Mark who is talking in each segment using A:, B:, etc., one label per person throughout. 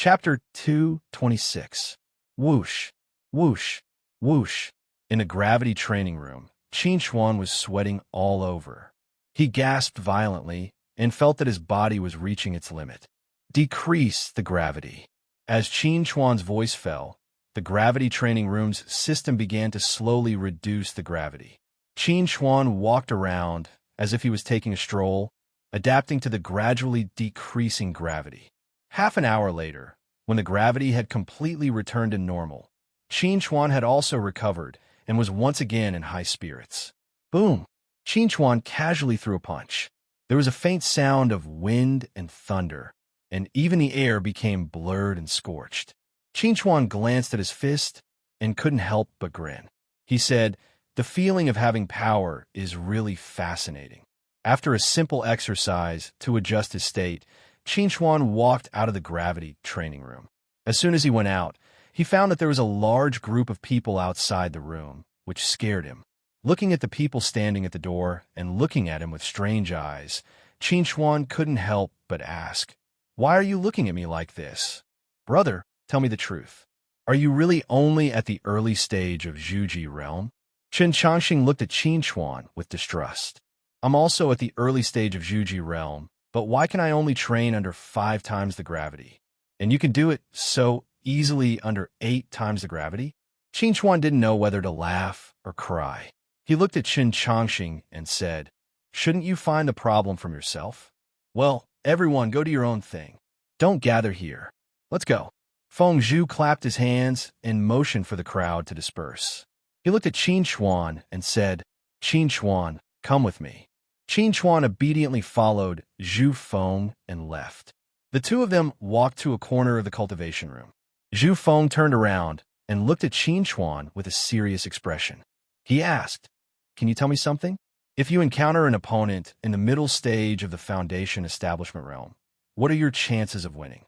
A: Chapter 226. Whoosh, whoosh, whoosh. In a gravity training room, Qin Xuan was sweating all over. He gasped violently and felt that his body was reaching its limit. Decrease the gravity. As Qin Xuan's voice fell, the gravity training room's system began to slowly reduce the gravity. Qin Xuan walked around as if he was taking a stroll, adapting to the gradually decreasing gravity. Half an hour later, when the gravity had completely returned to normal, Qin Xuan had also recovered and was once again in high spirits. Boom! Qin Xuan casually threw a punch. There was a faint sound of wind and thunder, and even the air became blurred and scorched. Qin Xuan glanced at his fist and couldn't help but grin. He said, "The feeling of having power is really fascinating." After a simple exercise to adjust his state, Qin Xuan walked out of the gravity training room. As soon as he went out, he found that there was a large group of people outside the room, which scared him. Looking at the people standing at the door and looking at him with strange eyes, Qin Xuan couldn't help but ask, "Why are you looking at me like this? Brother, tell me the truth. Are you really only at the early stage of Zhuji realm?" Chen Changxing looked at Qin Xuan with distrust. "I'm also at the early stage of Zhuji realm, but why can I only train under 5 times the gravity? And you can do it so easily under 8 times the gravity?" Qin Xuan didn't know whether to laugh or cry. He looked at Chen Changxing and said, "Shouldn't you find the problem from yourself? Well, everyone go do your own thing. Don't gather here. Let's go." Feng Zhu clapped his hands and motioned for the crowd to disperse. He looked at Qin Xuan and said, "Qin Xuan, come with me." Qin Xuan obediently followed Zhu Feng and left. The two of them walked to a corner of the cultivation room. Zhu Feng turned around and looked at Qin Xuan with a serious expression. He asked, "Can you tell me something? If you encounter an opponent in the middle stage of the Foundation Establishment realm, what are your chances of winning?"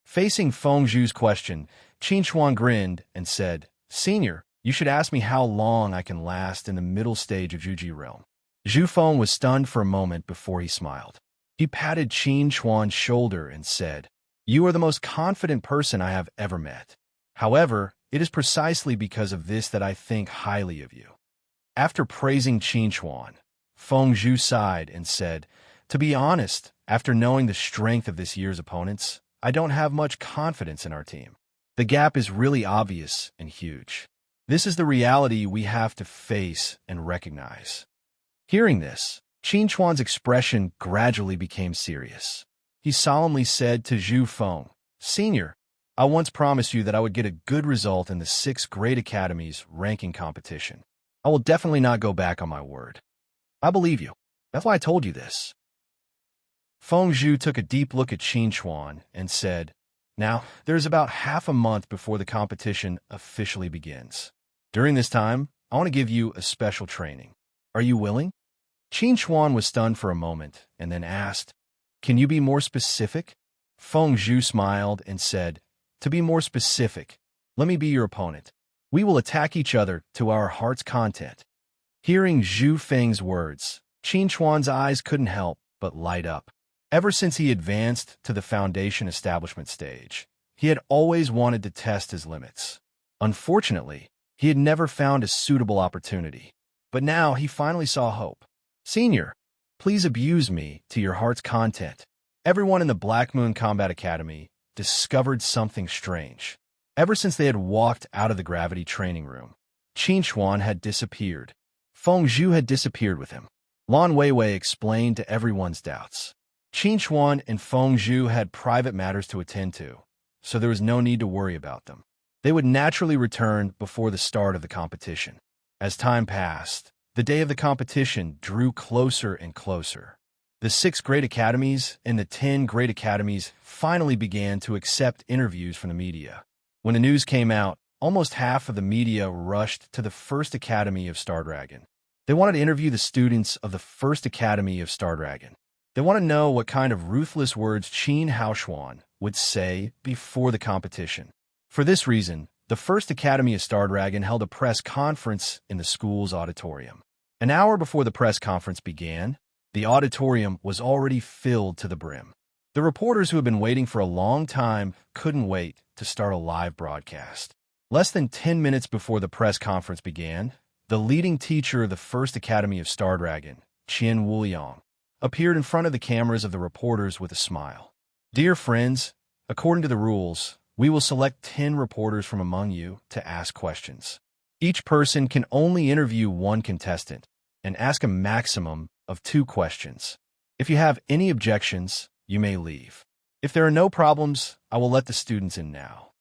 A: Facing Feng Zhu's question, Qin Xuan grinned and said, "Senior, you should ask me how long I can last in the middle stage of Zhuji realm." Zhu Feng was stunned for a moment before he smiled. He patted Qin Xuan's shoulder and said, "You are the most confident person I have ever met. However, it is precisely because of this that I think highly of you." After praising Qin Xuan, Feng Zhu sighed and said, "To be honest, after knowing the strength of this year's opponents, I don't have much confidence in our team. The gap is really obvious and huge. This is the reality we have to face and recognize." Hearing this, Qin Xuan's expression gradually became serious. He solemnly said to Zhu Feng, "Senior, I once promised you that I would get a good result in the 6 Great Academies ranking competition. I will definitely not go back on my word. I believe you. That's why I told you this." Feng Zhu took a deep look at Qin Xuan and said, "Now, there's about half a month before the competition officially begins. During this time, I want to give you a special training. Are you willing?" Qin Xuan was stunned for a moment and then asked, "Can you be more specific?" Feng Zhu smiled and said, "To be more specific, let me be your opponent. We will attack each other to our heart's content." Hearing Zhu Feng's words, Qin Xuan's eyes couldn't help but light up. Ever since he advanced to the Foundation Establishment stage, he had always wanted to test his limits. Unfortunately, he had never found a suitable opportunity. But now he finally saw hope. "Senior, please abuse me to your heart's content." Everyone in the Black Moon Combat Academy discovered something strange. Ever since they had walked out of the gravity training room, Qin Xuan had disappeared. Feng Zhu had disappeared with him. Lan Weiwei explained to everyone's doubts. Qin Xuan and Feng Zhu had private matters to attend to, so there was no need to worry about them. They would naturally return before the start of the competition. As time passed, the day of the competition drew closer and closer. The 6 Great Academies and the 10 Great Academies finally began to accept interviews from the media. When the news came out, almost half of the media rushed to the First Academy of Star Dragon. They wanted to interview the students of the First Academy of Star Dragon. They want to know what kind of ruthless words Qin Haoshuan would say before the competition. For this reason, the First Academy of Star Dragon held a press conference in the school's auditorium. An hour before the press conference began, the auditorium was already filled to the brim. The reporters who had been waiting for a long time couldn't wait to start a live broadcast. Less than 10 minutes before the press conference began, the leading teacher of the First Academy of Star Dragon, Qian Wuliang, appeared in front of the cameras of the reporters with a smile. "Dear friends, according to the rules, we will select 10 reporters from among you to ask questions. Each person can only interview one contestant and ask a maximum of 2 questions. If you have any objections, you may leave. If there are no problems, I will let the students in now."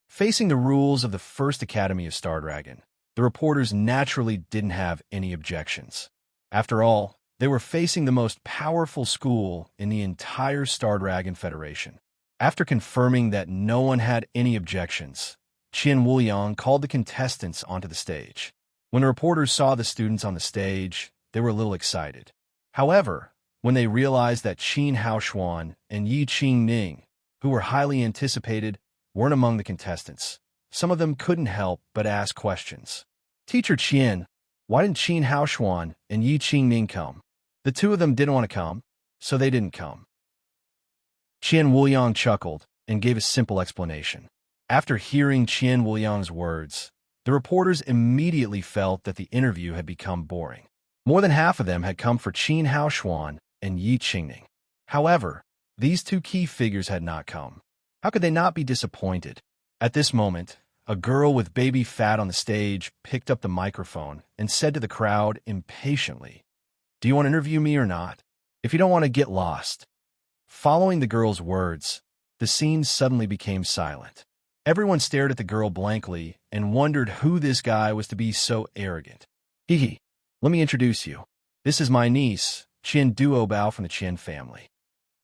A: Facing the rules of the First Academy of Star Dragon, the reporters naturally didn't have any objections. After all, they were facing the most powerful school in the entire Star Dragon Federation. After confirming that no one had any objections, Qian Wuliang called the contestants onto the stage. When the reporters saw the students on the stage, they were a little excited. However, when they realized that Qin Haoshuan and Yi Qingning, who were highly anticipated, weren't among the contestants, some of them couldn't help but ask questions. "Teacher Qian, why didn't Qin Haoshuan and Yi Qingning come?" The 2 of them didn't want to come, so they didn't come. Qian Wuliang chuckled and gave a simple explanation. After hearing Qian Wuliang's words, the reporters immediately felt that the interview had become boring. More than half of them had come for Qin Haoshuan and Yi Qingning. However, these 2 key figures had not come. How could they not be disappointed? At this moment, a girl with baby fat on the stage picked up the microphone and said to the crowd impatiently, "Do you want to interview me or not? If you don't want to, get lost." Following the girl's words, the scene suddenly became silent. Everyone stared at the girl blankly and wondered who this guy was to be so arrogant. "Hee, let me introduce you. This is my niece, Qian Duobao from the Qian family."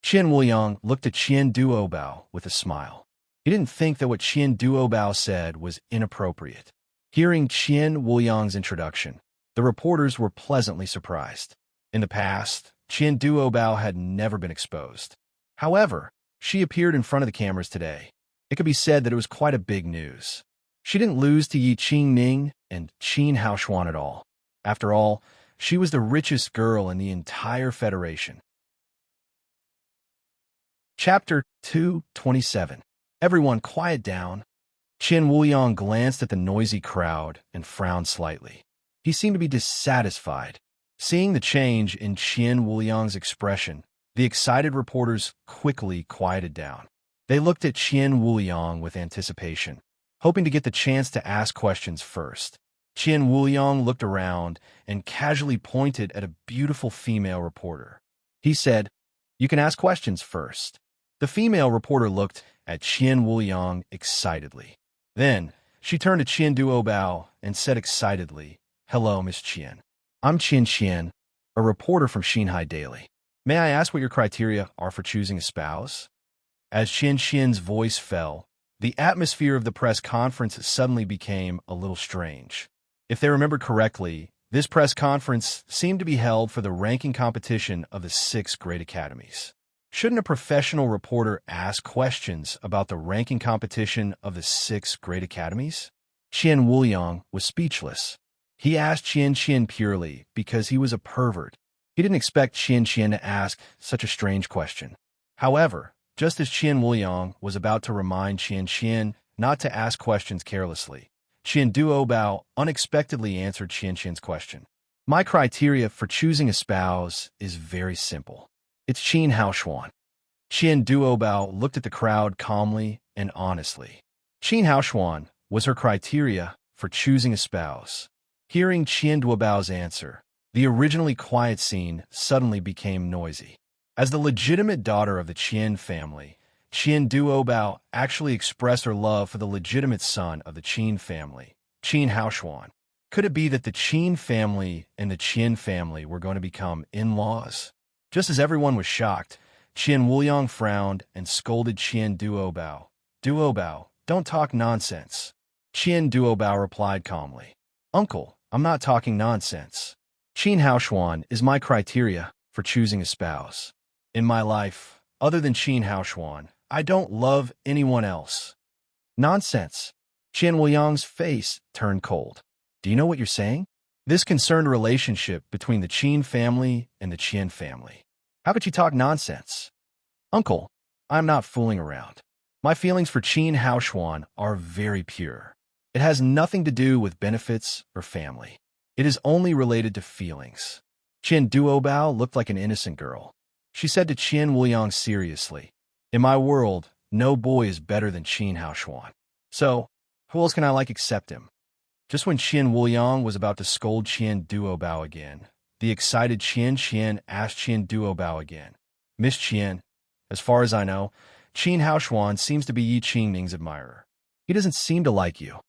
A: Qian Wuliang looked at Qian Duobao with a smile. He didn't think that what Qian Duobao said was inappropriate. Hearing Qian Wuliang's introduction, the reporters were pleasantly surprised. In the past, Qian Duobao had never been exposed. However, she appeared in front of the cameras today. It could be said that it was quite a big news. She didn't lose to Yi Qingning and Qin Haoshuan at all. After all, she was the richest girl in the entire Federation. Chapter 227. Everyone quiet down. Qian Wuliang glanced at the noisy crowd and frowned slightly. He seemed to be dissatisfied. Seeing the change in Qian Wuliang's expression, the excited reporters quickly quieted down. They looked at Qian Wuliang with anticipation, hoping to get the chance to ask questions first. Qian Wuliang looked around and casually pointed at a beautiful female reporter. He said, "You can ask questions first." The female reporter looked at Qian Wuliang excitedly. Then, she turned to Qian Duobao and said excitedly, "Hello, Miss Qian. I'm Qian, a reporter from Xinhai Daily. May I ask what your criteria are for choosing a spouse?" As Qian's voice fell, the atmosphere of the press conference suddenly became a little strange. If they remembered correctly, this press conference seemed to be held for the ranking competition of the 6 great academies. Shouldn't a professional reporter ask questions about the ranking competition of the 6 great academies? Qian Wuliang was speechless. He asked Qian purely because he was a pervert. He didn't expect Qian to ask such a strange question. However, just as Qian Wuliang was about to remind Qian not to ask questions carelessly, Qian Duobao unexpectedly answered Qian's question. "My criteria for choosing a spouse is very simple. It's Qin Haoshuan." Qian Duobao looked at the crowd calmly and honestly. Qin Haoshuan was her criteria for choosing a spouse. Hearing Qian Duobao's answer, the originally quiet scene suddenly became noisy. As the legitimate daughter of the Qian family, Qian Duobao actually expressed her love for the legitimate son of the Qin family, Qin Haoshuan. Could it be that the Qin family and the Qian family were going to become in-laws? Just as everyone was shocked, Qian Wuliang frowned and scolded Qian Duobao. "Duobao, don't talk nonsense." Qian Duobao replied calmly, "Uncle, I'm not talking nonsense. Qin Haoshuan is my criteria for choosing a spouse. In my life, other than Qin Haoshuan, I don't love anyone else." "Nonsense." Qian Wuliang's face turned cold. "Do you know what you're saying?" This concerned a relationship between the Qin family and the Qian family. "How could you talk nonsense?" "Uncle, I'm not fooling around. My feelings for Qin Haoshuan are very pure. It has nothing to do with benefits or family. It is only related to feelings. Qian Duobao looked like an innocent girl. She said to Qian Wuliang seriously, "In my world, no boy is better than Qin Haoshuan. So, who else can I like except him?" Just when Qian Wuliang was about to scold Qian Duobao again, the excited Qian asked Qian Duobao again, "Miss Qian, as far as I know, Qin Haoshuan seems to be Yi Qingning's admirer. He doesn't seem to like you."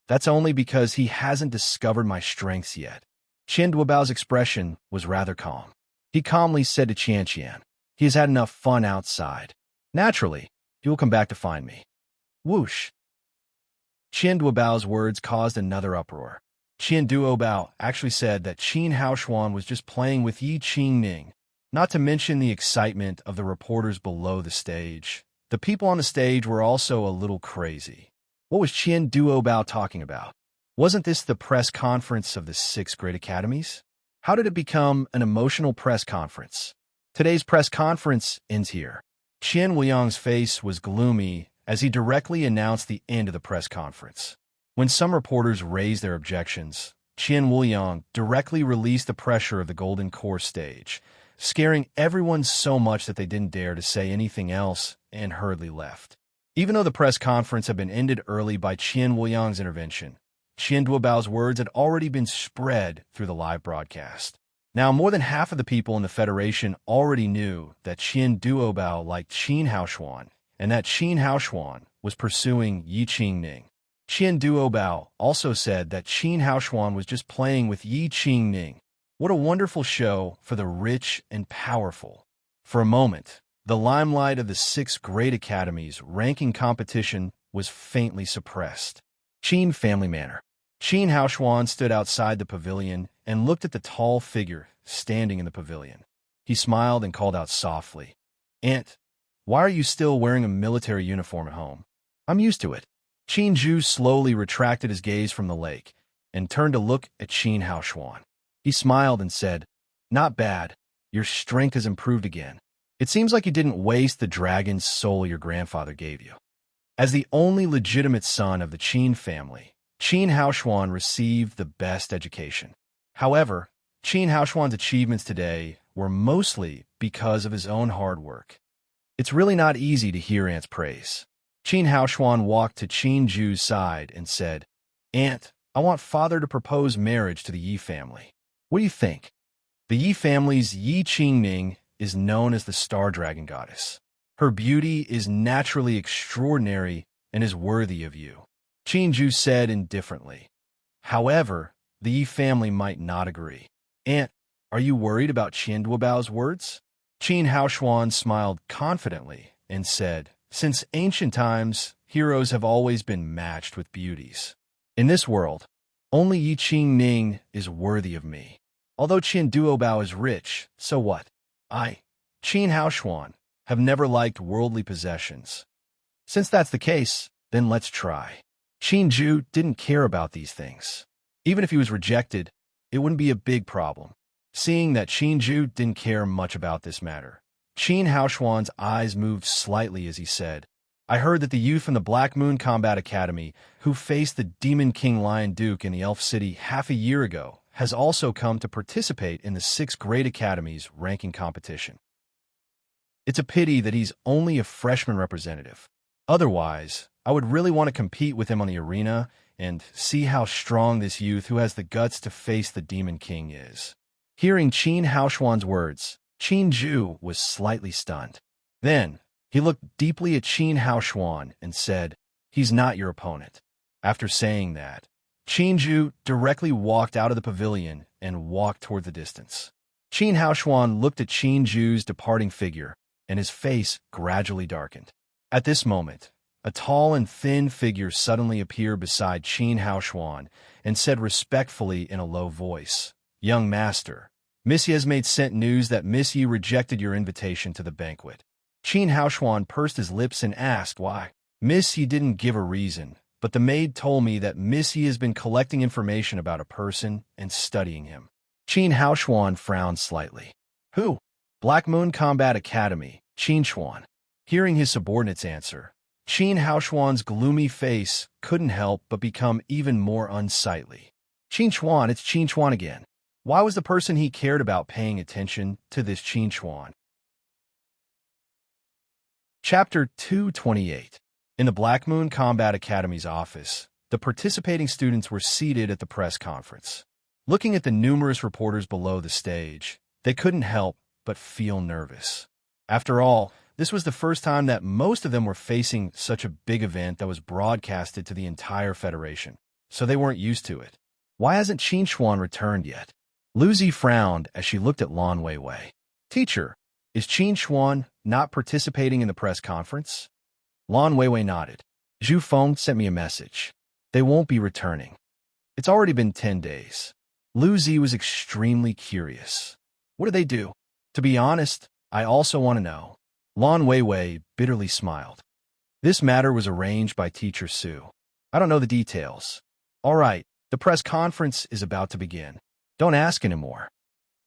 A: "That's only because he hasn't discovered my strengths yet." Qian Duobao's expression was rather calm. He calmly said to Qian, "He has had enough fun outside. Naturally, he will come back to find me." Whoosh! Qian Duobao's words caused another uproar. Qian Duobao actually said that Qin Haoshuan was just playing with Yi Qingning, not to mention the excitement of the reporters below the stage. The people on the stage were also a little crazy. What was Qian Duobao talking about? Wasn't this the press conference of the 6 great academies? How did it become an emotional press conference? Today's press conference ends here. Qian Wuliang's face was gloomy as he directly announced the end of the press conference. When some reporters raised their objections, Qian Wuliang directly released the pressure of the Golden Core stage, scaring everyone so much that they didn't dare to say anything else and hurriedly left. Even though the press conference had been ended early by Qian Wuliang's intervention, Qian Duobao's words had already been spread through the live broadcast. Now, more than half of the people in the Federation already knew that Qian Duobao liked Qin Haoshuan, and that Qin Haoshuan was pursuing Yi Qingning. Qian Duobao also said that Qin Haoshuan was just playing with Yi Qingning. What a wonderful show for the rich and powerful. For a moment, the limelight of the 6 great academies ranking competition was faintly suppressed. Qin Family Manor. Qin Haoshuan stood outside the pavilion and looked at the tall figure standing in the pavilion. He smiled and called out softly, "Aunt, why are you still wearing a military uniform at home?" "I'm used to it." Qin Zhu slowly retracted his gaze from the lake and turned to look at Qin Haoshuan. He smiled and said, "Not bad. Your strength has improved again. It seems like you didn't waste the dragon's soul your grandfather gave you." As the only legitimate son of the Qin family, Qin Haoshuan received the best education. However, Qin Haoshuan's achievements today were mostly because of his own hard work. It's really not easy to hear Aunt's praise. Qin Haoshuan walked to Qin Zhu's side and said, "Aunt, I want father to propose marriage to the Yi family. What do you think?" The Yi family's Yi Qingning is known as the Star Dragon Goddess. Her beauty is naturally extraordinary and is worthy of you, Qin Zhu said indifferently. However, the Yi family might not agree. "Aunt, are you worried about Qian Duobao's words?" Qin Haoshuan smiled confidently and said, "Since ancient times, heroes have always been matched with beauties. In this world, only Yi Qingning is worthy of me. Although Qian Duobao is rich, so what? I, Qin Haoshuan, have never liked worldly possessions. Since that's the case, then let's try." Qin Zhu didn't care about these things. Even if he was rejected, it wouldn't be a big problem. Seeing that Qin Zhu didn't care much about this matter, Qin Haoshuan's eyes moved slightly as he said, "I heard that the youth from the Black Moon Combat Academy, who faced the Demon King Lion Duke in the Elf City half a year ago, has also come to participate in the 6 great academies ranking competition. It's a pity that he's only a freshman representative. Otherwise, I would really want to compete with him on the arena and see how strong this youth who has the guts to face the Demon King is." Hearing Qin Haoshuan's words, Qin Zhu was slightly stunned. Then, he looked deeply at Qin Haoshuan and said, "He's not your opponent." After saying that, Qin Zhu directly walked out of the pavilion and walked toward the distance. Qin Haoshuan looked at Qin Zhu's departing figure, and his face gradually darkened. At this moment, a tall and thin figure suddenly appeared beside Qin Haoshuan and said respectfully in a low voice, "Young master, Miss Yi has made sent news that Miss Yi rejected your invitation to the banquet." Qin Haoshuan pursed his lips and asked why. Miss Yi didn't give a reason, but the maid told me that Miss Yi has been collecting information about a person and studying him. Qin Haoshuan frowned slightly. "Who?" "Black Moon Combat Academy, Qin Chuan." Hearing his subordinate's answer, Qin Haoshuan's gloomy face couldn't help but become even more unsightly. Qin Chuan, it's Qin Chuan again. Why was the person he cared about paying attention to this Qin Chuan? Chapter 228. In the Black Moon Combat Academy's office, the participating students were seated at the press conference. Looking at the numerous reporters below the stage, they couldn't help but feel nervous. After all, this was the first time that most of them were facing such a big event that was broadcasted to the entire Federation, so they weren't used to it. Why hasn't Qin Chuan returned yet? Luzi frowned as she looked at Lan Weiwei. Teacher, is Qin Chuan not participating in the press conference? Lan Weiwei nodded. Zhu Feng sent me a message. They won't be returning. It's already been 10 days. Luzi was extremely curious. What do they do? To be honest, I also want to know. Lan Weiwei bitterly smiled. This matter was arranged by Teacher Su. I don't know the details. All right, the press conference is about to begin. Don't ask anymore.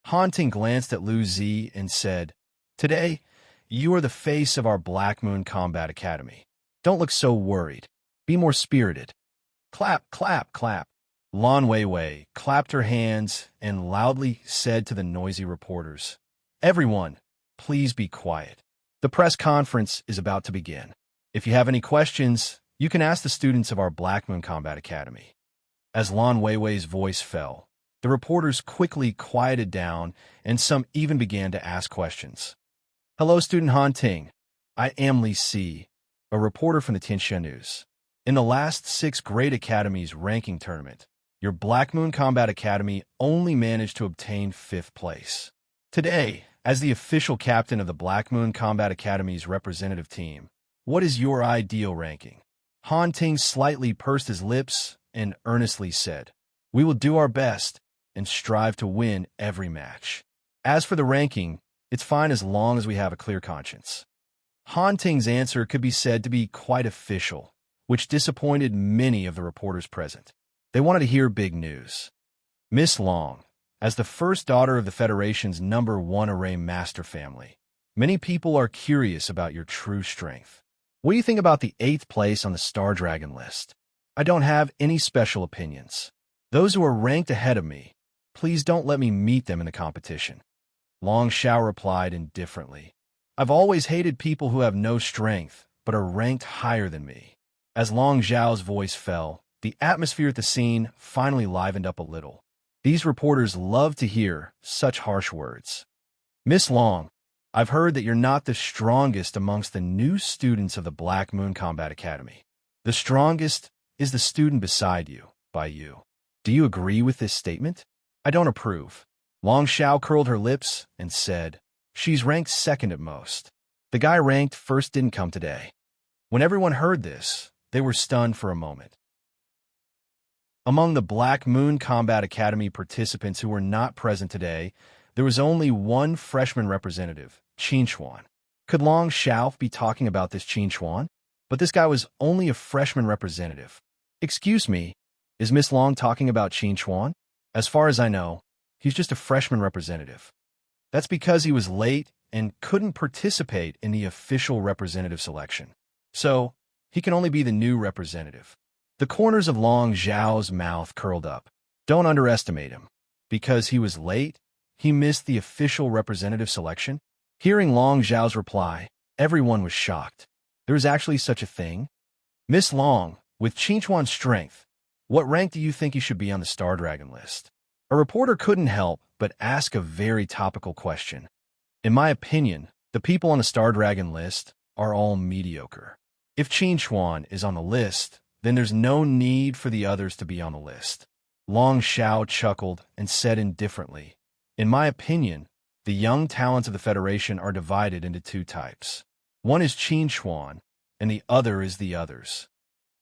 A: Han Ting glanced at Lu Zi and said, Today, you are the face of our Black Moon Combat Academy. Don't look so worried. Be more spirited. Clap, clap, clap. Lan Weiwei clapped her hands and loudly said to the noisy reporters, Everyone, please be quiet. The press conference is about to begin. If you have any questions, you can ask the students of our Black Moon Combat Academy. As Lan Weiwei's voice fell, the reporters quickly quieted down and some even began to ask questions. Hello, student Han Ting. I am Li Si, a reporter from the Tianxia News. In the last 6 Great Academies ranking tournament, your Black Moon Combat Academy only managed to obtain 5th place. Today, as the official captain of the Black Moon Combat Academy's representative team, what is your ideal ranking? Han Ting slightly pursed his lips and earnestly said, We will do our best and strive to win every match. As for the ranking, it's fine as long as we have a clear conscience. Han Ting's answer could be said to be quite official, which disappointed many of the reporters present. They wanted to hear big news. Miss Long, as the first daughter of the Federation's #1 array master family, many people are curious about your true strength. What do you think about the 8th place on the Star Dragon list? I don't have any special opinions. Those who are ranked ahead of me, please don't let me meet them in the competition. Long Xiao replied indifferently. I've always hated people who have no strength, but are ranked higher than me. As Long Xiao's voice fell, the atmosphere at the scene finally livened up a little. These reporters love to hear such harsh words. Miss Long, I've heard that you're not the strongest amongst the new students of the Black Moon Combat Academy. The strongest is the student beside you, by you. Do you agree with this statement? I don't approve. Long Xiao curled her lips and said, She's ranked 2nd at most. The guy ranked 1st didn't come today. When everyone heard this, they were stunned for a moment. Among the Black Moon Combat Academy participants who were not present today, there was only one freshman representative, Qin Chuan. Could Long Xiao be talking about this Qin Chuan? But this guy was only a freshman representative. Excuse me, is Miss Long talking about Qin Chuan? As far as I know, he's just a freshman representative. That's because he was late and couldn't participate in the official representative selection. So, he can only be the new representative. The corners of Long Xiao's mouth curled up. Don't underestimate him. Because he was late, he missed the official representative selection? Hearing Long Xiao's reply, everyone was shocked. There is actually such a thing? Miss Long, with Qin Chuan's strength, what rank do you think he should be on the Star Dragon list? A reporter couldn't help but ask a very topical question. In my opinion, the people on the Star Dragon list are all mediocre. If Qin Chuan is on the list, then there's no need for the others to be on the list. Long Xiao chuckled and said indifferently, In my opinion, the young talents of the Federation are divided into 2 types. One is Qin Chuan, and the other is the others.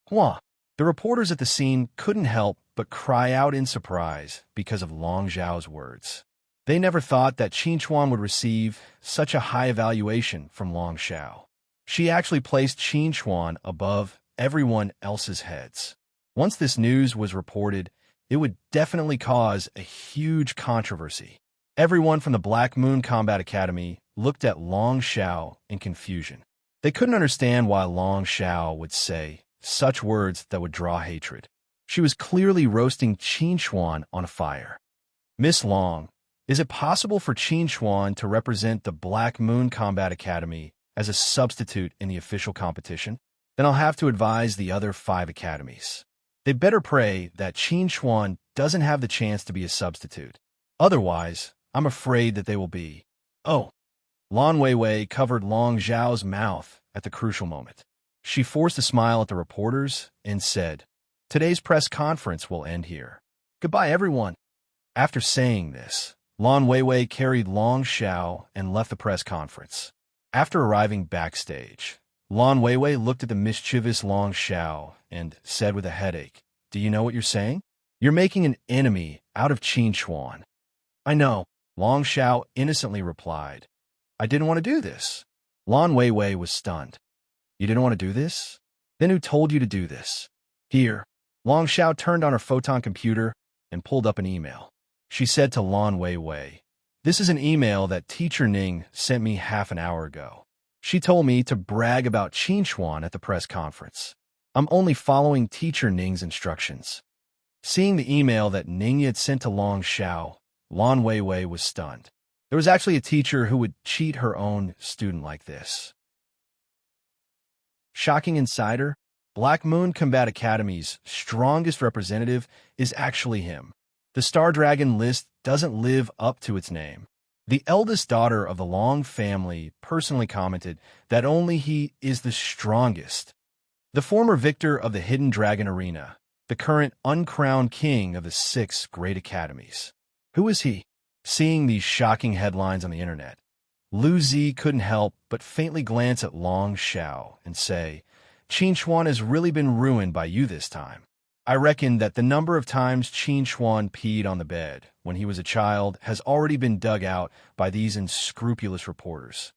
A: Hua! The reporters at the scene couldn't help but cry out in surprise because of Long Xiao's words. They never thought that Qin Chuan would receive such a high evaluation from Long Xiao. She actually placed Qin Chuan above everyone else's heads. Once this news was reported, it would definitely cause a huge controversy. Everyone from the Black Moon Combat Academy looked at Long Xiao in confusion. They couldn't understand why Long Xiao would say such words that would draw hatred. She was clearly roasting Qin Xuan on a fire. Miss Long, is it possible for Qin Xuan to represent the Black Moon Combat Academy as a substitute in the official competition? Then I'll have to advise the other 5 academies. They better pray that Qin Xuan doesn't have the chance to be a substitute. Otherwise, I'm afraid that they will be. Oh. Lan Weiwei covered Long Zhao's mouth at the crucial moment. She forced a smile at the reporters and said, "Today's press conference will end here. Goodbye, everyone." After saying this, Lan Weiwei carried Long Xiao and left the press conference. After arriving backstage, Lan Weiwei looked at the mischievous Long Xiao and said with a headache, "Do you know what you're saying? You're making an enemy out of Qin Xuan." "I know," Long Xiao innocently replied. "I didn't want to do this." Lan Weiwei was stunned. "You didn't want to do this? Then who told you to do this?" "Here." Long Xiao turned on her photon computer and pulled up an email. She said to Lan Weiwei, "This is an email that Teacher Ning sent me half an hour ago. She told me to brag about Qin Xuan at the press conference. I'm only following Teacher Ning's instructions." Seeing the email that Ning had sent to Long Xiao, Lan Weiwei was stunned. There was actually a teacher who would cheat her own student like this. Shocking insider, Black Moon Combat Academy's strongest representative is actually him. The Star Dragon list doesn't live up to its name. The eldest daughter of the Long family personally commented that only he is the strongest. The former victor of the Hidden Dragon Arena, the current uncrowned king of the 6 great academies. Who is he? Seeing these shocking headlines on the internet, Lu Zi couldn't help but faintly glance at Long Xiao and say, "Qin Xuan has really been ruined by you this time. I reckon that the number of times Qin Xuan peed on the bed when he was a child has already been dug out by these unscrupulous reporters.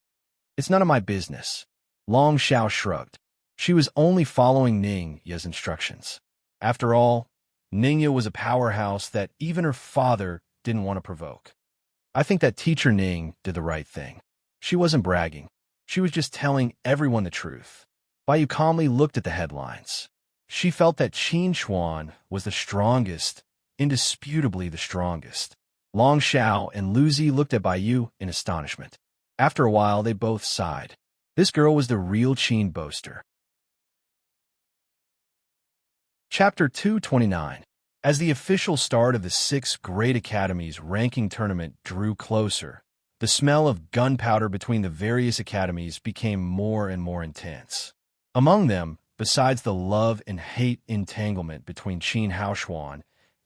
A: It's none of my business." Long Xiao shrugged. She was only following Ning Ye's instructions. After all, Ning Ye was a powerhouse that even her father didn't want to provoke. I think that Teacher Ning did the right thing. She wasn't bragging. She was just telling everyone the truth. Baiyu calmly looked at the headlines. She felt that Qin Xuan was the strongest, indisputably the strongest. Long Xiao and Lu Zi looked at Baiyu in astonishment. After a while, they both sighed. This girl was the real Qin boaster. Chapter 229. As the official start of the 6 Great Academies ranking tournament drew closer, the smell of gunpowder between the various academies became more and more intense. Among them, besides the love and hate entanglement between Qin Haoshuan,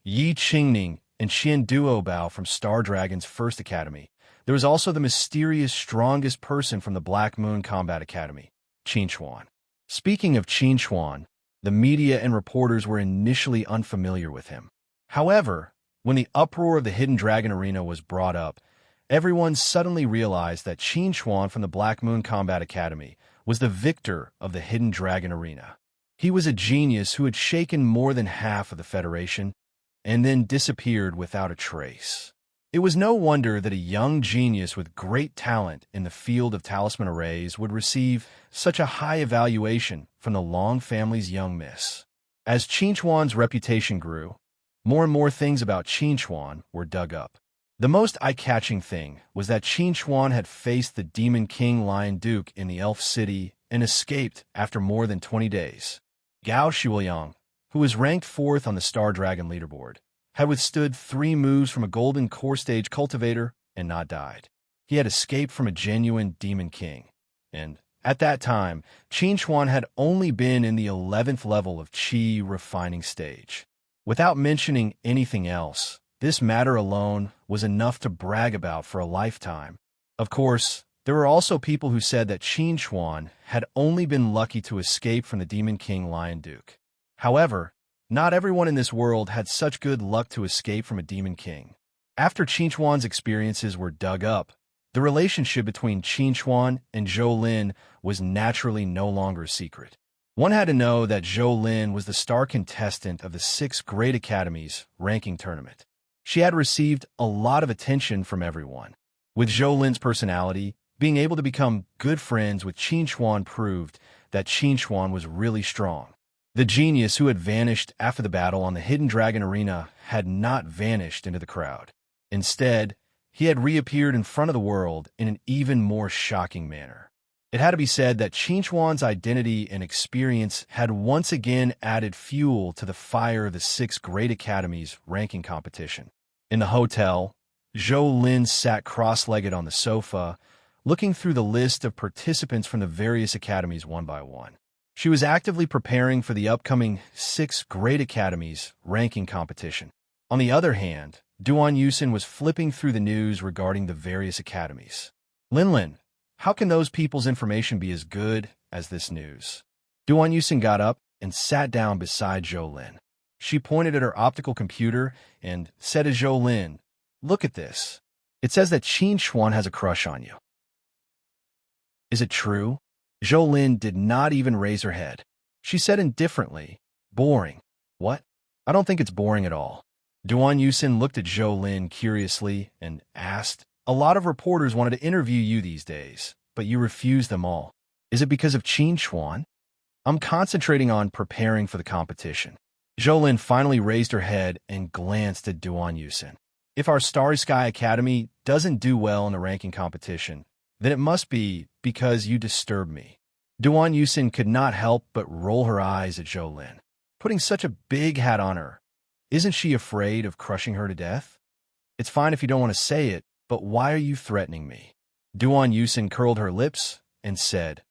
A: Yi Qingning, and Qian Duobao from Star Dragon's first academy, there was also the mysterious strongest person from the Black Moon Combat Academy, Qin Xuan. Speaking of Qin Xuan, the media and reporters were initially unfamiliar with him. However, when the uproar of the Hidden Dragon Arena was brought up, everyone suddenly realized that Qin Xuan from the Black Moon Combat Academy was the victor of the Hidden Dragon Arena. He was a genius who had shaken more than half of the Federation and then disappeared without a trace. It was no wonder that a young genius with great talent in the field of talisman arrays would receive such a high evaluation from the Long family's young miss. As Qin Xuan's reputation grew, more and more things about Qin Xuan were dug up. The most eye-catching thing was that Qin Xuan had faced the Demon King Lion Duke in the Elf City and escaped after more than 20 days. Gao Shuoyang, who was ranked 4th on the Star Dragon leaderboard, had withstood 3 moves from a golden core stage cultivator and not died. He had escaped from a genuine Demon King, and at that time, Qin Xuan had only been in the 11th level of Qi refining stage. Without mentioning anything else, this matter alone was enough to brag about for a lifetime. Of course, there were also people who said that Qin Xuan had only been lucky to escape from the Demon King Lion Duke. However, not everyone in this world had such good luck to escape from a Demon King. After Qin Xuan's experiences were dug up, the relationship between Qin Xuan and Zhou Lin was naturally no longer a secret. One had to know that Zhou Lin was the star contestant of the 6 Great Academies ranking tournament. She had received a lot of attention from everyone. With Zhou Lin's personality, Being able to become good friends with Qin Chuan proved that Qin Chuan was really strong. The genius who had vanished after the battle on the Hidden Dragon Arena had not vanished into the crowd. Instead, he had reappeared in front of the world in an even more shocking manner. It had to be said that Qin Chuan's identity and experience had once again added fuel to the fire of the 6 Great Academies ranking competition. In the hotel, Zhou Lin sat cross-legged on the sofa, looking through the list of participants from the various academies one by one. She was actively preparing for the upcoming 6 Great Academies ranking competition. On the other hand, Duan Yusin was flipping through the news regarding the various academies. Lin, how can those people's information be as good as this news? Duan Yusin got up and sat down beside Zhou Lin. She pointed at her optical computer and said to Zhou Lin, "Look at this. It says that Qin Chuan has a crush on you." "Is it true?" Zhou Lin did not even raise her head. She said indifferently, "Boring." "What? I don't think it's boring at all." Duan Yusin looked at Zhou Lin curiously and asked, "A lot of reporters wanted to interview you these days, but you refused them all. Is it because of Qin Chuan?" "I'm concentrating on preparing for the competition." Zhou Lin finally raised her head and glanced at Duan Yusin. "If our Starry Sky Academy doesn't do well in the ranking competition, then it must be because you disturb me." Duan Yusin could not help but roll her eyes at Zhou Lin. Putting such a big hat on her, isn't she afraid of crushing her to death? "It's fine if you don't want to say it, but why are you threatening me?" Duan Yusin curled her lips and said,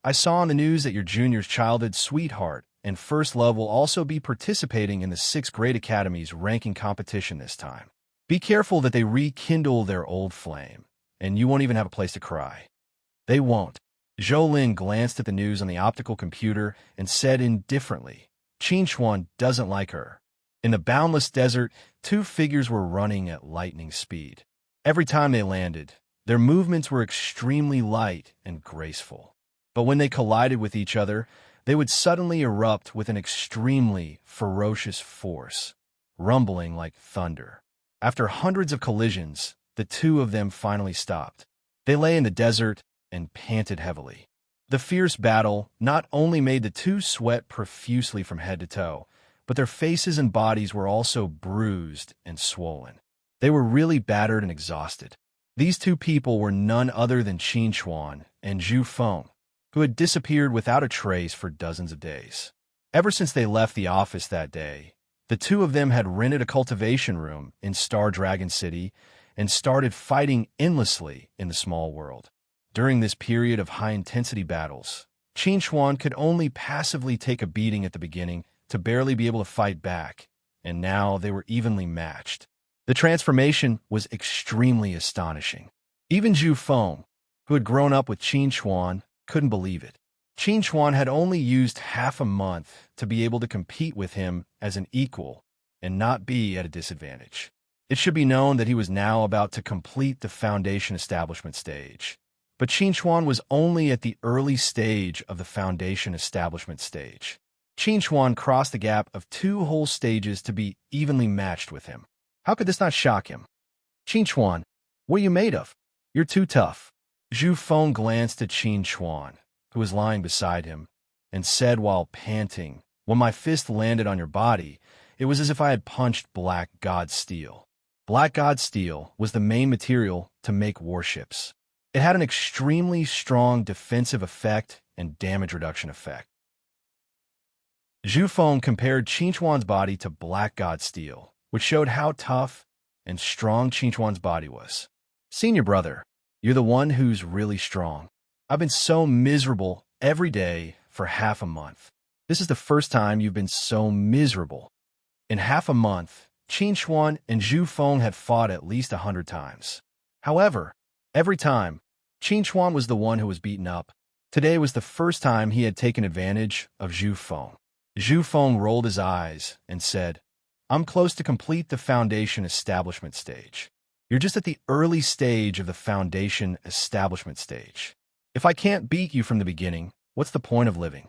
A: "I saw on the news that your junior's childhood sweetheart and first love will also be participating in the 6 Great Academies ranking competition this time. Be careful that they rekindle their old flame, and you won't even have a place to cry." "They won't." Zhou Lin glanced at the news on the optical computer and said indifferently, "Qin Chuan doesn't like her." In the boundless desert, 2 figures were running at lightning speed. Every time they landed, their movements were extremely light and graceful. But when they collided with each other, they would suddenly erupt with an extremely ferocious force, rumbling like thunder. After hundreds of collisions, the 2 of them finally stopped. They lay in the desert and panted heavily. The fierce battle not only made the 2 sweat profusely from head to toe, but their faces and bodies were also bruised and swollen. They were really battered and exhausted. These 2 people were none other than Qin Chuan and Zhu Feng, who had disappeared without a trace for dozens of days. Ever since they left the office that day, the 2 of them had rented a cultivation room in Star Dragon City and started fighting endlessly in the small world. During this period of high-intensity battles, Qin Chuan could only passively take a beating at the beginning to barely be able to fight back, and now they were evenly matched. The transformation was extremely astonishing. Even Zhu Feng, who had grown up with Qin Chuan, couldn't believe it. Qin Chuan had only used half a month to be able to compete with him as an equal and not be at a disadvantage. It should be known that he was now about to complete the foundation establishment stage. But Qin Chuan was only at the early stage of the foundation establishment stage. Qin Chuan crossed the gap of 2 whole stages to be evenly matched with him. How could this not shock him? "Qin Chuan, what are you made of? You're too tough." Zhu Feng glanced at Qin Chuan, who was lying beside him, and said while panting, "When my fist landed on your body, it was as if I had punched black god steel." Black god steel was the main material to make warships. It had an extremely strong defensive effect and damage reduction effect. Zhu Feng compared Qin Chuan's body to black god steel, which showed how tough and strong Qin Chuan's body was. "Senior brother, you're the one who's really strong. I've been so miserable every day for half a month. This is the first time you've been so miserable." In half a month, Qin Chuan and Zhu Feng had fought at least 100 times. However, every time, Qin Chuan was the one who was beaten up. Today was the first time he had taken advantage of Zhu Feng. Zhu Feng rolled his eyes and said, "I'm close to complete the foundation establishment stage. You're just at the early stage of the foundation establishment stage. If I can't beat you from the beginning, what's the point of living?"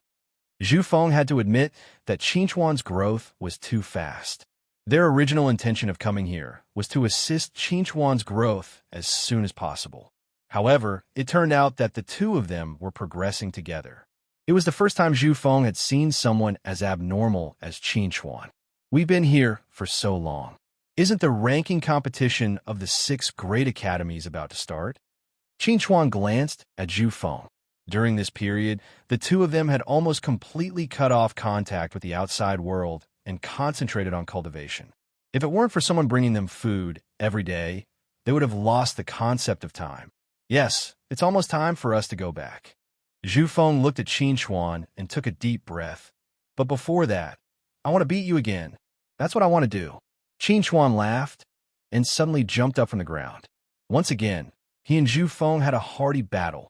A: Zhu Feng had to admit that Qin Chuan's growth was too fast. Their original intention of coming here was to assist Qin Chuan's growth as soon as possible. However, it turned out that the two of them were progressing together. It was the first time Zhu Feng had seen someone as abnormal as Qin Chuan. We've been here for so long. Isn't the ranking competition of the 6 great academies about to start? Qin Chuan glanced at Zhu Feng. During this period, the two of them had almost completely cut off contact with the outside world and concentrated on cultivation. If it weren't for someone bringing them food every day, they would have lost the concept of time. Yes, it's almost time for us to go back. Zhu Feng looked at Qin Chuan and took a deep breath. But before that, I want to beat you again. That's what I want to do. Qin Chuan laughed and suddenly jumped up from the ground. Once again, he and Zhu Feng had a hearty battle.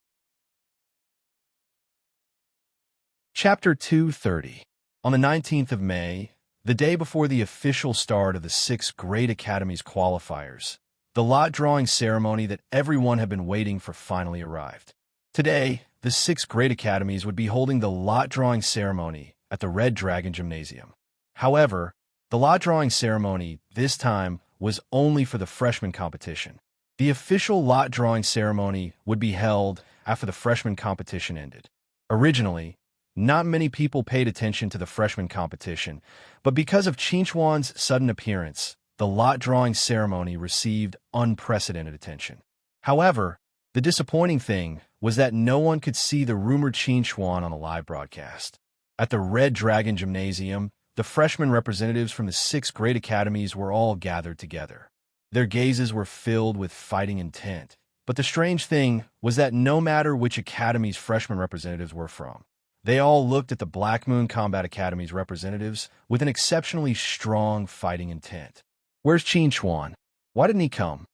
A: Chapter 230. On the 19th of May, the day before the official start of the 6 Great Academies qualifiers, the lot-drawing ceremony that everyone had been waiting for finally arrived. Today, the 6 Great Academies would be holding the lot-drawing ceremony at the Red Dragon Gymnasium. However, the lot-drawing ceremony this time was only for the freshman competition. The official lot-drawing ceremony would be held after the freshman competition ended. Originally, not many people paid attention to the freshman competition, but because of Qin Chuan's sudden appearance, the lot-drawing ceremony received unprecedented attention. However, the disappointing thing was that no one could see the rumored Qin Chuan on the live broadcast. At the Red Dragon Gymnasium, the freshman representatives from the 6 great academies were all gathered together. Their gazes were filled with fighting intent, but the strange thing was that no matter which academy's freshman representatives were from, they all looked at the Black Moon Combat Academy's representatives with an exceptionally strong fighting intent. Where's Qin Chuan? Why didn't he come?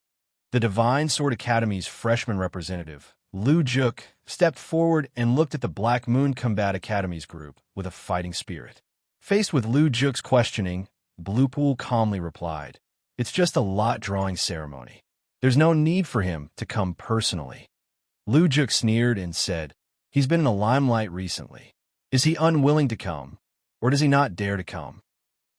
A: The Divine Sword Academy's freshman representative, Lu Juk, stepped forward and looked at the Black Moon Combat Academy's group with a fighting spirit. Faced with Lu Juk's questioning, Blue Pool calmly replied, "It's just a lot-drawing ceremony. There's no need for him to come personally." Lu Juk sneered and said, "He's been in the limelight recently. Is he unwilling to come, or does he not dare to come?"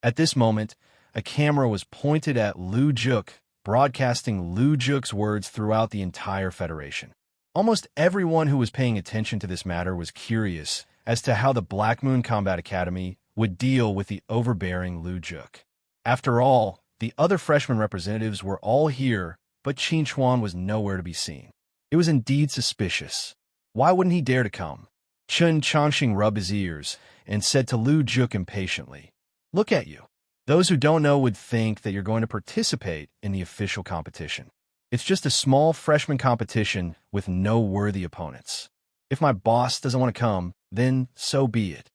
A: At this moment, a camera was pointed at Lu Juk, broadcasting Lu Juk's words throughout the entire federation. Almost everyone who was paying attention to this matter was curious as to how the Black Moon Combat Academy would deal with the overbearing Lu Juk. After all, the other freshman representatives were all here, but Qin Chuan was nowhere to be seen. It was indeed suspicious. Why wouldn't he dare to come? Chun Changxing rubbed his ears and said to Lu Juk impatiently, "Look at you. Those who don't know would think that you're going to participate in the official competition. It's just a small freshman competition with no worthy opponents. If my boss doesn't want to come, then so be it."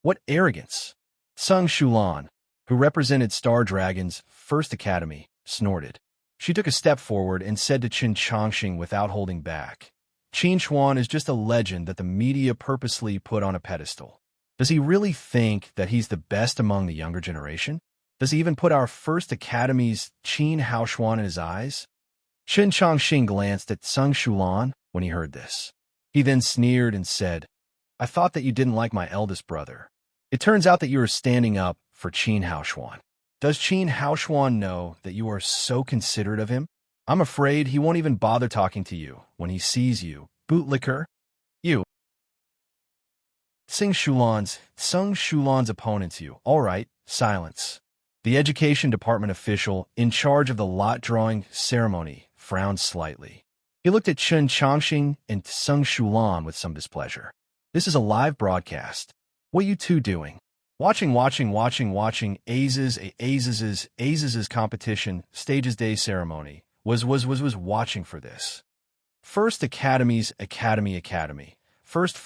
A: What arrogance! Sung Shulan, who represented Star Dragon's First Academy, snorted. She took a step forward and said to Chun Changxing without holding back, "Qin Chuan is just a legend that the media purposely put on a pedestal. Does he really think that he's the best among the younger generation? Does he even put our First Academy's Qin Haoshuan in his eyes?" Chun Changxing glanced at Sung Shulan when he heard this. He then sneered and said, "I thought that you didn't like my eldest brother. It turns out that you are standing up for Qin Haoshuan. Does Qin Haoshuan know that you are so considerate of him? I'm afraid he won't even bother talking to you when he sees you, bootlicker. You." Sung Shulan's opponents, you. All right, silence. The education department official in charge of the lot-drawing ceremony frowned slightly. He looked at Chun Changxing and Sung Shulan with some displeasure. "This is a live broadcast. What are you two doing? Watching Aziz's competition, Stages Day ceremony. Was watching for this. First Academy's Academy. First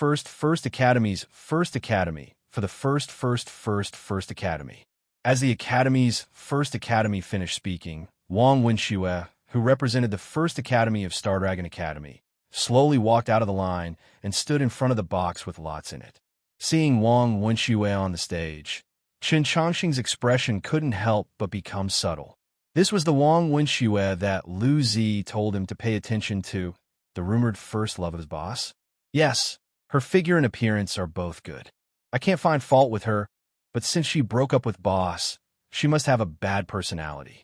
A: Academy's First Academy for the First Academy." As the Academy's First Academy finished speaking, Wang Wenxue, who represented the First Academy of Star Dragon Academy, slowly walked out of the line and stood in front of the box with lots in it. Seeing Wang Wenxue on the stage, Chun Changxing's expression couldn't help but become subtle. This was the Wang Wenxue that Lu Zi told him to pay attention to, the rumored first love of his boss. Yes, her figure and appearance are both good. I can't find fault with her, but since she broke up with boss, she must have a bad personality.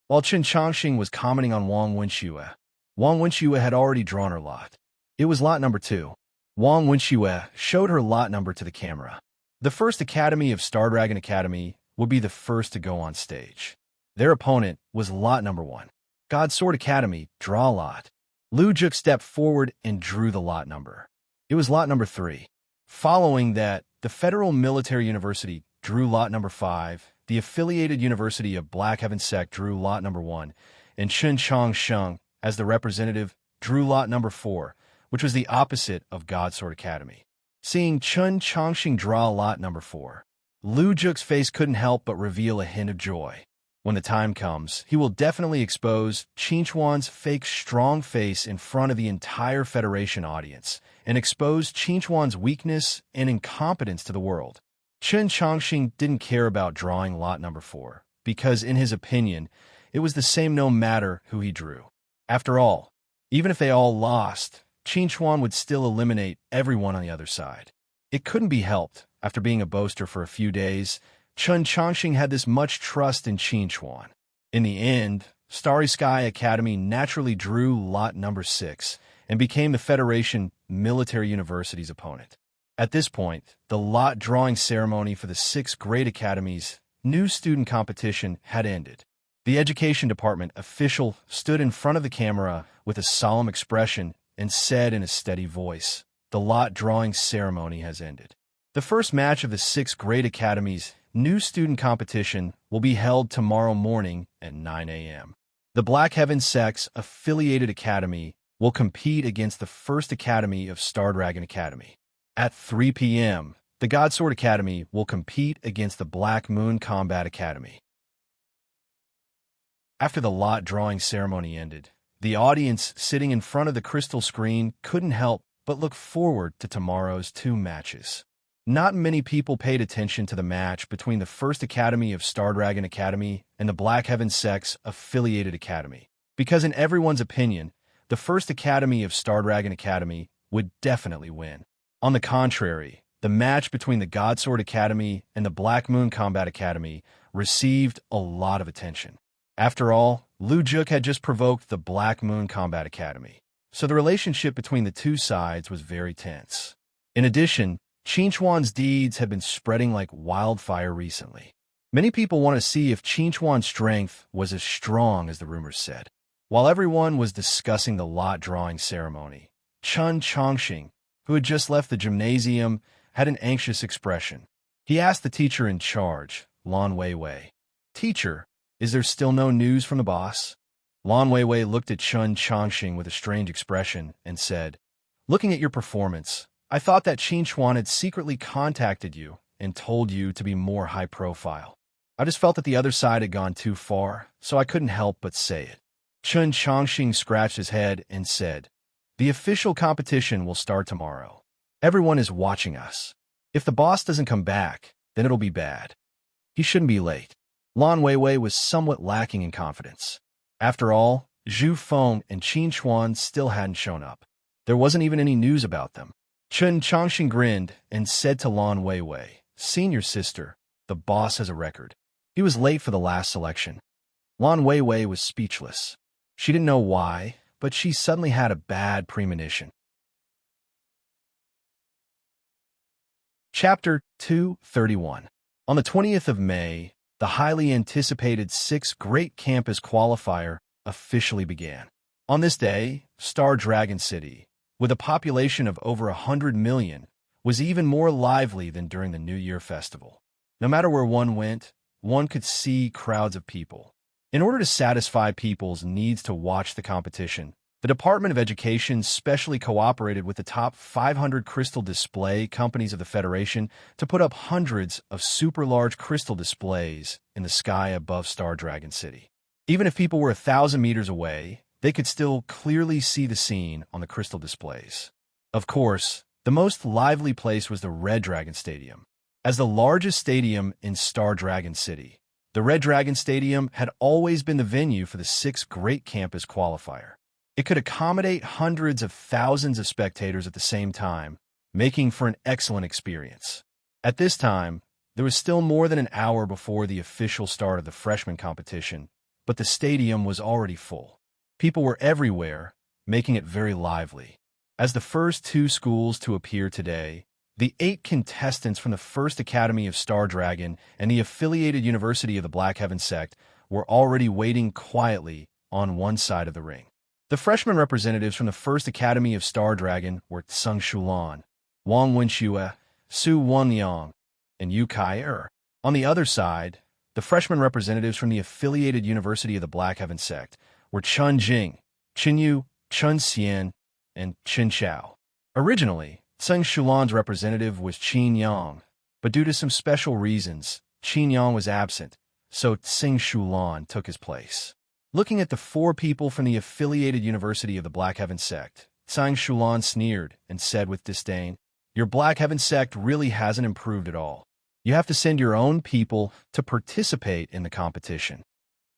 A: While Chun Changxing was commenting on Wang Wenxue, Wang Wenxue had already drawn her lot. It was lot number 2. Wang Wenxue showed her lot number to the camera. The first academy of Star Dragon Academy would be the first to go on stage. Their opponent was lot number 1. God Sword Academy, draw lot. Lu Juk stepped forward and drew the lot number. It was lot number 3. Following that, the Federal Military University drew lot number 5, the affiliated University of Black Heaven Sect drew lot number 1, and Chen Changsheng, as the representative, drew lot number 4, which was the opposite of God Sword Academy. Seeing Chen Changsheng draw lot number 4, Lu Juk's face couldn't help but reveal a hint of joy. When the time comes, he will definitely expose Qinchuan's fake strong face in front of the entire Federation audience and expose Qinchuan's weakness and incompetence to the world. Chen Changxing didn't care about drawing lot number 4, because in his opinion, it was the same no matter who he drew. After all, even if they all lost, Qinchuan would still eliminate everyone on the other side. It couldn't be helped. After being a boaster for a few days, Chen Changxing had this much trust in Qinchuan. In the end, Starry Sky Academy naturally drew lot number 6 and became the Federation Military University's opponent. At this point, the lot drawing ceremony for the 6 Great Academies' new student competition had ended. The Education Department official stood in front of the camera with a solemn expression and said in a steady voice, "The lot drawing ceremony has ended. The first match of the 6 Great Academies' new student competition will be held tomorrow morning at 9 a.m. The Black Heaven Sect's affiliated academy will compete against the First Academy of Star Dragon Academy. At 3 p.m., the God Sword Academy will compete against the Black Moon Combat Academy." After the lot drawing ceremony ended, the audience sitting in front of the crystal screen couldn't help but look forward to tomorrow's 2 matches. Not many people paid attention to the match between the First Academy of Star Dragon Academy and the Black Heaven Sect's affiliated academy, because in everyone's opinion, the First Academy of Star Dragon Academy would definitely win. On the contrary, the match between the God Sword Academy and the Black Moon Combat Academy received a lot of attention. After all, Lu Juk had just provoked the Black Moon Combat Academy, so the relationship between the two sides was very tense. In addition, Qinchuan's deeds had been spreading like wildfire recently. Many people want to see if Qinchuan's strength was as strong as the rumors said. While everyone was discussing the lot drawing ceremony, Chen Changxing, who had just left the gymnasium, had an anxious expression. He asked the teacher in charge, Lan Weiwei, "Teacher, is there still no news from the boss?" Lan Weiwei looked at Chen Changxing with a strange expression and said, "Looking at your performance, I thought that Qinchuan had secretly contacted you and told you to be more high profile. I just felt that the other side had gone too far, so I couldn't help but say it." Chen Changxing scratched his head and said, "The official competition will start tomorrow. Everyone is watching us. If the boss doesn't come back, then it'll be bad. He shouldn't be late." Lan Weiwei was somewhat lacking in confidence. After all, Zhu Feng and Qinchuan still hadn't shown up. There wasn't even any news about them. Chen Changxing grinned and said to Lan Weiwei, "Senior sister, the boss has a record. He was late for the last selection." Lan Weiwei was speechless. She didn't know why, but she suddenly had a bad premonition. Chapter 231. On the 20th of May, the highly anticipated 6th Great Campus Qualifier officially began. On this day, Star Dragon City, with a population of over 100 million, was even more lively than during the New Year festival. No matter where one went, one could see crowds of people. In order to satisfy people's needs to watch the competition, the Department of Education specially cooperated with the top 500 crystal display companies of the Federation to put up hundreds of super-large crystal displays in the sky above Star Dragon City. Even if people were 1,000 meters away, they could still clearly see the scene on the crystal displays. Of course, the most lively place was the Red Dragon Stadium. As the largest stadium in Star Dragon City, the Red Dragon Stadium had always been the venue for the 6th Great Campus Qualifier. It could accommodate hundreds of thousands of spectators at the same time, making for an excellent experience. At this time, there was still more than an hour before the official start of the freshman competition, but the stadium was already full. People were everywhere, making it very lively. As the first two schools to appear today, the 8 contestants from the First Academy of Star Dragon and the affiliated University of the Black Heaven Sect were already waiting quietly on one side of the ring. The freshman representatives from the First Academy of Star Dragon were Tseng Shulan, Wang Wenxue, Su Wenliang, and Yu Kai-er. On the other side, the freshman representatives from the affiliated University of the Black Heaven Sect were Chun Jing, Qin Yu, Chun Xian, and Qin Xiao. Originally, Tseng Shulan's representative was Qin Yang, but due to some special reasons, Qin Yang was absent, so Tseng Shulan took his place. Looking at the 4 people from the affiliated University of the Black Heaven Sect, Tseng Shulan sneered and said with disdain, "Your Black Heaven Sect really hasn't improved at all. You have to send your own people to participate in the competition.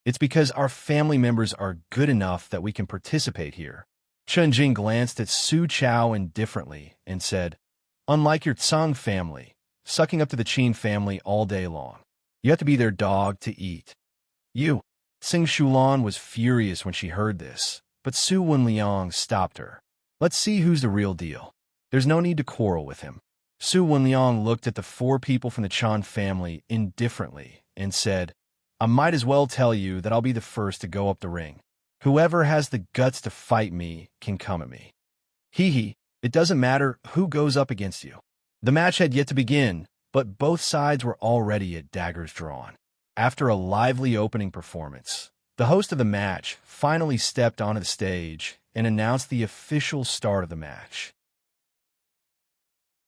A: It's because our family members are good enough that we can participate here." Chun Jing glanced at Su Chao indifferently and said, "Unlike your Tsang family, sucking up to the Qin family all day long. You have to be their dog to eat." "You." Tseng Shulan was furious when she heard this, but Su Wenliang stopped her. "Let's see who's the real deal. There's no need to quarrel with him." Su Wenliang looked at the 4 people from the Chan family indifferently and said, "I might as well tell you that I'll be the first to go up the ring. Whoever has the guts to fight me can come at me. Hee, it doesn't matter who goes up against you." The match had yet to begin, but both sides were already at daggers drawn. After a lively opening performance, the host of the match finally stepped onto the stage and announced the official start of the match.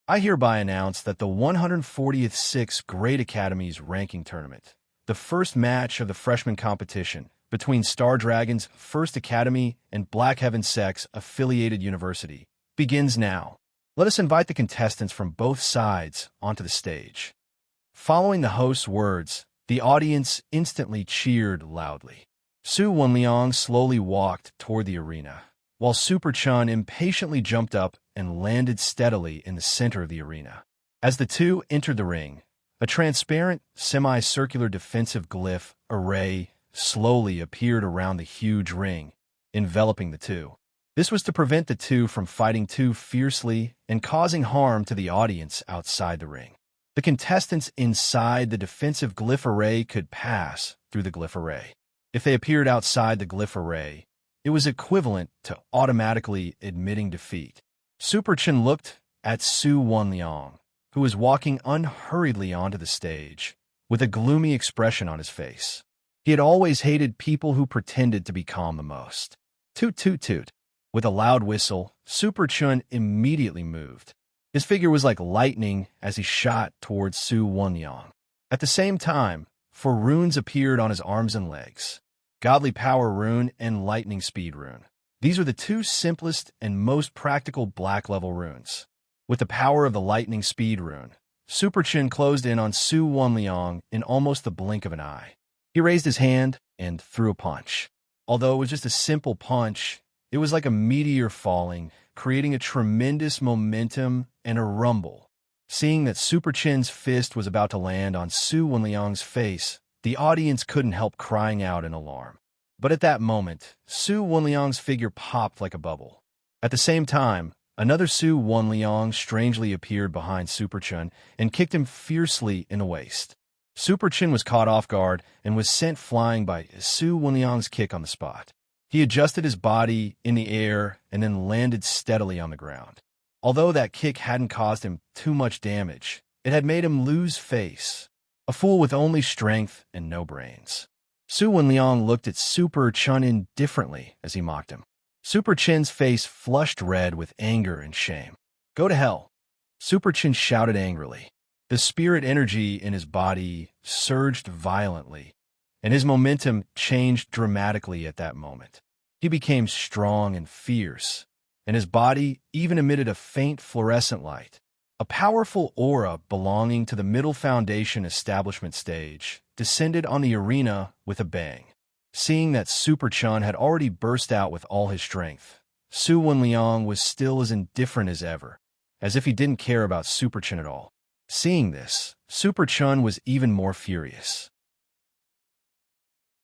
A: "I hereby announce that the 140th 6th Great Academies Ranking Tournament, the first match of the freshman competition between Star Dragon's First Academy and Black Heaven Sect's affiliated university, begins now. Let us invite the contestants from both sides onto the stage." Following the host's words, the audience instantly cheered loudly. Su Wenliang slowly walked toward the arena, while Super Chun impatiently jumped up and landed steadily in the center of the arena. As the two entered the ring, a transparent, semicircular defensive glyph array slowly appeared around the huge ring, enveloping the two. This was to prevent the two from fighting too fiercely and causing harm to the audience outside the ring. The contestants inside the defensive glyph array could pass through the glyph array. If they appeared outside the glyph array, it was equivalent to automatically admitting defeat. Super Chen looked at Su Wenliang, who was walking unhurriedly onto the stage, with a gloomy expression on his face. He had always hated people who pretended to be calm the most. Toot toot toot. With a loud whistle, Super Chun immediately moved. His figure was like lightning as he shot towards Su Wenliang. At the same time, 4 runes appeared on his arms and legs. Godly Power Rune and Lightning Speed Rune. These are the 2 simplest and most practical black-level runes. With the power of the Lightning Speed Rune, Super Chun closed in on Su Wenliang in almost the blink of an eye. He raised his hand and threw a punch. Although it was just a simple punch, it was like a meteor falling, creating a tremendous momentum and a rumble. Seeing that Super Chin's fist was about to land on Su Wenliang's face, the audience couldn't help crying out in alarm. But at that moment, Su Wenliang's figure popped like a bubble. At the same time, another Su Wenliang strangely appeared behind Super Chun and kicked him fiercely in the waist. Super Chin was caught off guard and was sent flying by Su Wenliang's kick on the spot. He adjusted his body in the air and then landed steadily on the ground. Although that kick hadn't caused him too much damage, it had made him lose face. A fool with only strength and no brains. Su Wenliang looked at Super Chun indifferently as he mocked him. Super Chin's face flushed red with anger and shame. "Go to hell!" Super Chin shouted angrily. The spirit energy in his body surged violently, and his momentum changed dramatically at that moment. He became strong and fierce, and his body even emitted a faint fluorescent light. A powerful aura belonging to the Middle Foundation establishment stage descended on the arena with a bang. Seeing that Super Chun had already burst out with all his strength, Su Wenliang was still as indifferent as ever, as if he didn't care about Super Chun at all. Seeing this, Super Chun was even more furious.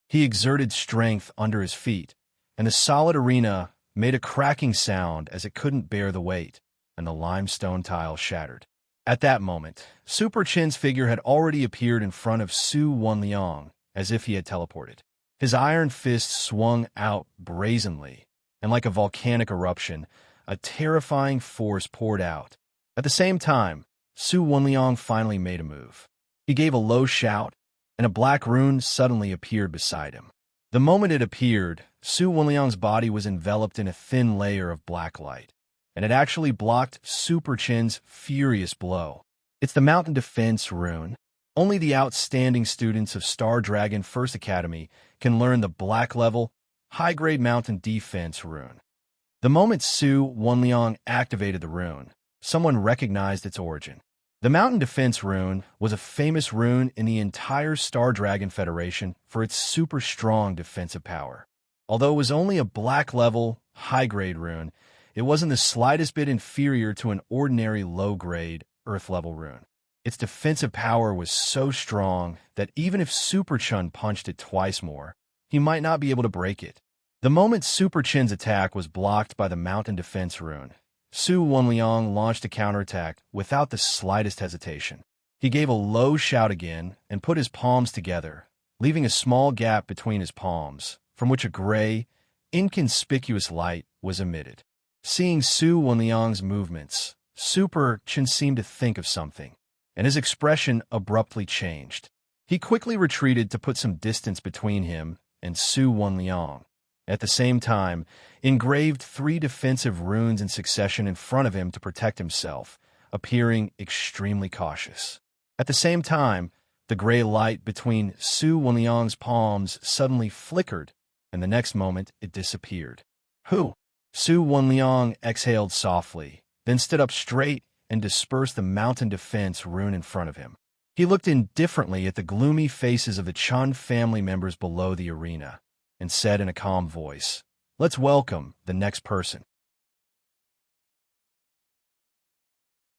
A: He exerted strength under his feet, and the solid arena made a cracking sound as it couldn't bear the weight, and the limestone tile shattered. At that moment, Super Chin's figure had already appeared in front of Su Wenliang, as if he had teleported. His iron fist swung out brazenly, and like a volcanic eruption, a terrifying force poured out. At the same time, Su Wenliang finally made a move. He gave a low shout, and a black rune suddenly appeared beside him. The moment it appeared, Su Wenliang's body was enveloped in a thin layer of black light, and it actually blocked Super Chin's furious blow. It's the Mountain Defense Rune. Only the outstanding students of Star Dragon First Academy can learn the black-level, high-grade Mountain Defense Rune. The moment Su Wenliang activated the rune, someone recognized its origin. The Mountain Defense Rune was a famous rune in the entire Star Dragon Federation for its super strong defensive power. Although it was only a black-level, high-grade rune, it wasn't the slightest bit inferior to an ordinary low-grade, earth-level rune. Its defensive power was so strong that even if Super Chun punched it twice more, he might not be able to break it. The moment Super Chin's attack was blocked by the Mountain Defense Rune, Su Wenliang launched a counterattack without the slightest hesitation. He gave a low shout again and put his palms together, leaving a small gap between his palms, from which a gray, inconspicuous light was emitted. Seeing Su Wenliang's movements, Super Chin seemed to think of something, and his expression abruptly changed. He quickly retreated to put some distance between him and Su Wenliang. At the same time, engraved 3 defensive runes in succession in front of him to protect himself, appearing extremely cautious. At the same time, the gray light between Su Wenliang's palms suddenly flickered, and the next moment it disappeared. Who? Su Wenliang exhaled softly, then stood up straight and dispersed the Mountain Defense Rune in front of him. He looked indifferently at the gloomy faces of the Chun family members below the arena, and said in a calm voice, "Let's welcome the next person."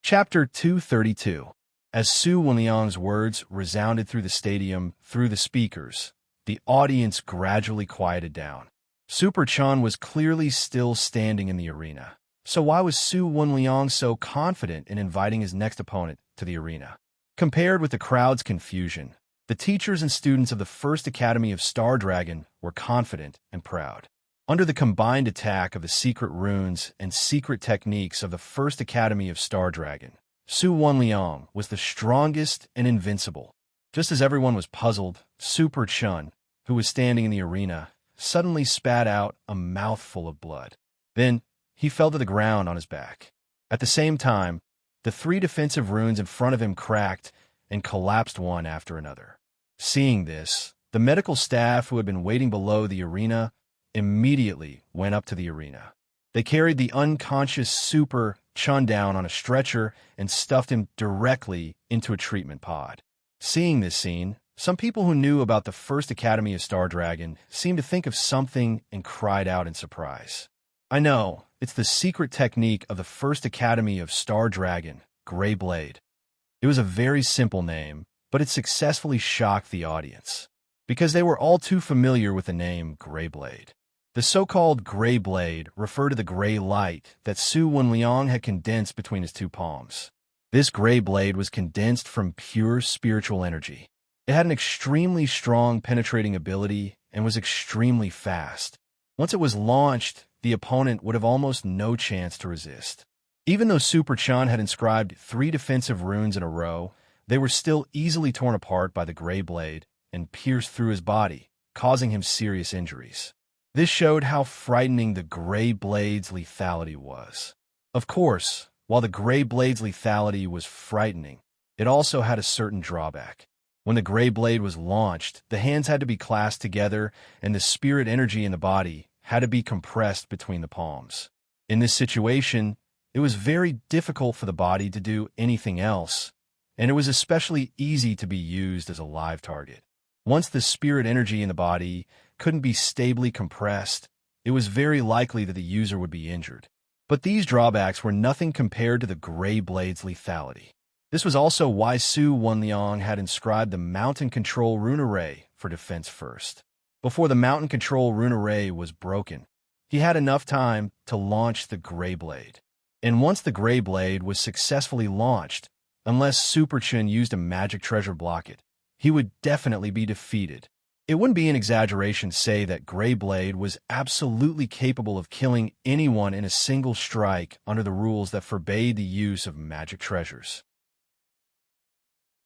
A: Chapter 232. As Su Wenliang's words resounded through the stadium through the speakers, the audience gradually quieted down. Super Chun was clearly still standing in the arena. So why was Su Wenliang so confident in inviting his next opponent to the arena? Compared with the crowd's confusion, the teachers and students of the First Academy of Star Dragon were confident and proud. Under the combined attack of the secret runes and secret techniques of the First Academy of Star Dragon, Su Wenliang was the strongest and invincible. Just as everyone was puzzled, Super Chun, who was standing in the arena, suddenly spat out a mouthful of blood. Then, he fell to the ground on his back. At the same time, the 3 defensive runes in front of him cracked and collapsed one after another. Seeing this, the medical staff who had been waiting below the arena immediately went up to the arena. They carried the unconscious Super Chun down on a stretcher and stuffed him directly into a treatment pod. Seeing this scene, some people who knew about the First Academy of Star Dragon seemed to think of something and cried out in surprise. I know, it's the secret technique of the First Academy of Star Dragon, Grey Blade. It was a very simple name, but it successfully shocked the audience, because they were all too familiar with the name Grey Blade. The so-called Grey Blade referred to the gray light that Su Wenliang had condensed between his 2 palms. This Grey Blade was condensed from pure spiritual energy. It had an extremely strong penetrating ability and was extremely fast. Once it was launched, the opponent would have almost no chance to resist. Even though Super Chun had inscribed 3 defensive runes in a row, they were still easily torn apart by the Grey Blade and pierced through his body, causing him serious injuries. This showed how frightening the Grey Blade's lethality was. Of course, while the Grey Blade's lethality was frightening, it also had a certain drawback. When the Grey Blade was launched, the hands had to be clasped together and the spirit energy in the body had to be compressed between the palms. In this situation, it was very difficult for the body to do anything else, and it was especially easy to be used as a live target. Once the spirit energy in the body couldn't be stably compressed, it was very likely that the user would be injured. But these drawbacks were nothing compared to the Grey Blade's lethality. This was also why Su Wenliang had inscribed the Mountain Control Rune Array for defense first. Before the Mountain Control Rune Array was broken, he had enough time to launch the Gray Blade. And once the Gray Blade was successfully launched, unless Super Chun used a magic treasure block it, he would definitely be defeated. It wouldn't be an exaggeration to say that Gray Blade was absolutely capable of killing anyone in a single strike under the rules that forbade the use of magic treasures.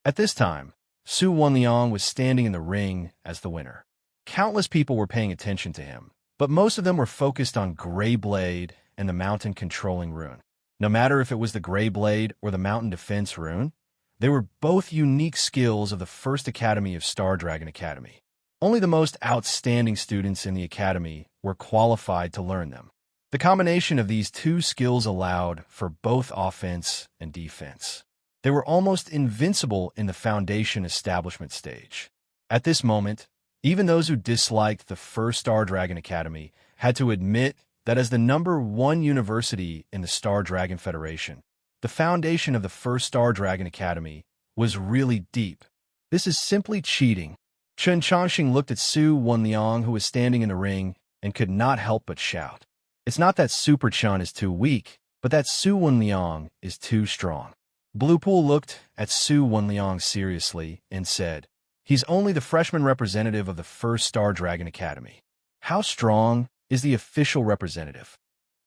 A: At this time, Su Wenliang was standing in the ring as the winner. Countless people were paying attention to him, but most of them were focused on Gray Blade and the mountain controlling rune. No matter if it was the Gray Blade or the mountain defense rune, they were both unique skills of the First Academy of Star Dragon Academy. Only the most outstanding students in the academy were qualified to learn them. The combination of these two skills allowed for both offense and defense. They were almost invincible in the foundation establishment stage. At this moment, even those who disliked the First Star Dragon Academy had to admit that as the #1 university in the Star Dragon Federation, the foundation of the First Star Dragon Academy was really deep. This is simply cheating. Chen Changxing looked at Su Wenliang, who was standing in the ring, and could not help but shout. It's not that Super Chun is too weak, but that Su Wenliang is too strong. Blue Pool looked at Su Wenliang seriously and said, "He's only the freshman representative of the First Star Dragon Academy. How strong is the official representative?"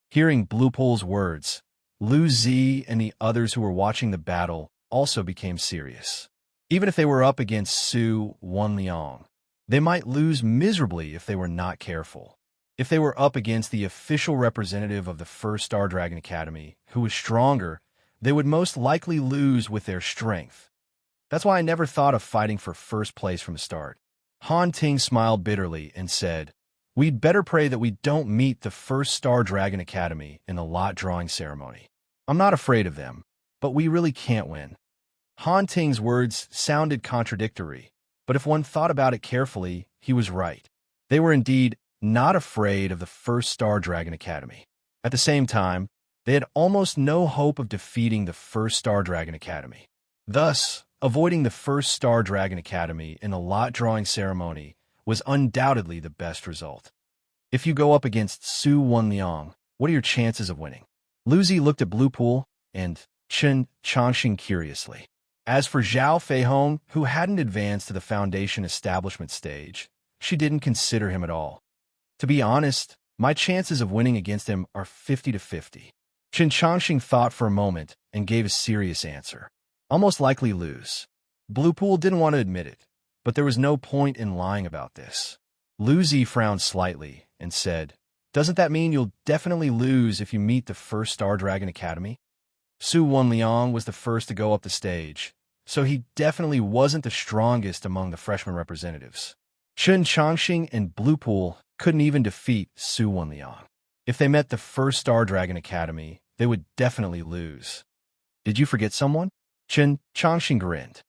A: Hearing Blue Pool's words, Lu Zi and the others who were watching the battle also became serious. Even if they were up against Su Wenliang, they might lose miserably if they were not careful. If they were up against the official representative of the First Star Dragon Academy, who was stronger, they would most likely lose with their strength. That's why I never thought of fighting for first place from the start. Han Ting smiled bitterly and said, "We'd better pray that we don't meet the First Star Dragon Academy in the lot drawing ceremony. I'm not afraid of them, but we really can't win." Han Ting's words sounded contradictory, but if one thought about it carefully, he was right. They were indeed not afraid of the First Star Dragon Academy. At the same time, they had almost no hope of defeating the First Star Dragon Academy. Thus, avoiding the First Star Dragon Academy in the lot drawing ceremony was undoubtedly the best result. If you go up against Su Wenliang, what are your chances of winning? Lu Zi looked at Blue Pool and Chen Changxing curiously. As for Zhao Feihong, who hadn't advanced to the foundation establishment stage, she didn't consider him at all. To be honest, my chances of winning against him are 50-50. Chen Changxing thought for a moment and gave a serious answer. I'll most likely lose. Blue Pool didn't want to admit it, but there was no point in lying about this. Lu Zi frowned slightly and said, "Doesn't that mean you'll definitely lose if you meet the First Star Dragon Academy?" Su Wenliang was the first to go up the stage, so he definitely wasn't the strongest among the freshman representatives. Chen Changxing and Blue Pool couldn't even defeat Su Wenliang. If they met the First Star Dragon Academy, they would definitely lose. Did you forget someone? Chen Changxing grinned.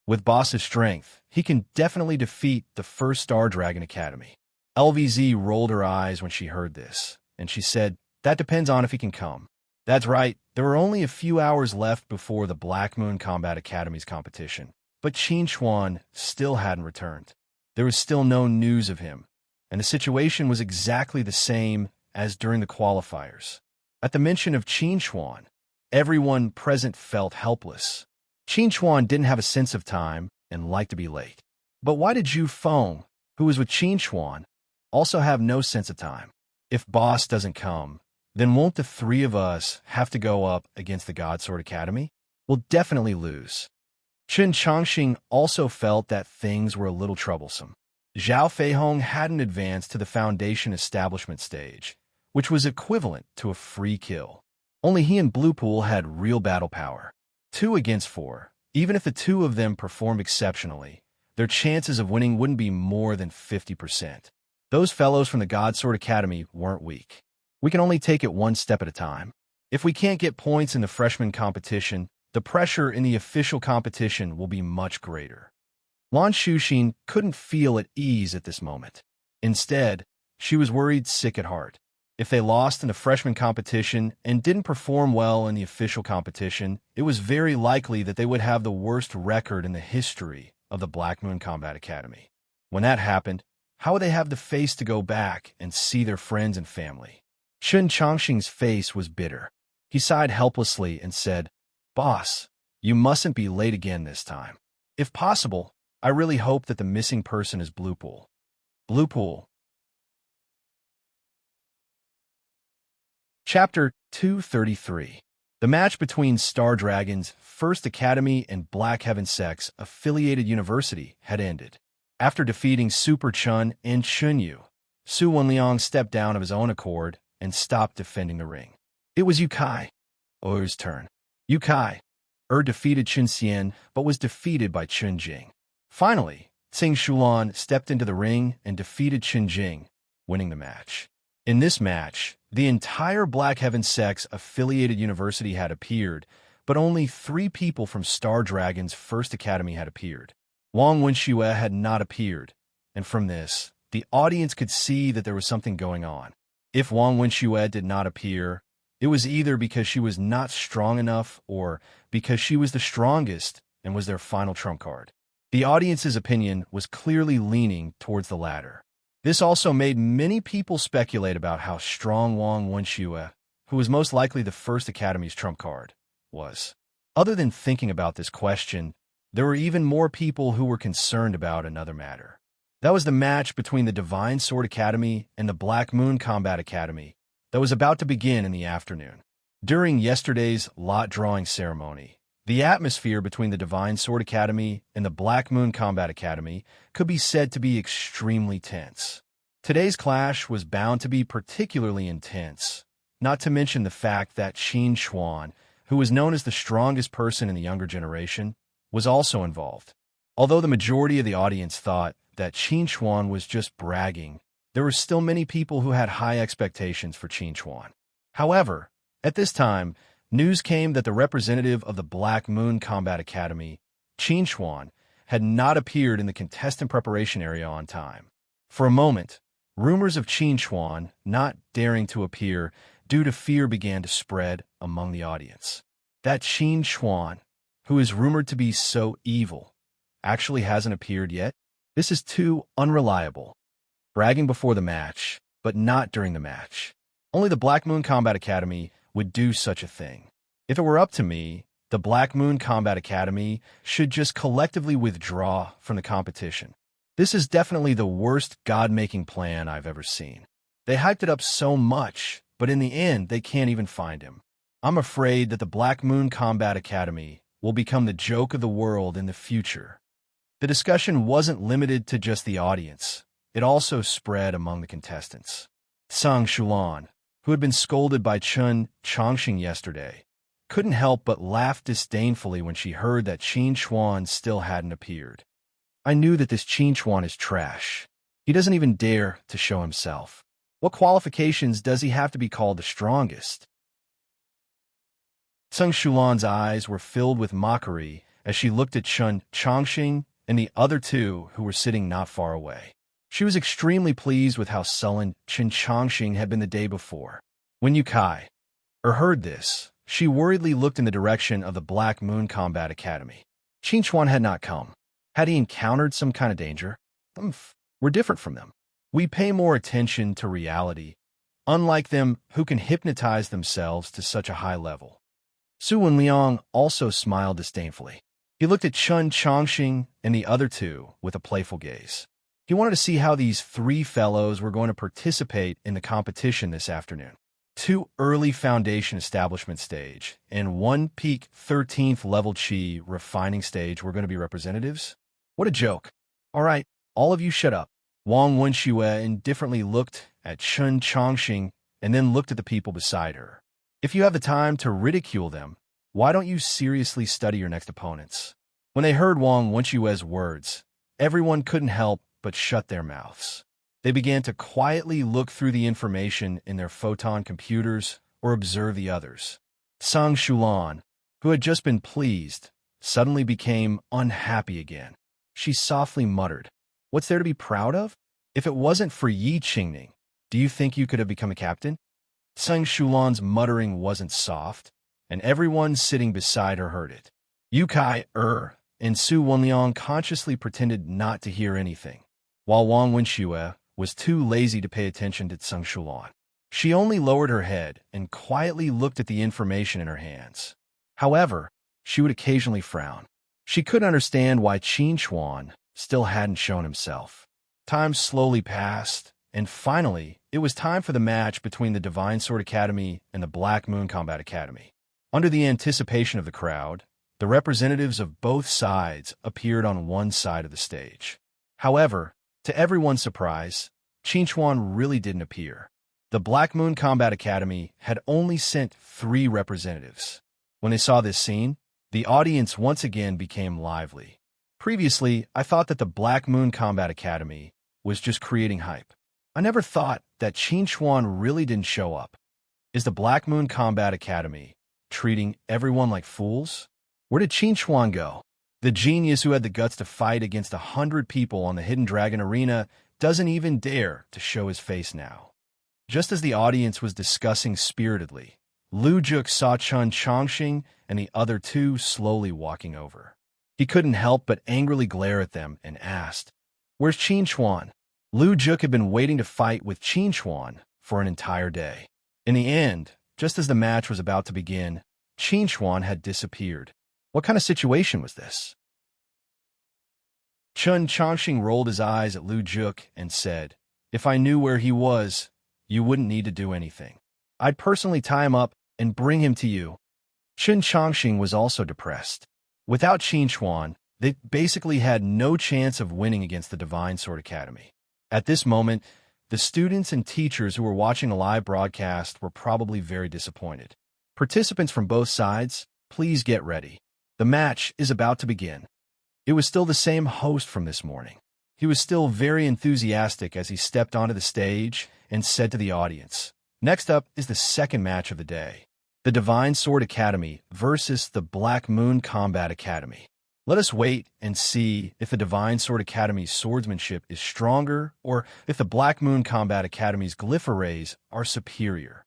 A: With Boss's strength, he can definitely defeat the First Star Dragon Academy. LVZ rolled her eyes when she heard this, and she said, "That depends on if he can come." That's right, there were only a few hours left before the Black Moon Combat Academy's competition, but Qin Chuan still hadn't returned. There was still no news of him, and the situation was exactly the same as during the qualifiers. At the mention of Qin Chuan, everyone present felt helpless. Qin Chuan didn't have a sense of time and liked to be late. But why did Zhu Feng, who was with Qin Chuan, also have no sense of time? If Boss doesn't come, then won't the three of us have to go up against the Godsword Academy? We'll definitely lose. Chen Changxing also felt that things were a little troublesome. Zhao Feihong hadn't advanced to the foundation establishment stage, which was equivalent to a free kill. Only he and Blue Pool had real battle power. 2 against 4. Even if the two of them performed exceptionally, their chances of winning wouldn't be more than 50%. Those fellows from the Godsword Academy weren't weak. We can only take it one step at a time. If we can't get points in the freshman competition, the pressure in the official competition will be much greater. Lan Shuxin couldn't feel at ease at this moment. Instead, she was worried sick at heart. If they lost in the freshman competition and didn't perform well in the official competition, it was very likely that they would have the worst record in the history of the Black Moon Combat Academy. When that happened, How would they have the face to go back and see their friends and family? Chun Chongqing's face was bitter. He sighed helplessly and said, "Boss, you mustn't be late again this time. If possible, I really hope that the missing person is Blue Pool." Blue Pool. Chapter 233. The match between Star Dragon's First Academy and Black Heaven Sec's affiliated university had ended. After defeating Super Chun and Chunyu, Su Wenliang stepped down of his own accord and stopped defending the ring. It was Yukai Er's turn. Yukai defeated Chun Xian but was defeated by Chun Jing. Finally, Tsing Shulan stepped into the ring and defeated Chun Jing, winning the match. In this match, the entire Black Heaven Sec's affiliated university had appeared, but only 3 people from Star Dragon's First Academy had appeared. Wang Wenxue had not appeared, and from this, the audience could see that there was something going on. If Wang Wenxue did not appear, it was either because she was not strong enough or because she was the strongest and was their final trump card. The audience's opinion was clearly leaning towards the latter. This also made many people speculate about how strong Wang Wenxue, who was most likely the First Academy's trump card, was. Other than thinking about this question, there were even more people who were concerned about another matter. That was the match between the Divine Sword Academy and the Black Moon Combat Academy that was about to begin in the afternoon. During yesterday's lot drawing ceremony, the atmosphere between the Divine Sword Academy and the Black Moon Combat Academy could be said to be extremely tense. Today's clash was bound to be particularly intense, not to mention the fact that Qin Xuan, who was known as the strongest person in the younger generation, was also involved. Although the majority of the audience thought that Qin Xuan was just bragging, there were still many people who had high expectations for Qin Xuan. However, at this time, news came that the representative of the Black Moon Combat Academy, Qin Xuan, had not appeared in the contestant preparation area on time. For a moment, rumors of Qin Xuan not daring to appear due to fear began to spread among the audience. That Qin Xuan, who is rumored to be so evil, actually hasn't appeared yet? This is too unreliable. Bragging before the match, but not during the match. Only the Black Moon Combat Academy would do such a thing. If it were up to me, the Black Moon Combat Academy should just collectively withdraw from the competition. This is definitely the worst God-making plan I've ever seen. They hyped it up so much, but in the end, they can't even find him. I'm afraid that the Black Moon Combat Academy will become the joke of the world in the future. The discussion wasn't limited to just the audience. It also spread among the contestants. Tsang Shulan, who had been scolded by Chun Chongqing yesterday, couldn't help but laugh disdainfully when she heard that Qin Xuan still hadn't appeared. I knew that this Qin Xuan is trash. He doesn't even dare to show himself. What qualifications does he have to be called the strongest? Tsang Shulan's eyes were filled with mockery as she looked at Chun Chongqing and the other 2 who were sitting not far away. She was extremely pleased with how sullen Chun Chongqing had been the day before. When Yukai heard this, she worriedly looked in the direction of the Black Moon Combat Academy. Qin Xuan had not come. Had he encountered some kind of danger? We're different from them. We pay more attention to reality, unlike them who can hypnotize themselves to such a high level. Su Wenliang also smiled disdainfully. He looked at Chun Chongqing and the other 2 with a playful gaze. He wanted to see how these 3 fellows were going to participate in the competition this afternoon. 2 early foundation establishment stage and 1 peak 13th level Qi refining stage were going to be representatives? What a joke. All right, all of you shut up. Wang Wenxue indifferently looked at Chun Chongqing and then looked at the people beside her. If you have the time to ridicule them, why don't you seriously study your next opponents? When they heard Wang Wenxue's words, everyone couldn't help but shut their mouths. They began to quietly look through the information in their photon computers or observe the others. Tsang Shulan, who had just been pleased, suddenly became unhappy again. She softly muttered, "What's there to be proud of? If it wasn't for Yi Qingning, do you think you could have become a captain?" Tsang Shulan's muttering wasn't soft, and everyone sitting beside her heard it. Yukai and Su Wenliang consciously pretended not to hear anything. while Wang Wenxue was too lazy to pay attention to Tseng Shulan. She only lowered her head and quietly looked at the information in her hands. However, she would occasionally frown. She couldn't understand why Qin Chuan still hadn't shown himself. Time slowly passed, and finally, it was time for the match between the Divine Sword Academy and the Black Moon Combat Academy. Under the anticipation of the crowd, the representatives of both sides appeared on one side of the stage. However, to everyone's surprise, Qin Chuan really didn't appear. The Black Moon Combat Academy had only sent 3 representatives. When they saw this scene, the audience once again became lively. Previously, I thought that the Black Moon Combat Academy was just creating hype. I never thought that Qin Chuan really didn't show up. Is the Black Moon Combat Academy treating everyone like fools? Where did Qin Chuan go? The genius who had the guts to fight against 100 people on the Hidden Dragon Arena doesn't even dare to show his face now. Just as the audience was discussing spiritedly, Lu Juk saw Chun Chongqing and the other 2 slowly walking over. He couldn't help but angrily glare at them and asked, "Where's Qin Chuan?" Lu Juk had been waiting to fight with Qin Chuan for an entire day. In the end, just as the match was about to begin, Qin Chuan had disappeared. What kind of situation was this? Chun Chongqing rolled his eyes at Lu Juk and said, "If I knew where he was, you wouldn't need to do anything. I'd personally tie him up and bring him to you." Chun Chongqing was also depressed. Without Qin Chuan, they basically had no chance of winning against the Divine Sword Academy. At this moment, the students and teachers who were watching the live broadcast were probably very disappointed. Participants from both sides, please get ready. The match is about to begin. It was still the same host from this morning. He was still very enthusiastic as he stepped onto the stage and said to the audience, "Next up is the second match of the day. The Divine Sword Academy versus the Black Moon Combat Academy. Let us wait and see if the Divine Sword Academy's swordsmanship is stronger or if the Black Moon Combat Academy's glyph arrays are superior."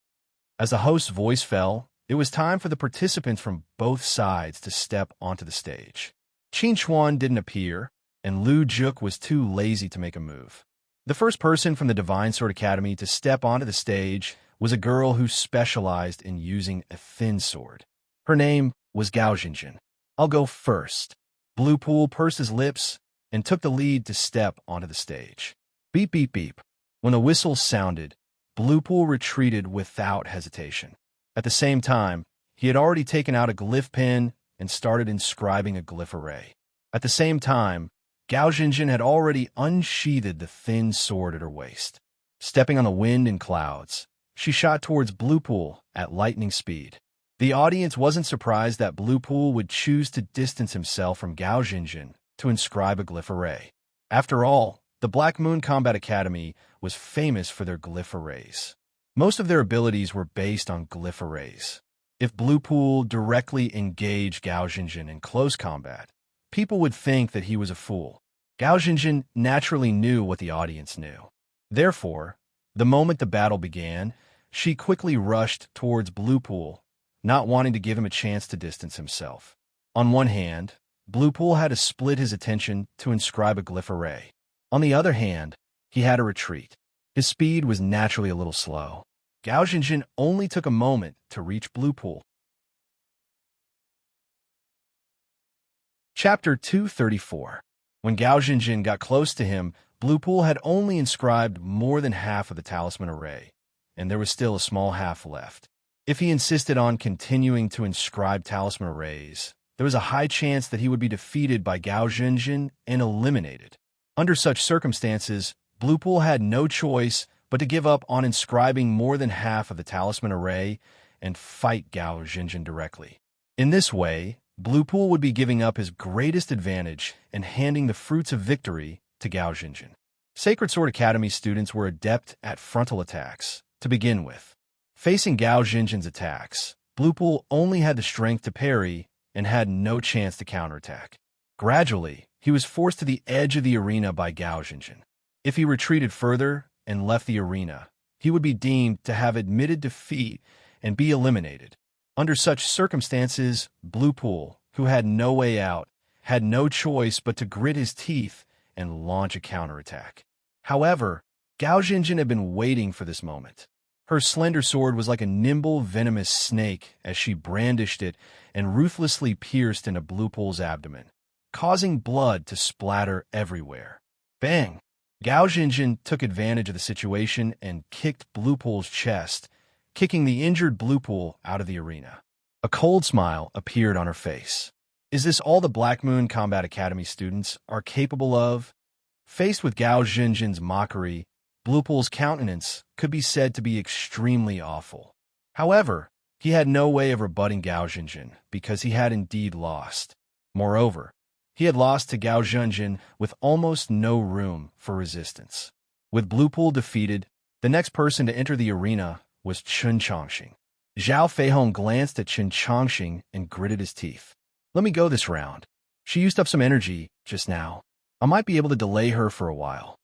A: As the host's voice fell, it was time for the participants from both sides to step onto the stage. Qin Chuan didn't appear, and Lu Juk was too lazy to make a move. The first person from the Divine Sword Academy to step onto the stage was a girl who specialized in using a thin sword. Her name was Gao Jinjin. "I'll go first." Blue Pool pursed his lips and took the lead to step onto the stage. Beep, beep, beep. When the whistle sounded, Blue Pool retreated without hesitation. At the same time, he had already taken out a glyph pen and started inscribing a glyph array. At the same time, Gao Jinjin had already unsheathed the thin sword at her waist. Stepping on the wind and clouds, she shot towards Blue Pool at lightning speed. The audience wasn't surprised that Blue Pool would choose to distance himself from Gao Jinjin to inscribe a glyph array. After all, the Black Moon Combat Academy was famous for their glyph arrays. Most of their abilities were based on glyph arrays. If Blue Pool directly engaged Gao Jinjin in close combat, people would think that he was a fool. Gao Jinjin naturally knew what the audience knew. Therefore, the moment the battle began, she quickly rushed towards Blue Pool, not wanting to give him a chance to distance himself. On one hand, Blue Pool had to split his attention to inscribe a glyph array. On the other hand, he had to retreat. His speed was naturally a little slow. Gao Jinjin only took a moment to reach Blue Pool. Chapter 234. When Gao Jinjin got close to him, Blue Pool had only inscribed more than half of the talisman array, and there was still a small half left. If he insisted on continuing to inscribe talisman arrays, there was a high chance that he would be defeated by Gao Jinjin and eliminated. Under such circumstances, Blue Pool had no choice but to give up on inscribing more than half of the talisman array and fight Gao Jinjin directly. In this way, Blue Pool would be giving up his greatest advantage and handing the fruits of victory to Gao Jinjin. Sacred Sword Academy students were adept at frontal attacks to begin with. Facing Gao Jinjin's attacks, Blue Pool only had the strength to parry and had no chance to counterattack. Gradually, he was forced to the edge of the arena by Gao Jinjin. If he retreated further and left the arena, he would be deemed to have admitted defeat and be eliminated. Under such circumstances, Blue Pool, who had no way out, had no choice but to grit his teeth and launch a counterattack. However, Gao Jinjin had been waiting for this moment. Her slender sword was like a nimble, venomous snake as she brandished it and ruthlessly pierced into Blue Pool's abdomen, causing blood to splatter everywhere. Bang! Gao Jinjin took advantage of the situation and kicked Blue Pool's chest, kicking the injured Blue Pool out of the arena. A cold smile appeared on her face. Is this all the Black Moon Combat Academy students are capable of? Faced with Gao Jinjin's mockery, Blue Pool's countenance could be said to be extremely awful. However, he had no way of rebutting Gao Jinjin because he had indeed lost. Moreover, he had lost to Gao Jinjin with almost no room for resistance. With Blue Pool defeated, the next person to enter the arena was Chen Chongqing. Zhao Feihong glanced at Chen Chongqing and gritted his teeth. Let me go this round. She used up some energy just now. I might be able to delay her for a while.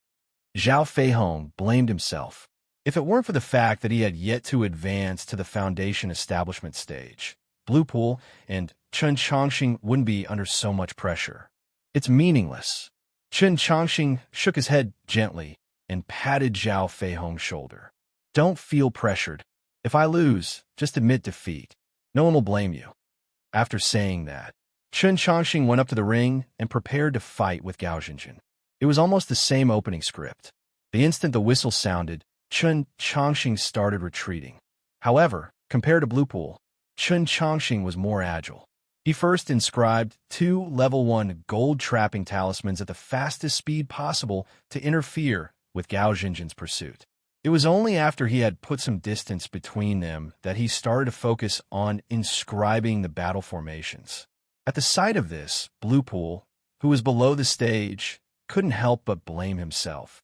A: Zhao Feihong blamed himself. If it weren't for the fact that he had yet to advance to the foundation establishment stage, Blue Pool and Chen Chongqing wouldn't be under so much pressure. It's meaningless. Chen Chongqing shook his head gently and patted Zhao Feihong's shoulder. Don't feel pressured. If I lose, just admit defeat. No one will blame you. After saying that, Chen Chongqing went up to the ring and prepared to fight with Gao Jinjin. It was almost the same opening script. The instant the whistle sounded, Chen Chongqing started retreating. However, compared to Blue Pool, Chen Chongqing was more agile. He first inscribed 2 level 1 gold trapping talismans at the fastest speed possible to interfere with Gao Jinjin's pursuit. It was only after he had put some distance between them that he started to focus on inscribing the battle formations. At the sight of this, Blue Pool, who was below the stage, couldn't help but blame himself.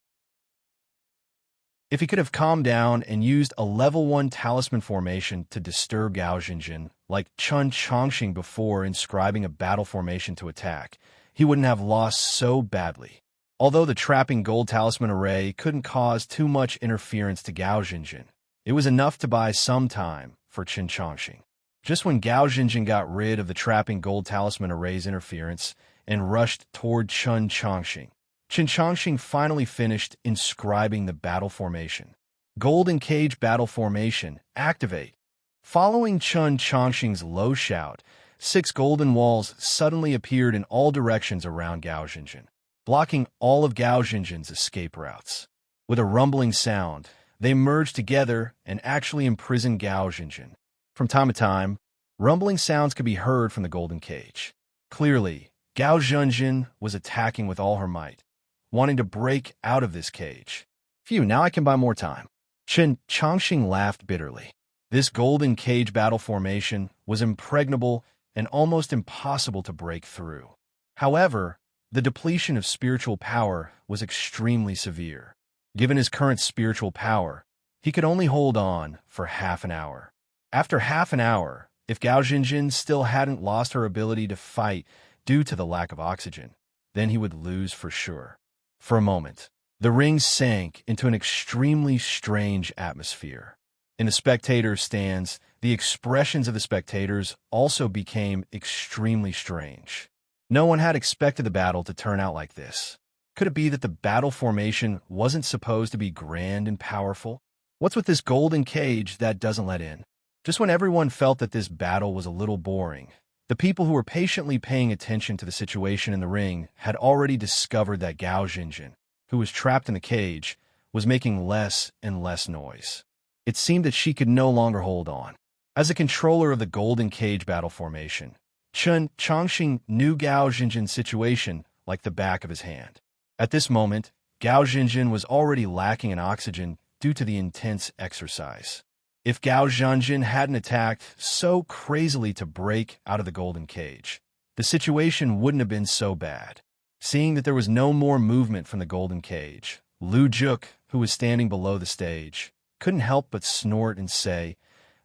A: If he could have calmed down and used a level 1 talisman formation to disturb Gao Jinjin, like Chen Chongqing before inscribing a battle formation to attack, he wouldn't have lost so badly. Although the trapping gold talisman array couldn't cause too much interference to Gao Jinjin, it was enough to buy some time for Chen Chongqing. Just when Gao Jinjin got rid of the trapping gold talisman array's interference and rushed toward Chen Chongqing, Chen Chongqing finally finished inscribing the battle formation. Golden Cage Battle Formation, activate. Following Chen Chongqing's low shout, 6 golden walls suddenly appeared in all directions around Gao Jinjin, blocking all of Gao Jinjin's escape routes. With a rumbling sound, they merged together and actually imprisoned Gao Jinjin. From time to time, rumbling sounds could be heard from the Golden Cage. Clearly, Gao Jinjin was attacking with all her might, wanting to break out of this cage. Phew, now I can buy more time. Chen Chongqing laughed bitterly. This Golden Cage battle formation was impregnable and almost impossible to break through. However, the depletion of spiritual power was extremely severe. Given his current spiritual power, he could only hold on for half an hour. After half an hour, if Gao Jinjin still hadn't lost her ability to fight due to the lack of oxygen, then he would lose for sure. For a moment, the ring sank into an extremely strange atmosphere. In the spectators' stands, the expressions of the spectators also became extremely strange. No one had expected the battle to turn out like this. Could it be that the battle formation wasn't supposed to be grand and powerful? What's with this golden cage that doesn't let in? Just when everyone felt that this battle was a little boring, the people who were patiently paying attention to the situation in the ring had already discovered that Gao Jinjin, who was trapped in the cage, was making less and less noise. It seemed that she could no longer hold on. As a controller of the Golden Cage battle formation, Chen Chongqing knew Gao Jinjin's situation like the back of his hand. At this moment, Gao Jinjin was already lacking in oxygen due to the intense exercise. If Gao Jinjin hadn't attacked so crazily to break out of the Golden Cage, the situation wouldn't have been so bad. Seeing that there was no more movement from the Golden Cage, Lu Juk, who was standing below the stage, couldn't help but snort and say,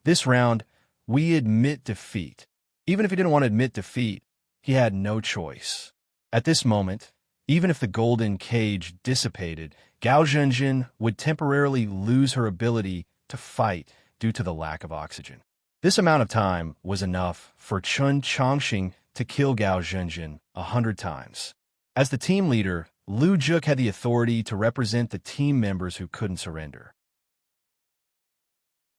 A: "This round, we admit defeat." Even if he didn't want to admit defeat, he had no choice. At this moment, even if the Golden Cage dissipated, Gao Jinjin would temporarily lose her ability to fight due to the lack of oxygen. This amount of time was enough for Chen Chongqing to kill Gao Jinjin 100 times. As the team leader, Lu Juk had the authority to represent the team members who couldn't surrender.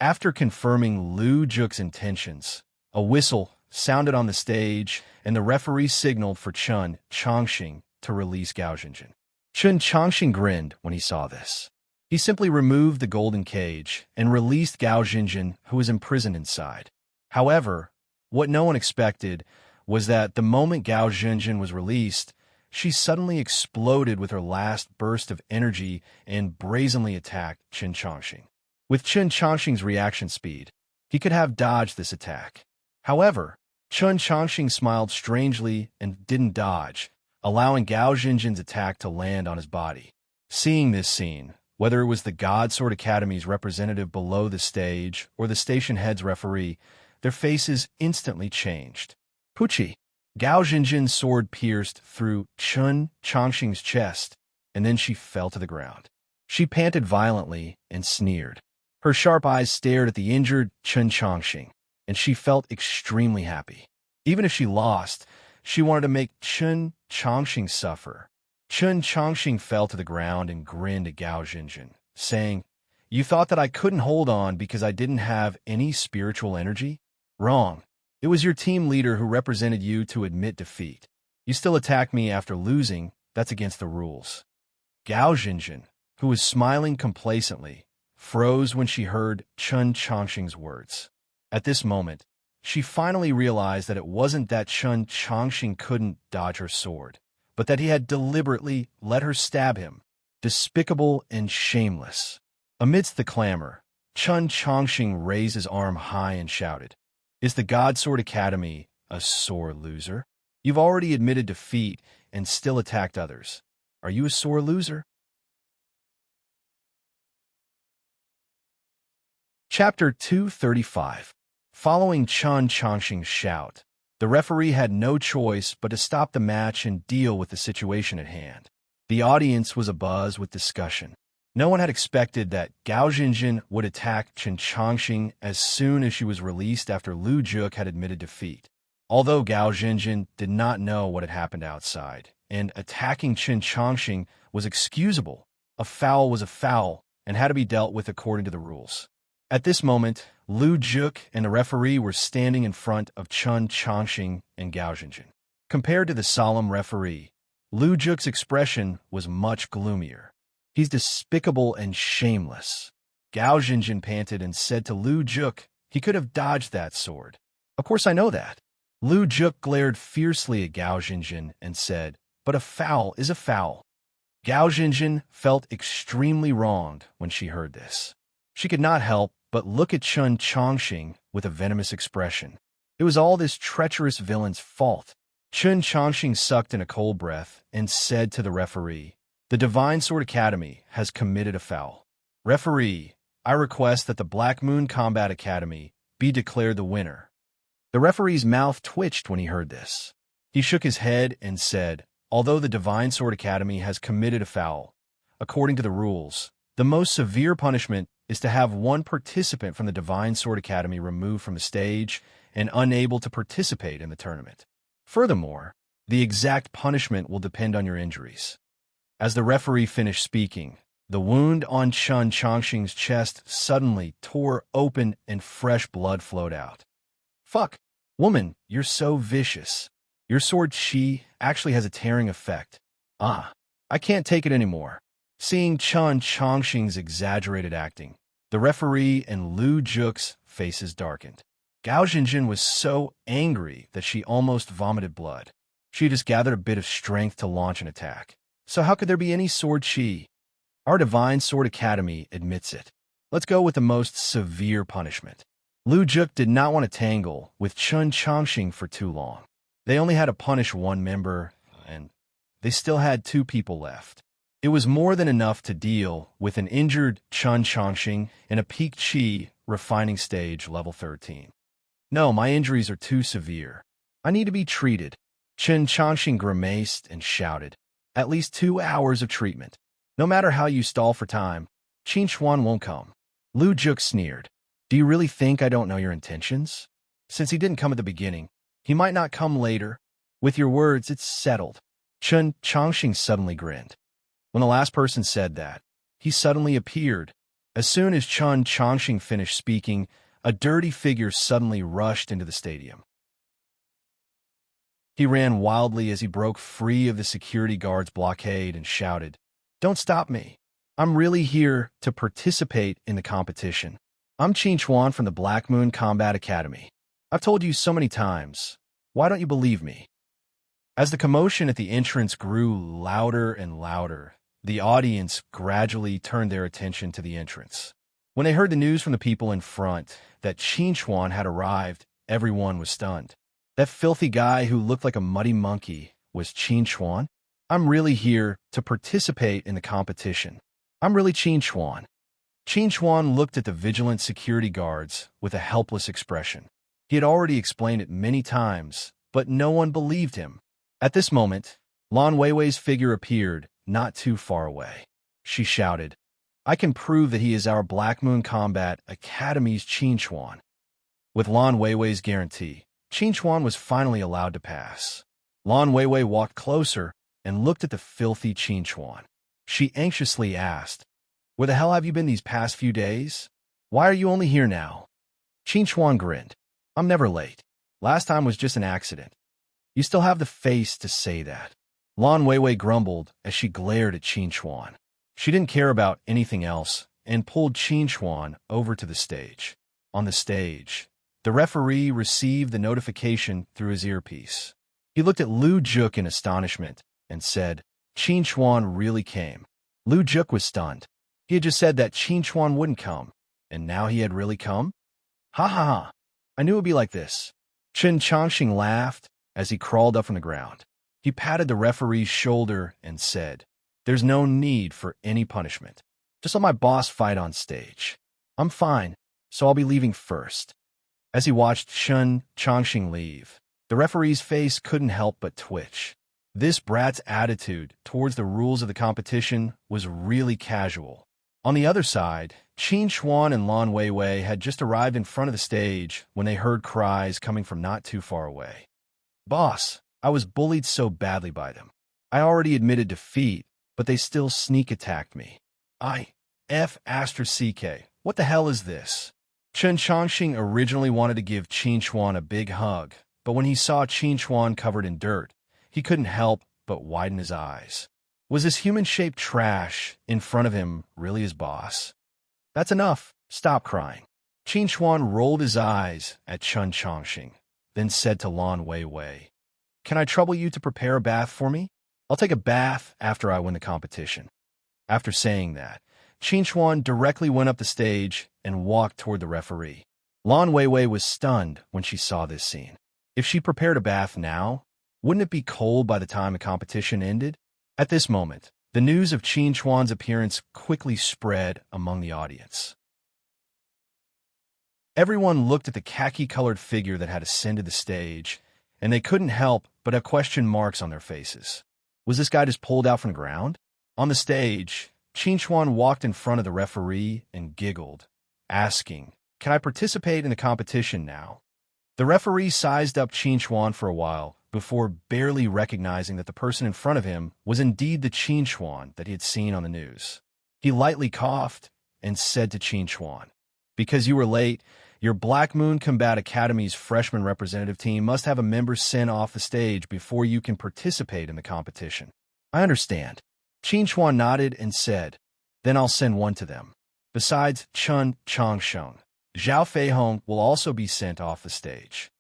A: After confirming Lu Juk's intentions, a whistle sounded on the stage, and the referee signaled for Chun Chongqing to release Gao Jinjin. Chun Chongqing grinned when he saw this. He simply removed the golden cage and released Gao Jinjin, who was imprisoned inside. However, what no one expected was that the moment Gao Jinjin was released, she suddenly exploded with her last burst of energy and brazenly attacked Chun Chongqing. With Chun Chongqing's reaction speed, he could have dodged this attack. However, Chun Chongqing smiled strangely and didn't dodge, allowing Gao Jinjin's attack to land on his body. Seeing this scene, whether it was the God Sword Academy's representative below the stage or the station head's referee, their faces instantly changed. Pucci! Gao Jinjin's sword pierced through Chun Chongqing's chest, and then she fell to the ground. She panted violently and sneered. Her sharp eyes stared at the injured Chun Chongqing, and she felt extremely happy. Even if she lost, she wanted to make Chun Chongqing suffer. Chun Chongqing fell to the ground and grinned at Gao Jinjin, saying, "You thought that I couldn't hold on because I didn't have any spiritual energy? Wrong. It was your team leader who represented you to admit defeat. You still attacked me after losing. That's against the rules." Gao Jinjin, who was smiling complacently, froze when she heard Chun Chongqing's words. At this moment, she finally realized that it wasn't that Chun Chongqing couldn't dodge her sword, but that he had deliberately let her stab him. Despicable and shameless. Amidst the clamor, Chun Chongqing raised his arm high and shouted, "Is the God Sword Academy a sore loser? You've already admitted defeat and still attacked others. Are you a sore loser?" Chapter 235. Following Chun Chongqing's shout, the referee had no choice but to stop the match and deal with the situation at hand. The audience was abuzz with discussion. No one had expected that Gao Jinjin would attack Chun Chongqing as soon as she was released after Lu Juk had admitted defeat. Although Gao Jinjin did not know what had happened outside, and attacking Chun Chongqing was excusable, a foul was a foul and had to be dealt with according to the rules. At this moment, Lu Juk and the referee were standing in front of Chun Chongqing and Gao Jinjin. Compared to the solemn referee, Lu Juk's expression was much gloomier. "He's despicable and shameless." Gao Jinjin panted and said to Lu Juk, "He could have dodged that sword." "Of course I know that." Lu Juk glared fiercely at Gao Jinjin and said, "But a foul is a foul." Gao Jinjin felt extremely wronged when she heard this. She could not help but look at Chun Chongqing with a venomous expression. It was all this treacherous villain's fault. Chun Chongqing sucked in a cold breath and said to the referee, "The Divine Sword Academy has committed a foul. Referee, I request that the Black Moon Combat Academy be declared the winner." The referee's mouth twitched when he heard this. He shook his head and said, "Although the Divine Sword Academy has committed a foul, according to the rules, the most severe punishment is to have one participant from the Divine Sword Academy removed from the stage and unable to participate in the tournament. Furthermore, the exact punishment will depend on your injuries." As the referee finished speaking, the wound on Chun Chongqing's chest suddenly tore open and fresh blood flowed out. "Fuck! Woman, you're so vicious. Your sword chi actually has a tearing effect. I can't take it anymore." Seeing Chun Chongqing's exaggerated acting, the referee and Lu Juk's faces darkened. Gao Jinjin was so angry that she almost vomited blood. She just gathered a bit of strength to launch an attack. So how could there be any sword chi? Our Divine Sword Academy admits it. Let's go with the most severe punishment. Lu Juk did not want to tangle with Chun Chongqing for too long. They only had to punish one member, and they still had two people left. It was more than enough to deal with an injured Chun Chongqing in a peak chi refining stage level 13. "No, my injuries are too severe. I need to be treated." Chun Chongqing grimaced and shouted, "At least 2 hours of treatment. No matter how you stall for time, Qin Chuan won't come." Lu Juk sneered. "Do you really think I don't know your intentions? Since he didn't come at the beginning, he might not come later. With your words, it's settled." Chun Chongqing suddenly grinned. When the last person said that, he suddenly appeared. As soon as Chun Chongqing finished speaking, a dirty figure suddenly rushed into the stadium. He ran wildly as he broke free of the security guard's blockade and shouted, "Don't stop me! I'm really here to participate in the competition. I'm Qin Chuan from the Black Moon Combat Academy. I've told you so many times. Why don't you believe me?" As the commotion at the entrance grew louder and louder, the audience gradually turned their attention to the entrance. When they heard the news from the people in front that Qin Chuan had arrived, everyone was stunned. That filthy guy who looked like a muddy monkey was Qin Chuan? I'm really here to participate in the competition. I'm really Qin Chuan. Qin Chuan looked at the vigilant security guards with a helpless expression. He had already explained it many times, but no one believed him. At this moment, Lan Weiwei's figure appeared not too far away. She shouted, "I can prove that he is our Black Moon Combat Academy's Qin Chuan." With Lan Weiwei's guarantee, Qin Chuan was finally allowed to pass. Lan Weiwei walked closer and looked at the filthy Qin Chuan. She anxiously asked, "Where the hell have you been these past few days? Why are you only here now?" Qin Chuan grinned. "I'm never late. Last time was just an accident." "You still have the face to say that." Lan Weiwei grumbled as she glared at Qin Chuan. She didn't care about anything else and pulled Qin Chuan over to the stage. On the stage, the referee received the notification through his earpiece. He looked at Lu Juk in astonishment and said, "Qin Chuan really came." Lu Juk was stunned. He had just said that Qin Chuan wouldn't come, and now he had really come? "Ha ha ha! I knew it would be like this." Qin Chongqing laughed as he crawled up from the ground. He patted the referee's shoulder and said, "There's no need for any punishment. Just let my boss fight on stage. I'm fine, so I'll be leaving first." As he watched Qin Chongqing leave, the referee's face couldn't help but twitch. This brat's attitude towards the rules of the competition was really casual. On the other side, Qin Chuan and Lan Weiwei had just arrived in front of the stage when they heard cries coming from not too far away. "Boss, I was bullied so badly by them. I already admitted defeat, but they still sneak attacked me. CK. What the hell is this?" Qin Chongqing originally wanted to give Qin Chuan a big hug, but when he saw Qin Chuan covered in dirt, he couldn't help but widen his eyes. Was this human-shaped trash in front of him really his boss? "That's enough. Stop crying." Qin Chuan rolled his eyes at Qin Chongqing, then said to Lan Weiwei, "Can I trouble you to prepare a bath for me? I'll take a bath after I win the competition." After saying that, Qin Chuan directly went up the stage and walked toward the referee. Lan Weiwei was stunned when she saw this scene. If she prepared a bath now, wouldn't it be cold by the time the competition ended? At this moment, the news of Qin Chuan's appearance quickly spread among the audience. Everyone looked at the khaki-colored figure that had ascended the stage, and they couldn't help but have question marks on their faces. Was this guy just pulled out from the ground? On the stage, Qin Chuan walked in front of the referee and giggled, asking, "Can I participate in the competition now?" The referee sized up Qin Chuan for a while before barely recognizing that the person in front of him was indeed the Qin Chuan that he had seen on the news. He lightly coughed and said to Qin Chuan, "Because you were late, your Black Moon Combat Academy's freshman representative team must have a member sent off the stage before you can participate in the competition." "I understand." Qin Chuan nodded and said, "Then I'll send one to them. Besides Chun Chongsheng, Zhao Feihong will also be sent off the stage."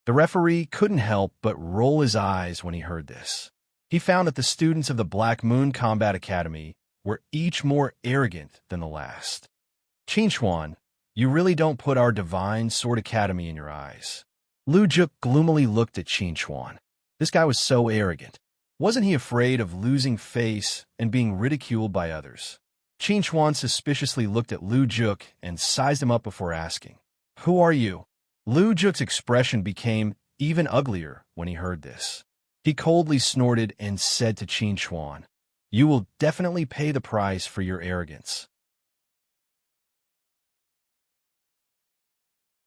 A: The referee couldn't help but roll his eyes when he heard this. He found that the students of the Black Moon Combat Academy were each more arrogant than the last. "Qin Chuan, you really don't put our Divine Sword Academy in your eyes." Lu Juk gloomily looked at Qin Chuan. This guy was so arrogant. Wasn't he afraid of losing face and being ridiculed by others? Qin Chuan suspiciously looked at Lu Juk and sized him up before asking, "Who are you?" Lu Juk's expression became even uglier when he heard this. He coldly snorted and said to Qin Chuan, "You will definitely pay the price for your arrogance."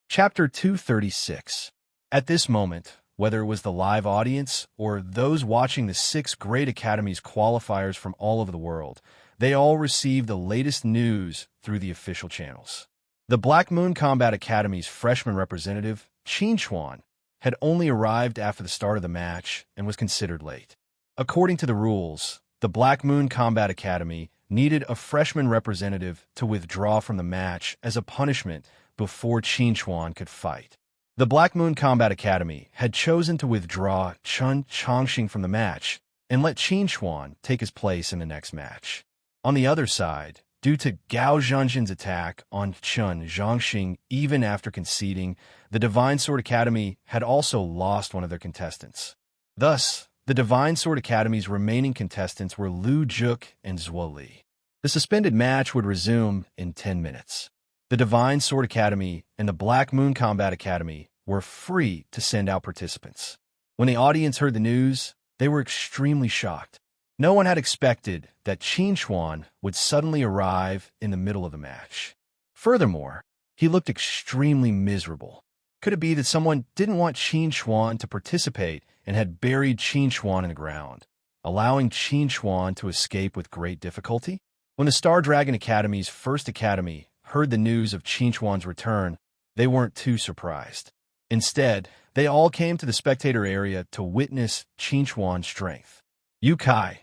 A: Chapter 236. At this moment, whether it was the live audience or those watching the 6 Great Academies qualifiers from all over the world, they all received the latest news through the official channels. The Black Moon Combat Academy's freshman representative, Qin Chuan, had only arrived after the start of the match and was considered late. According to the rules, the Black Moon Combat Academy needed a freshman representative to withdraw from the match as a punishment before Qin Chuan could fight. The Black Moon Combat Academy had chosen to withdraw Chun Chongxing from the match and let Qin Chuan take his place in the next match. On the other side, due to Gao Zhenzhen's attack on Chun Zhongxing even after conceding, the Divine Sword Academy had also lost one of their contestants. Thus, the Divine Sword Academy's remaining contestants were Lu Juk and Zhuo Li. The suspended match would resume in 10 minutes. The Divine Sword Academy and the Black Moon Combat Academy were free to send out participants. When the audience heard the news, they were extremely shocked. No one had expected that Qin Chuan would suddenly arrive in the middle of the match. Furthermore, he looked extremely miserable. Could it be that someone didn't want Qin Chuan to participate and had buried Qin Chuan in the ground, allowing Qin Chuan to escape with great difficulty? When the Star Dragon Academy's first academy heard the news of Qin Chuan's return, they weren't too surprised. Instead, they all came to the spectator area to witness Qin Chuan's strength. Yu Kai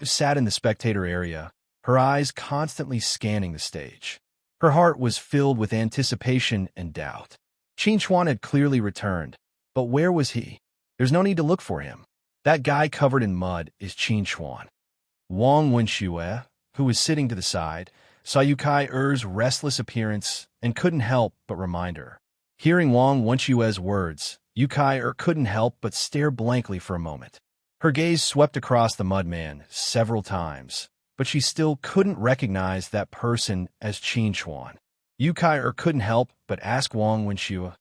A: sat in the spectator area, her eyes constantly scanning the stage. Her heart was filled with anticipation and doubt. Qin Chuan had clearly returned, but where was he? There's no need to look for him. That guy covered in mud is Qin Chuan. Wang Wenxue, who was sitting to the side, saw Yu Kai-er's restless appearance and couldn't help but remind her. Hearing Wang Wenshue's words, Yu Kai-er couldn't help but stare blankly for a moment. Her gaze swept across the mudman several times, but she still couldn't recognize that person as Qin Chuan. Yu Kai-er couldn't help but ask Wang Wenxue,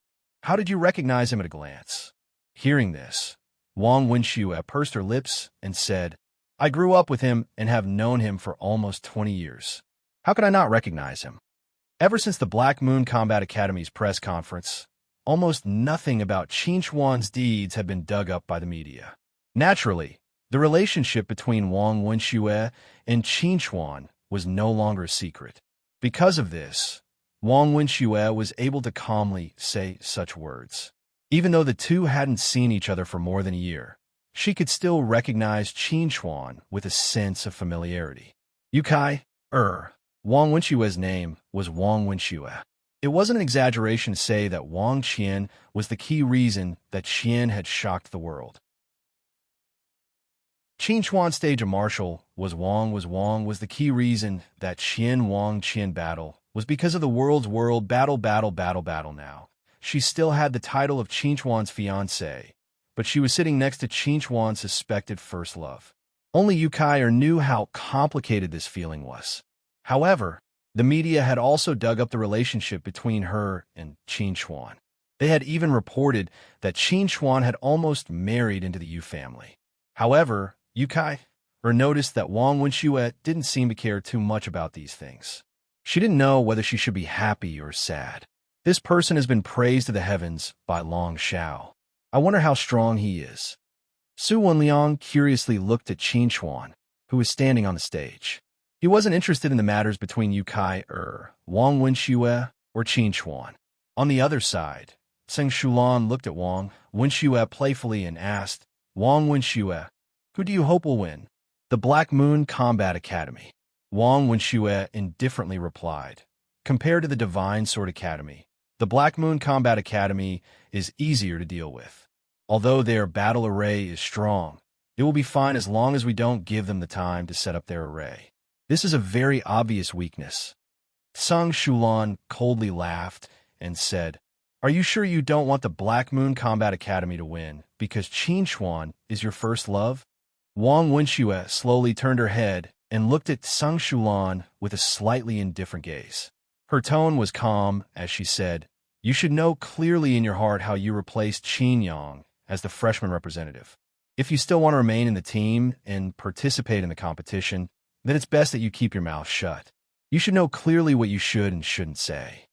A: "How did you recognize him at a glance?" Hearing this, Wang Wenxue pursed her lips and said, "I grew up with him and have known him for almost 20 years. How could I not recognize him?" Ever since the Black Moon Combat Academy's press conference, almost nothing about Qin Chuan's deeds had been dug up by the media. Naturally, the relationship between Wang Wenxue and Qin Chuan was no longer a secret. Because of this, Wang Wenxue was able to calmly say such words. Even though the two hadn't seen each other for more than a year, she could still recognize Qin Chuan with a sense of familiarity. Yu Kai-er, Wang Wenshue's name was Wang Wenxue. It wasn't an exaggeration to say that Wang Qian was the key reason that Qian had shocked the world. Qin Chuan's stage of martial was the key reason that Qian Wang Qian battle was because of the world's battle now. She still had the title of Qin Chuan's fiancée, but she was sitting next to Qin Chuan's suspected first love. Only Yu Kai-er knew how complicated this feeling was. However, the media had also dug up the relationship between her and Qin Chuan. They had even reported that Qin Chuan had almost married into the Yu family. However, Yu Kai-er noticed that Wang Wenxue didn't seem to care too much about these things. She didn't know whether she should be happy or sad. This person has been praised to the heavens by Long Shao. I wonder how strong he is. Su Wenliang curiously looked at Qin Chuan, who was standing on the stage. He wasn't interested in the matters between Yu Kai-er, Wang Wenxue, or Qin Chuan. On the other side, Zheng Shulan looked at Wang Wenxue playfully and asked, "Wang Wenxue, who do you hope will win?" "The Black Moon Combat Academy." Wang Wenxue indifferently replied, "Compared to the Divine Sword Academy, the Black Moon Combat Academy is easier to deal with. Although their battle array is strong, it will be fine as long as we don't give them the time to set up their array. This is a very obvious weakness." Zheng Shulan coldly laughed and said, "Are you sure you don't want the Black Moon Combat Academy to win because Qin Chuan is your first love?" Wang Wenxue slowly turned her head and looked at Zheng Shulan with a slightly indifferent gaze. Her tone was calm as she said, "You should know clearly in your heart how you replaced Qin Yang as the freshman representative. If you still want to remain in the team and participate in the competition, then it's best that you keep your mouth shut. You should know clearly what you should and shouldn't say."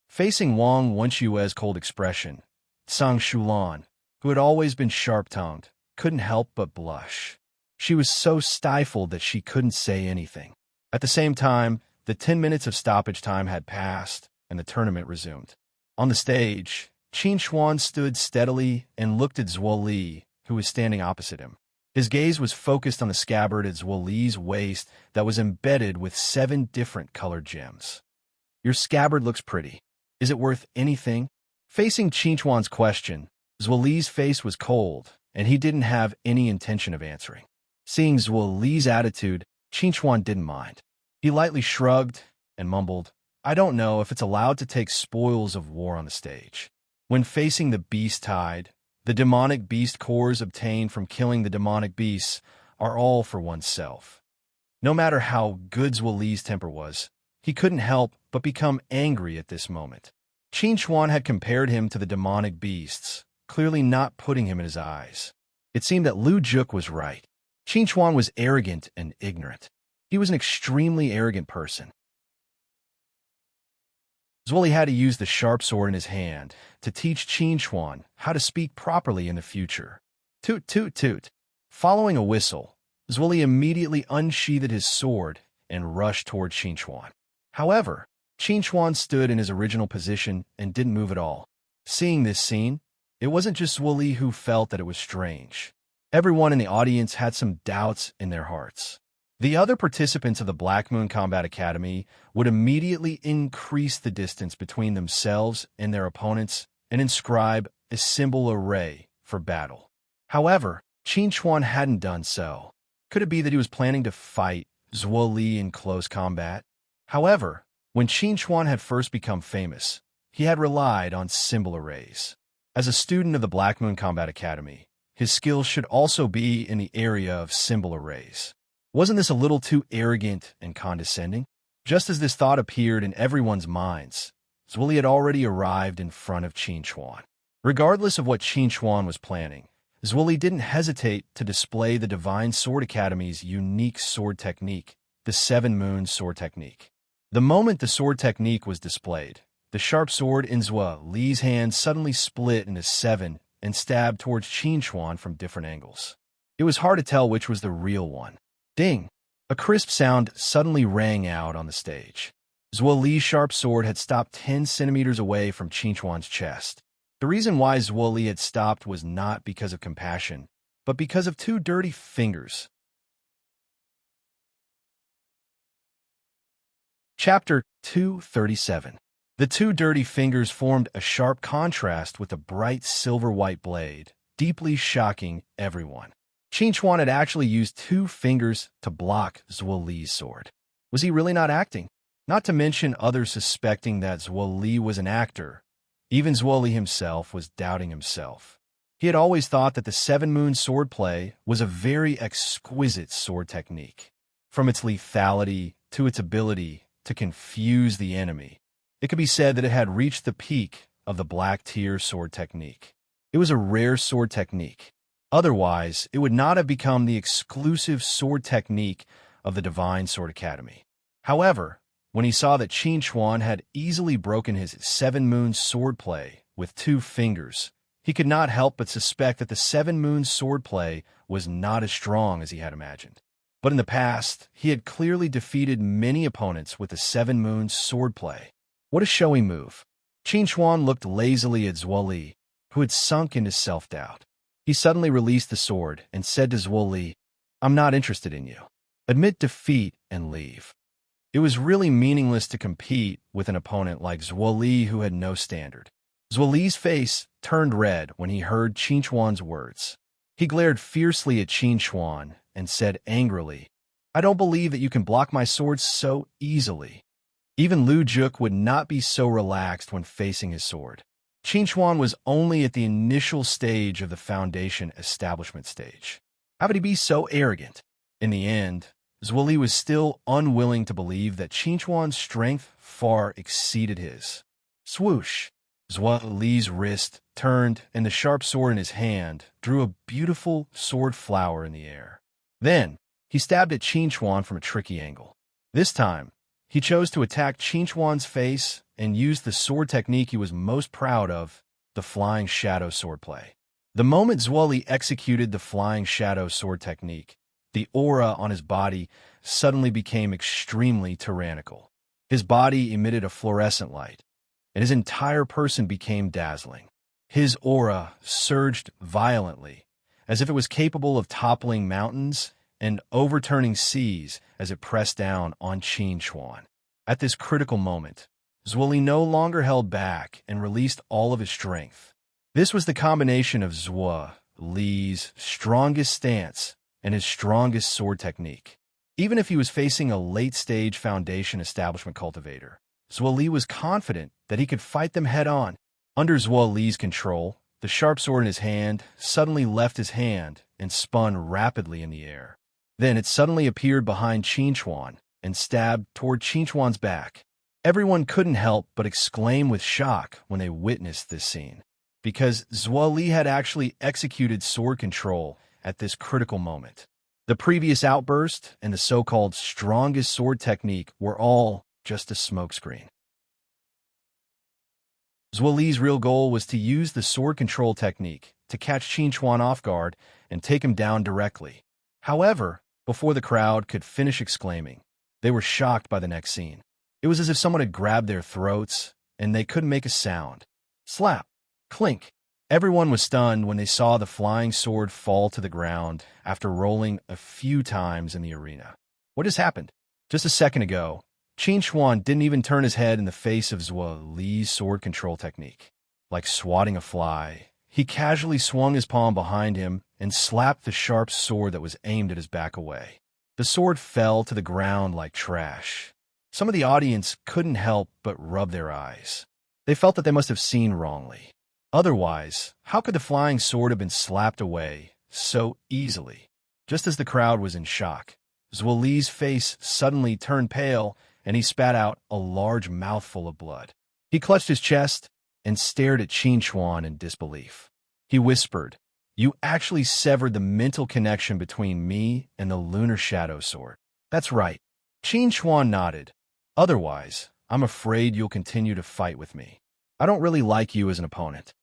A: Facing Wang Wenshue's cold expression, Zheng Shulan, who had always been sharp-tongued, couldn't help but blush. She was so stifled that she couldn't say anything. At the same time, the 10 minutes of stoppage time had passed, and the tournament resumed. On the stage, Qin Xuan stood steadily and looked at Zhuo Li, who was standing opposite him. His gaze was focused on the scabbard at Zhuo Li's waist that was embedded with 7 different colored gems. "Your scabbard looks pretty. Is it worth anything?" Facing Qin Xuan's question, Zhuo Li's face was cold, and he didn't have any intention of answering. Seeing Zhuo Li's attitude, Qin Xuan didn't mind. He lightly shrugged and mumbled, "I don't know if it's allowed to take spoils of war on the stage." When facing the beast tide, the demonic beast cores obtained from killing the demonic beasts are all for oneself. No matter how good Zhuo Li's temper was, he couldn't help but become angry at this moment. Qin Xuan had compared him to the demonic beasts, clearly not putting him in his eyes. It seemed that Lu Juk was right. Qin Xuan was arrogant and ignorant. He was an extremely arrogant person. Zhuo Li had to use the sharp sword in his hand to teach Qin Xuan how to speak properly in the future. Toot, toot, toot. Following a whistle, Zhuo Li immediately unsheathed his sword and rushed toward Qin Xuan. However, Qin Xuan stood in his original position and didn't move at all. Seeing this scene, it wasn't just Zhuo Li who felt that it was strange. Everyone in the audience had some doubts in their hearts. The other participants of the Black Moon Combat Academy would immediately increase the distance between themselves and their opponents and inscribe a symbol array for battle. However, Qin Xuan hadn't done so. Could it be that he was planning to fight Zhuo Li in close combat? However, when Qin Xuan had first become famous, he had relied on symbol arrays. As a student of the Black Moon Combat Academy, his skills should also be in the area of symbol arrays. Wasn't this a little too arrogant and condescending? Just as this thought appeared in everyone's minds, Zhuo Li had already arrived in front of Qin Xuan. Regardless of what Qin Xuan was planning, Zhuo Li didn't hesitate to display the Divine Sword Academy's unique sword technique, the 7 Moon Sword Technique. The moment the sword technique was displayed, the sharp sword in Zhuo Li's hand suddenly split into 7 and stabbed towards Qin Xuan from different angles. It was hard to tell which was the real one. Ding! A crisp sound suddenly rang out on the stage. Zhuo Li's sharp sword had stopped 10 centimeters away from Qin Xuan's chest. The reason why Zhuo Li had stopped was not because of compassion, but because of 2 dirty fingers. Chapter 237. The 2 dirty fingers formed a sharp contrast with the bright silver-white blade, deeply shocking everyone. Qin Xuan had actually used 2 fingers to block Zhuo Li's sword. Was he really not acting? Not to mention others suspecting that Zhuo Li was an actor. Even Zhuo Li himself was doubting himself. He had always thought that the 7 Moon swordplay was a very exquisite sword technique. From its lethality to its ability to confuse the enemy, it could be said that it had reached the peak of the Black Tier sword technique. It was a rare sword technique. Otherwise, it would not have become the exclusive sword technique of the Divine Sword Academy. However, when he saw that Qin Xuan had easily broken his 7 Moon swordplay with 2 fingers, he could not help but suspect that the 7 Moon swordplay was not as strong as he had imagined. But in the past, he had clearly defeated many opponents with the 7 Moon swordplay. What a showy move. Qin Xuan looked lazily at Zhuo Li, who had sunk into self-doubt. He suddenly released the sword and said to Zhuo Li, "I'm not interested in you. Admit defeat and leave." It was really meaningless to compete with an opponent like Zhuo Li who had no standard. Zhuo Li's face turned red when he heard Qin Xuan's words. He glared fiercely at Qin Xuan and said angrily, "I don't believe that you can block my sword so easily." Even Lu Juk would not be so relaxed when facing his sword. Qin Xuan was only at the initial stage of the foundation establishment stage. How could he be so arrogant? In the end, Zhuo Li was still unwilling to believe that Qin Xuan's strength far exceeded his. Swoosh! Zhuo Li's wrist turned, and the sharp sword in his hand drew a beautiful sword flower in the air. Then, he stabbed at Qin Xuan from a tricky angle. This time, he chose to attack Qin Xuan's face and used the sword technique he was most proud of, the flying shadow swordplay. The moment Zwali executed the flying shadow sword technique, the aura on his body suddenly became extremely tyrannical. His body emitted a fluorescent light, and his entire person became dazzling. His aura surged violently, as if it was capable of toppling mountains and overturning seas as it pressed down on Qin Chuan. At this critical moment, Zwali no longer held back and released all of his strength. This was the combination of Zhua Li's strongest stance and his strongest sword technique. Even if he was facing a late-stage foundation establishment cultivator, Zhua Li was confident that he could fight them head-on. Under Zhua Li's control, the sharp sword in his hand suddenly left his hand and spun rapidly in the air. Then it suddenly appeared behind Qin Chuan and stabbed toward Qin Chuan's back. Everyone couldn't help but exclaim with shock when they witnessed this scene, because Zhua Li had actually executed sword control at this critical moment. The previous outburst and the so-called strongest sword technique were all just a smokescreen. Zhua Li's real goal was to use the sword control technique to catch Qin Chuan off guard and take him down directly. However, before the crowd could finish exclaiming, they were shocked by the next scene. It was as if someone had grabbed their throats and they couldn't make a sound. Slap! Clink! Everyone was stunned when they saw the flying sword fall to the ground after rolling a few times in the arena. What just happened? Just a second ago, Qin Chuan didn't even turn his head in the face of Zhua Li's sword control technique. Like swatting a fly, he casually swung his palm behind him and slapped the sharp sword that was aimed at his back away. The sword fell to the ground like trash. Some of the audience couldn't help but rub their eyes. They felt that they must have seen wrongly. Otherwise, how could the flying sword have been slapped away so easily? Just as the crowd was in shock, Zhua Li's face suddenly turned pale and he spat out a large mouthful of blood. He clutched his chest and stared at Qin Chuan in disbelief. He whispered, "You actually severed the mental connection between me and the lunar shadow sword." "That's right." Qin Chuan nodded. "Otherwise, I'm afraid you'll continue to fight with me. I don't really like you as an opponent."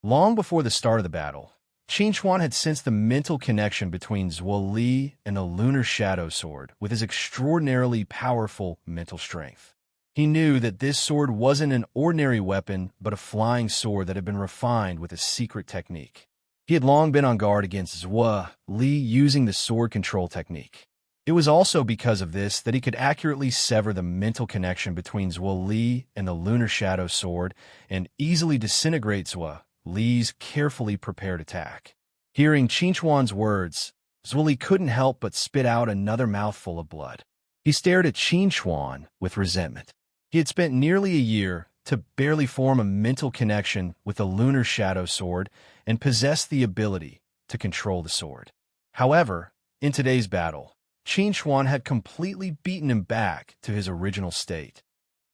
A: Long before the start of the battle, Qin Chuan had sensed the mental connection between Zhua Li and the lunar shadow sword with his extraordinarily powerful mental strength. He knew that this sword wasn't an ordinary weapon, but a flying sword that had been refined with a secret technique. He had long been on guard against Zhua Li using the sword control technique. It was also because of this that he could accurately sever the mental connection between Zhua Li and the lunar shadow sword and easily disintegrate Zhua Li's carefully prepared attack. Hearing Qin Chuan's words, Zhua Li couldn't help but spit out another mouthful of blood. He stared at Qin Chuan with resentment. He had spent nearly a year to barely form a mental connection with the lunar shadow sword and possess the ability to control the sword. However, in today's battle, Qin Chuan had completely beaten him back to his original state.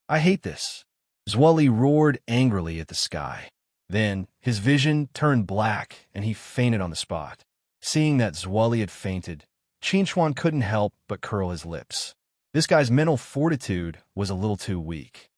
A: "I hate this." Zhua Li roared angrily at the sky. Then, his vision turned black and he fainted on the spot. Seeing that Zhua Li had fainted, Qin Chuan couldn't help but curl his lips. This guy's mental fortitude was a little too weak.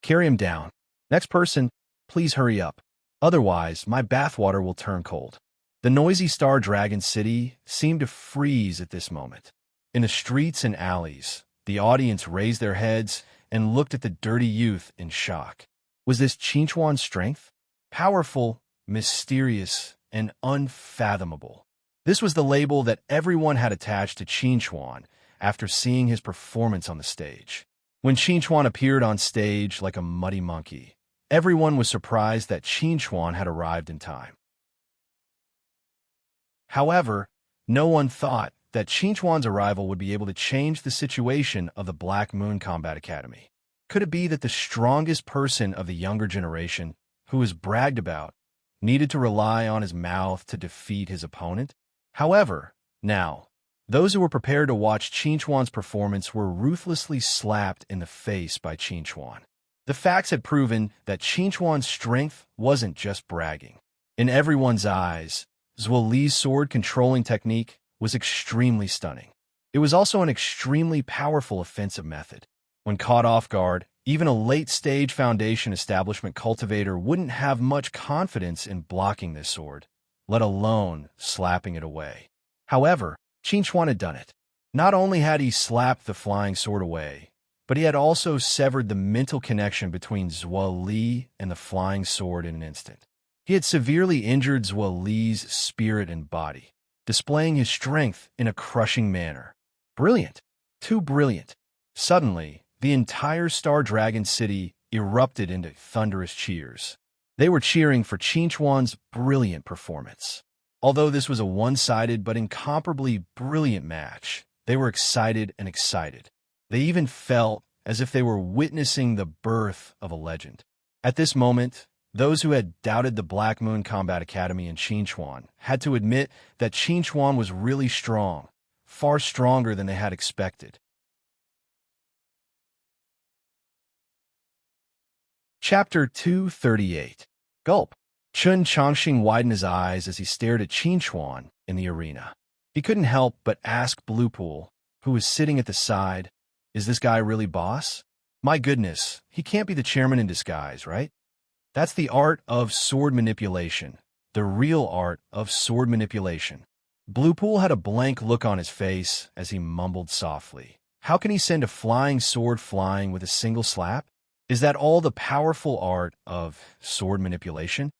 A: "Carry him down. Next person, please hurry up. Otherwise, my bathwater will turn cold." The noisy Star Dragon City seemed to freeze at this moment. In the streets and alleys, the audience raised their heads and looked at the dirty youth in shock. Was this Qin Chuan's strength? Powerful, mysterious, and unfathomable. This was the label that everyone had attached to Qin Chuan after seeing his performance on the stage. When Qin Chuan appeared on stage like a muddy monkey, everyone was surprised that Qin Chuan had arrived in time. However, no one thought that Qin Chuan's arrival would be able to change the situation of the Black Moon Combat Academy. Could it be that the strongest person of the younger generation, who was bragged about, needed to rely on his mouth to defeat his opponent? However, now, those who were prepared to watch Qin Chuan's performance were ruthlessly slapped in the face by Qin Chuan. The facts had proven that Qin Chuan's strength wasn't just bragging. In everyone's eyes, Zhua Li's sword-controlling technique was extremely stunning. It was also an extremely powerful offensive method. When caught off guard, even a late-stage foundation establishment cultivator wouldn't have much confidence in blocking this sword. let alone slapping it away. However, Qin Chuan had done it. Not only had he slapped the flying sword away, but he had also severed the mental connection between Zhuo Li and the flying sword in an instant. He had severely injured Zhuo Li's spirit and body, displaying his strength in a crushing manner. Brilliant. Too brilliant. Suddenly, the entire Star Dragon city erupted into thunderous cheers. They were cheering for Qin Chuan's brilliant performance. Although this was a one-sided but incomparably brilliant match, they were excited and excited. They even felt as if they were witnessing the birth of a legend. At this moment, those who had doubted the Black Moon Combat Academy and Qin Chuan had to admit that Qin Chuan was really strong, far stronger than they had expected. Chapter 238. Gulp. Chun Changxing widened his eyes as he stared at Qin Chuan in the arena. He couldn't help but ask Blue Pool, who was sitting at the side, "Is this guy really boss? My goodness, he can't be the chairman in disguise, right?" That's the art of sword manipulation, the real art of sword manipulation. Blue Pool had a blank look on his face as he mumbled softly. How can he send a flying sword flying with a single slap? Is that all the powerful art of sword manipulation?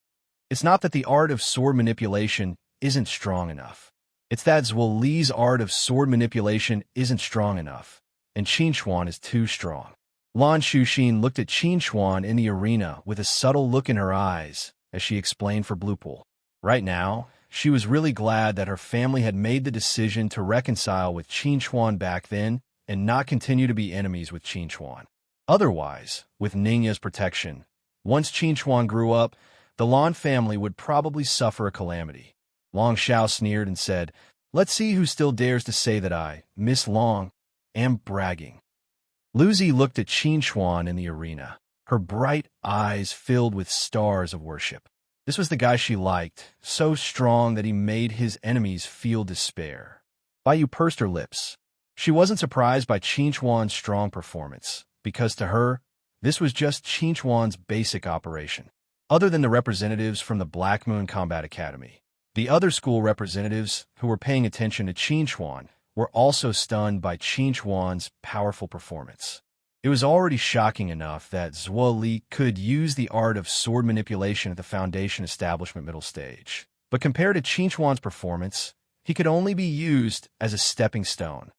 A: It's not that the art of sword manipulation isn't strong enough. It's that Zhuo Li's art of sword manipulation isn't strong enough, and Qin Chuan is too strong. Lan Shuxin looked at Qin Chuan in the arena with a subtle look in her eyes as she explained for Blue Pool. Right now, she was really glad that her family had made the decision to reconcile with Qin Chuan back then and not continue to be enemies with Qin Chuan. Otherwise, with Ningya's protection, once Qin Chuan grew up, the Lan family would probably suffer a calamity. Long Xiao sneered and said, "Let's see who still dares to say that I, Miss Long, am bragging." Luzi looked at Qin Chuan in the arena, her bright eyes filled with stars of worship. This was the guy she liked, so strong that he made his enemies feel despair. Baiyu pursed her lips. She wasn't surprised by Qin Chuan's strong performance, because to her, this was just Qin Chuan's basic operation. Other than the representatives from the Black Moon Combat Academy, the other school representatives who were paying attention to Qin Chuan were also stunned by Qin Chuan's powerful performance. It was already shocking enough that Zhuo Li could use the art of sword manipulation at the Foundation Establishment middle stage. But compared to Qin Chuan's performance, he could only be used as a stepping stone.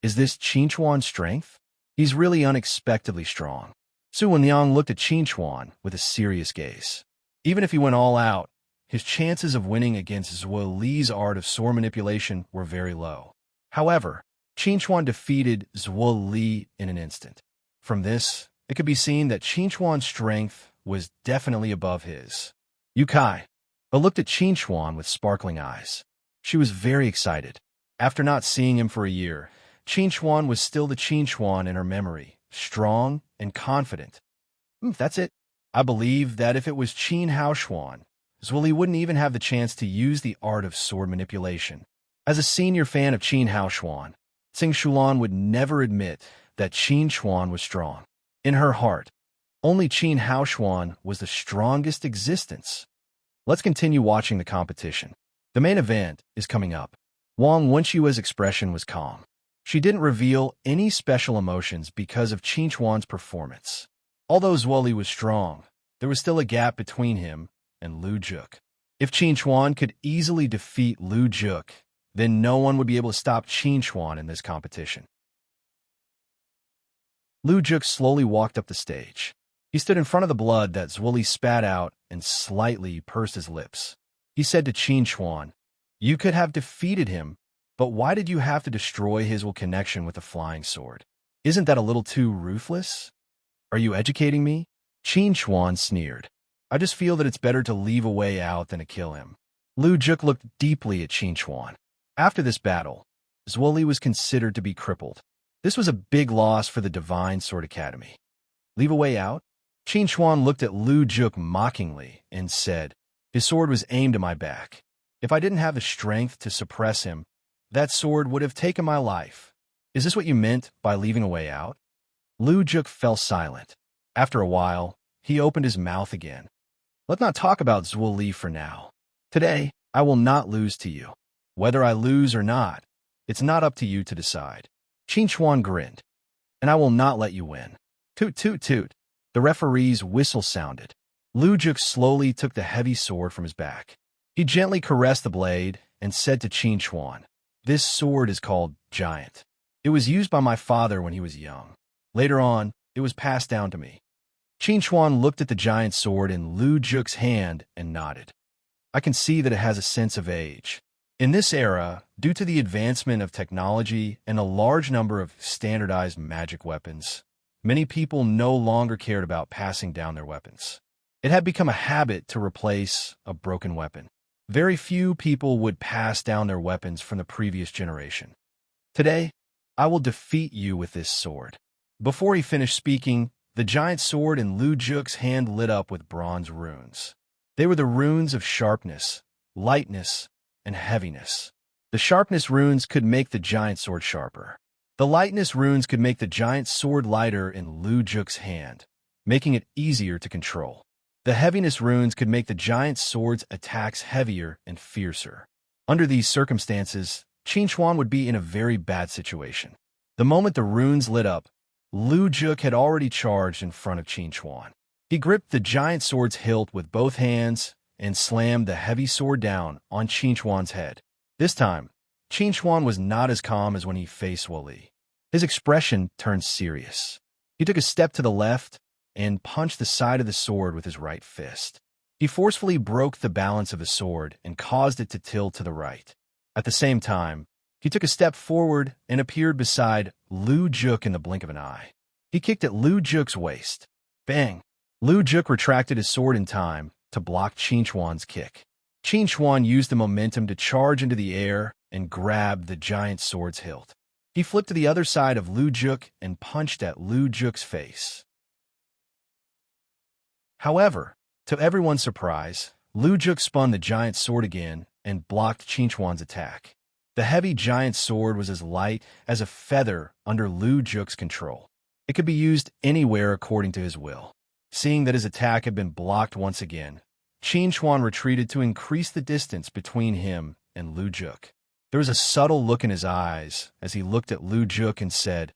A: Is this Qin Chuan's strength? He's really unexpectedly strong. Su Wenliang looked at Qin Chuan with a serious gaze. Even if he went all out, his chances of winning against Zhuo Li's art of sword manipulation were very low. However, Qin Chuan defeated Zhuo Li in an instant. From this, it could be seen that Qin Chuan's strength was definitely above his. Yu Kai looked at Qin Chuan with sparkling eyes. She was very excited. After not seeing him for a year, Qin Chuan was still the Qin Chuan in her memory, strong and confident. That's it. I believe that if it was Qin Haoshuan, Zhuo Li wouldn't even have the chance to use the art of sword manipulation. As a senior fan of Qin Haoshuan, Tsing Shulan would never admit that Qin Chuan was strong. In her heart, only Qin Haoshuan was the strongest existence. Let's continue watching the competition. The main event is coming up. Wang Wenshua's expression was calm. She didn't reveal any special emotions because of Qin Chuan's performance. Although Zhuo Li was strong, there was still a gap between him and Lu Juk. If Qin Chuan could easily defeat Lu Juk, then no one would be able to stop Qin Chuan in this competition. Lu Juk slowly walked up the stage. He stood in front of the blood that Zhuo Li spat out and slightly pursed his lips. He said to Qin Chuan, "You could have defeated him, but why did you have to destroy his connection with the flying sword? Isn't that a little too ruthless? Are you educating me?" Qin Chuan sneered. "I just feel that it's better to leave a way out than to kill him." Lu Juk looked deeply at Qin Chuan. After this battle, Zhuo Li was considered to be crippled. This was a big loss for the Divine Sword Academy. Leave a way out? Qin Chuan looked at Lu Juk mockingly and said, "His sword was aimed at my back. If I didn't have the strength to suppress him, that sword would have taken my life. Is this what you meant by leaving a way out?" Lu Juk fell silent. After a while, he opened his mouth again. "Let's not talk about Zhuo Li for now. Today, I will not lose to you. Whether I lose or not, it's not up to you to decide. Qin Chuan grinned. And I will not let you win. Toot toot toot. The referee's whistle sounded. Lu Juk slowly took the heavy sword from his back. He gently caressed the blade and said to Qin Chuan, "This sword is called Giant. It was used by my father when he was young. Later on, it was passed down to me." Qin Chuan looked at the giant sword in Lu Juk's hand and nodded. "I can see that it has a sense of age. In this era, due to the advancement of technology and a large number of standardized magic weapons, many people no longer cared about passing down their weapons. It had become a habit to replace a broken weapon. Very few people would pass down their weapons from the previous generation. Today, I will defeat you with this sword." Before he finished speaking, the giant sword in Lu Juk's hand lit up with bronze runes. They were the runes of sharpness, lightness, and heaviness. The sharpness runes could make the giant sword sharper. The lightness runes could make the giant sword lighter in Lu Juk's hand, making it easier to control. The heaviness runes could make the giant sword's attacks heavier and fiercer. Under these circumstances, Qin Chuan would be in a very bad situation. The moment the runes lit up, Lu Juk had already charged in front of Qin Chuan. He gripped the giant sword's hilt with both hands and slammed the heavy sword down on Qin Chuan's head. This time, Qin Chuan was not as calm as when he faced Woli. His expression turned serious. He took a step to the left and punched the side of the sword with his right fist. He forcefully broke the balance of the sword and caused it to tilt to the right. At the same time, he took a step forward and appeared beside Lu Juk in the blink of an eye. He kicked at Lu Juk's waist. Bang! Lu Juk retracted his sword in time to block Qin Chuan's kick. Qin Chuan used the momentum to charge into the air and grab the giant sword's hilt. He flipped to the other side of Lu Juk and punched at Lu Juk's face. However, to everyone's surprise, Lu Juk spun the giant sword again and blocked Qin Chuan's attack. The heavy giant sword was as light as a feather under Lu Juk's control. It could be used anywhere according to his will. Seeing that his attack had been blocked once again, Qin Chuan retreated to increase the distance between him and Lu Juk. There was a subtle look in his eyes as he looked at Lu Juk and said,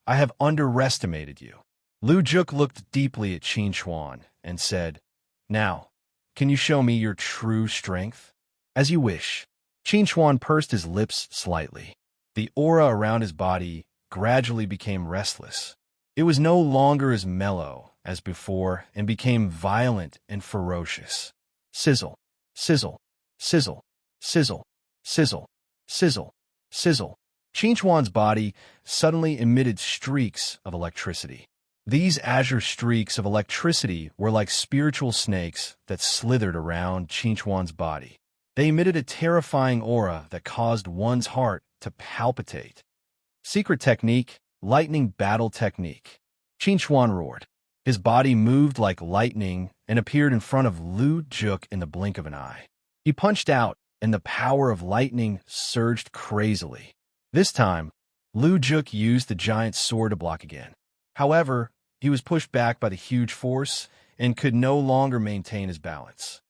A: "I have underestimated you." Lu Juk looked deeply at Qin Chuan and said, "Now, can you show me your true strength?" "As you wish." Qin Chuan pursed his lips slightly. The aura around his body gradually became restless. It was no longer as mellow as before and became violent and ferocious. Sizzle, sizzle, sizzle, sizzle, sizzle, sizzle, sizzle. Qin Chuan's body suddenly emitted streaks of electricity. These azure streaks of electricity were like spiritual snakes that slithered around Qin Chuan's body. They emitted a terrifying aura that caused one's heart to palpitate. Secret technique, lightning battle technique. Qin Chuan roared. His body moved like lightning and appeared in front of Lu Juk in the blink of an eye. He punched out, and the power of lightning surged crazily. This time, Lu Juk used the giant sword to block again. However, he was pushed back by the huge force and could no longer maintain his balance.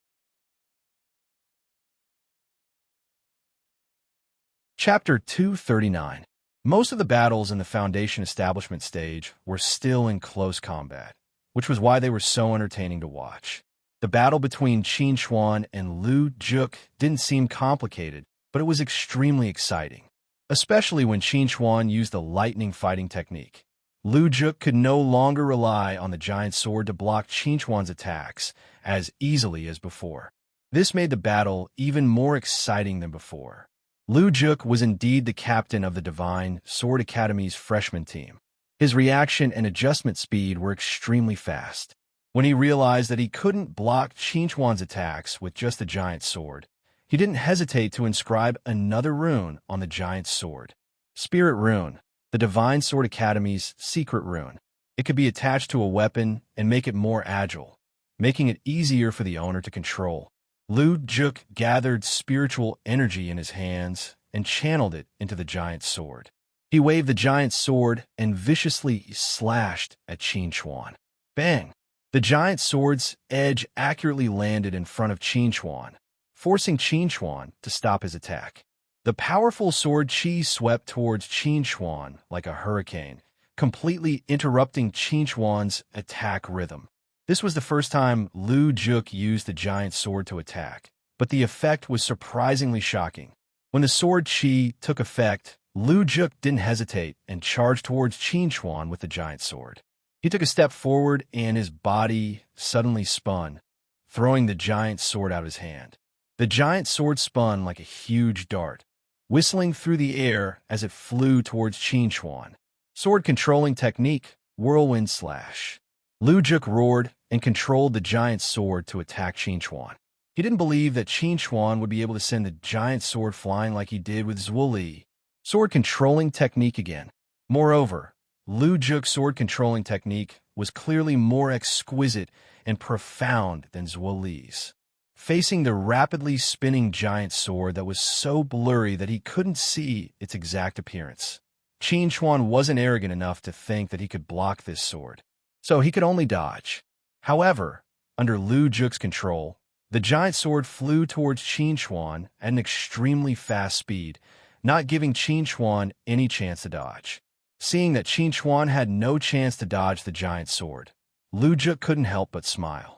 A: Chapter 239. Most of the battles in the Foundation establishment stage were still in close combat, which was why they were so entertaining to watch. The battle between Qin Chuan and Lu Juk didn't seem complicated, but it was extremely exciting, especially when Qin Chuan used the lightning fighting technique. Lu Juk could no longer rely on the giant sword to block Qin Chuan's attacks as easily as before. This made the battle even more exciting than before. Lu Juk was indeed the captain of the Divine Sword Academy's freshman team. His reaction and adjustment speed were extremely fast. When he realized that he couldn't block Qin Chuan's attacks with just the giant sword, he didn't hesitate to inscribe another rune on the giant sword. Spirit Rune, the Divine Sword Academy's secret rune. It could be attached to a weapon and make it more agile, making it easier for the owner to control. Lu Juk gathered spiritual energy in his hands and channeled it into the giant sword. He waved the giant sword and viciously slashed at Qin Chuan. Bang! The giant sword's edge accurately landed in front of Qin Chuan, forcing Qin Chuan to stop his attack. The powerful sword Qi swept towards Qin Chuan like a hurricane, completely interrupting Qin Chuan's attack rhythm. This was the first time Lu Juk used the giant sword to attack, but the effect was surprisingly shocking. When the sword Qi took effect, Lu Juk didn't hesitate and charged towards Qin Chuan with the giant sword. He took a step forward and his body suddenly spun, throwing the giant sword out of his hand. The giant sword spun like a huge dart, whistling through the air as it flew towards Qin Chuan. Sword controlling technique, whirlwind slash. Lu Juk roared and controlled the giant sword to attack Qin Chuan. He didn't believe that Qin Chuan would be able to send the giant sword flying like he did with Zhuo Li. Sword controlling technique again. Moreover, Lu Juk's sword controlling technique was clearly more exquisite and profound than Zhuo Li's. Facing the rapidly spinning giant sword that was so blurry that he couldn't see its exact appearance, Qin Chuan wasn't arrogant enough to think that he could block this sword, so he could only dodge. However, under Lu Juk's control, the giant sword flew towards Qin Chuan at an extremely fast speed, not giving Qin Chuan any chance to dodge. Seeing that Qin Chuan had no chance to dodge the giant sword, Lu Juk couldn't help but smile.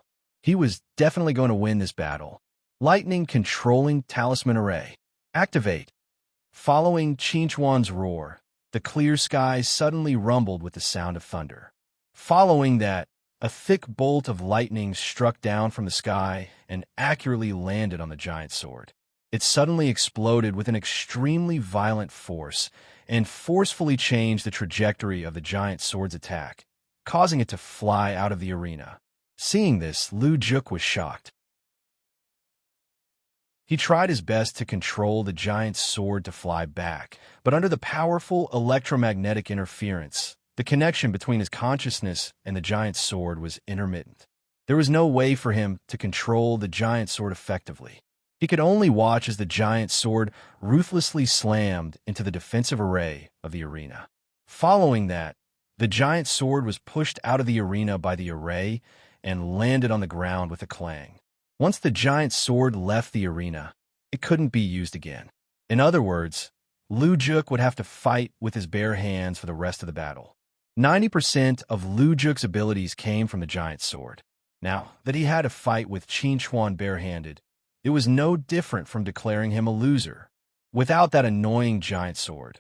A: He was definitely going to win this battle. Lightning controlling talisman array. Activate. Following Qin Chuan's roar, the clear sky suddenly rumbled with the sound of thunder. Following that, a thick bolt of lightning struck down from the sky and accurately landed on the giant sword. It suddenly exploded with an extremely violent force and forcefully changed the trajectory of the giant sword's attack, causing it to fly out of the arena. Seeing this, Lu Juk was shocked. He tried his best to control the giant sword to fly back, but under the powerful electromagnetic interference, the connection between his consciousness and the giant sword was intermittent. There was no way for him to control the giant sword effectively. He could only watch as the giant sword ruthlessly slammed into the defensive array of the arena. Following that, the giant sword was pushed out of the arena by the array and landed on the ground with a clang. Once the giant sword left the arena, it couldn't be used again. In other words, Lu Juk would have to fight with his bare hands for the rest of the battle. 90% of Lu Juk's abilities came from the giant sword. Now that he had to fight with Qin Chuan barehanded, it was no different from declaring him a loser. Without that annoying giant sword,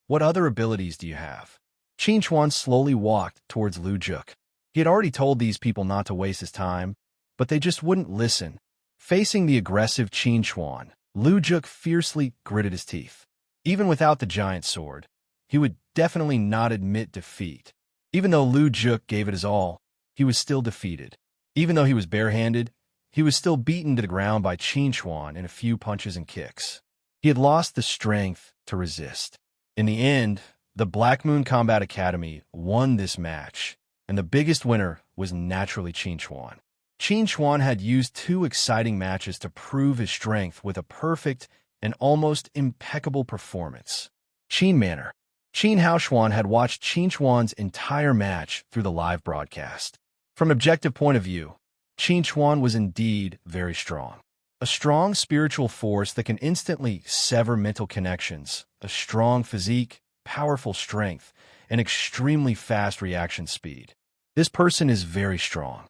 A: what other abilities do you have? Qin Chuan slowly walked towards Lu Juk. He had already told these people not to waste his time, but they just wouldn't listen. Facing the aggressive Qin Chuan, Lu Juk fiercely gritted his teeth. Even without the giant sword, he would definitely not admit defeat. Even though Lu Juk gave it his all, he was still defeated. Even though he was barehanded, he was still beaten to the ground by Qin Chuan in a few punches and kicks. He had lost the strength to resist. In the end, the Black Moon Combat Academy won this match, and the biggest winner was naturally Qin Chuan. Qin Chuan had used 2 exciting matches to prove his strength with a perfect and almost impeccable performance. Qin Manor. Qin Haoshuan had watched Qin Chuan's entire match through the live broadcast. From an objective point of view, Qin Chuan was indeed very strong. A strong spiritual force that can instantly sever mental connections, a strong physique, powerful strength, and extremely fast reaction speed. This person is very strong.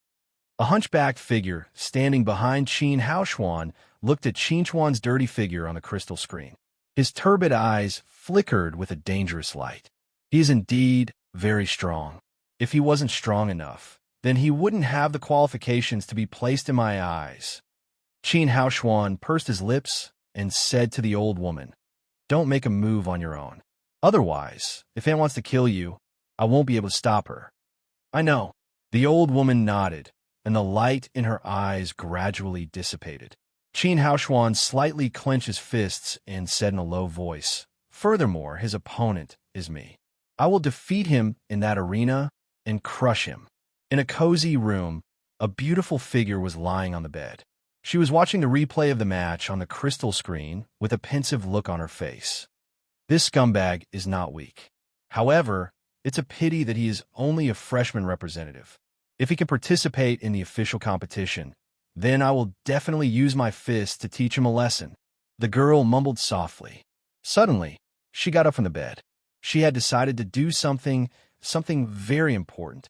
A: A hunchbacked figure standing behind Qin Haoshuan looked at Qin Chuan's dirty figure on the crystal screen. His turbid eyes flickered with a dangerous light. He is indeed very strong. If he wasn't strong enough, then he wouldn't have the qualifications to be placed in my eyes. Qin Haoshuan pursed his lips and said to the old woman, "Don't make a move on your own. Otherwise, if Aunt wants to kill you, I won't be able to stop her." "I know." The old woman nodded, and the light in her eyes gradually dissipated. Qin Haoshuan slightly clenched his fists and said in a low voice, "Furthermore, his opponent is me. I will defeat him in that arena and crush him." In a cozy room, a beautiful figure was lying on the bed. She was watching the replay of the match on the crystal screen with a pensive look on her face. This scumbag is not weak. However, it's a pity that he is only a freshman representative. If he can participate in the official competition, Then I will definitely use my fist to teach him a lesson." The girl mumbled softly. Suddenly, she got up from the bed. She had decided to do something very important.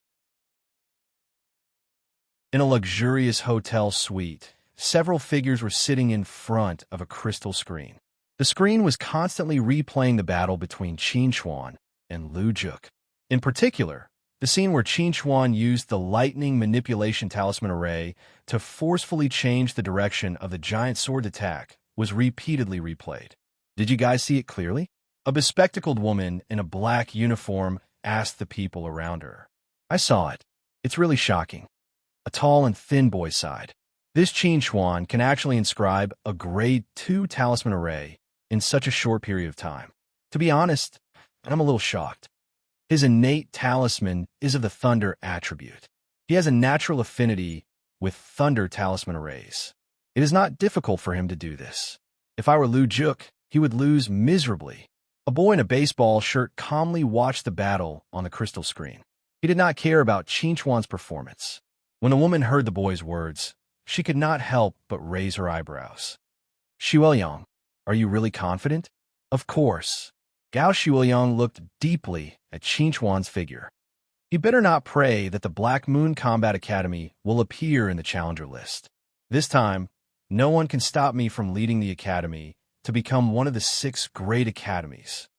A: In a luxurious hotel suite, several figures were sitting in front of a crystal screen. The screen was constantly replaying the battle between Qin Chuan and Lu Juk. In particular, the scene where Qin Chuan used the lightning manipulation talisman array to forcefully change the direction of the giant sword attack was repeatedly replayed. Did you guys see it clearly? A bespectacled woman in a black uniform asked the people around her. I saw it. It's really shocking. A tall and thin boy sighed. This Qin Chuan can actually inscribe a grade 2 talisman array in such a short period of time. To be honest, I'm a little shocked. His innate talisman is of the thunder attribute. He has a natural affinity with thunder talisman arrays. It is not difficult for him to do this. If I were Lu Juk, he would lose miserably. A boy in a baseball shirt calmly watched the battle on the crystal screen. He did not care about Qin Chuan's performance. When the woman heard the boy's words, she could not help but raise her eyebrows. "Xueyang, are you really confident?" "Of course." Gao Xueyang looked deeply at Qin Chuan's figure. "You better not pray that the Black Moon Combat Academy will appear in the challenger list. This time, no one can stop me from leading the academy to become one of the 6 great academies."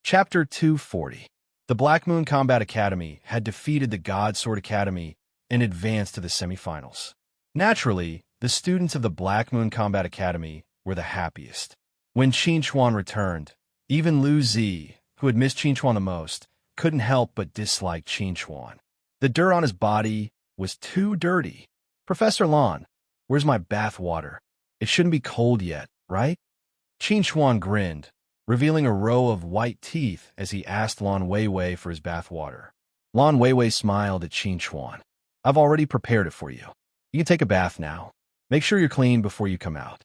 A: Chapter 240. The Black Moon Combat Academy had defeated the God Sword Academy and advanced to the semifinals. Naturally, the students of the Black Moon Combat Academy were the happiest. When Qin Chuan returned, even Lu Zi, who had missed Qin Chuan the most, couldn't help but dislike Qin Chuan. The dirt on his body was too dirty. "Professor Lan, where's my bath water? It shouldn't be cold yet, right?" Qin Chuan grinned, revealing a row of white teeth as he asked Lan Weiwei for his bath water. Lan Weiwei smiled at Qin Chuan. "I've already prepared it for you. You can take a bath now. Make sure you're clean before you come out."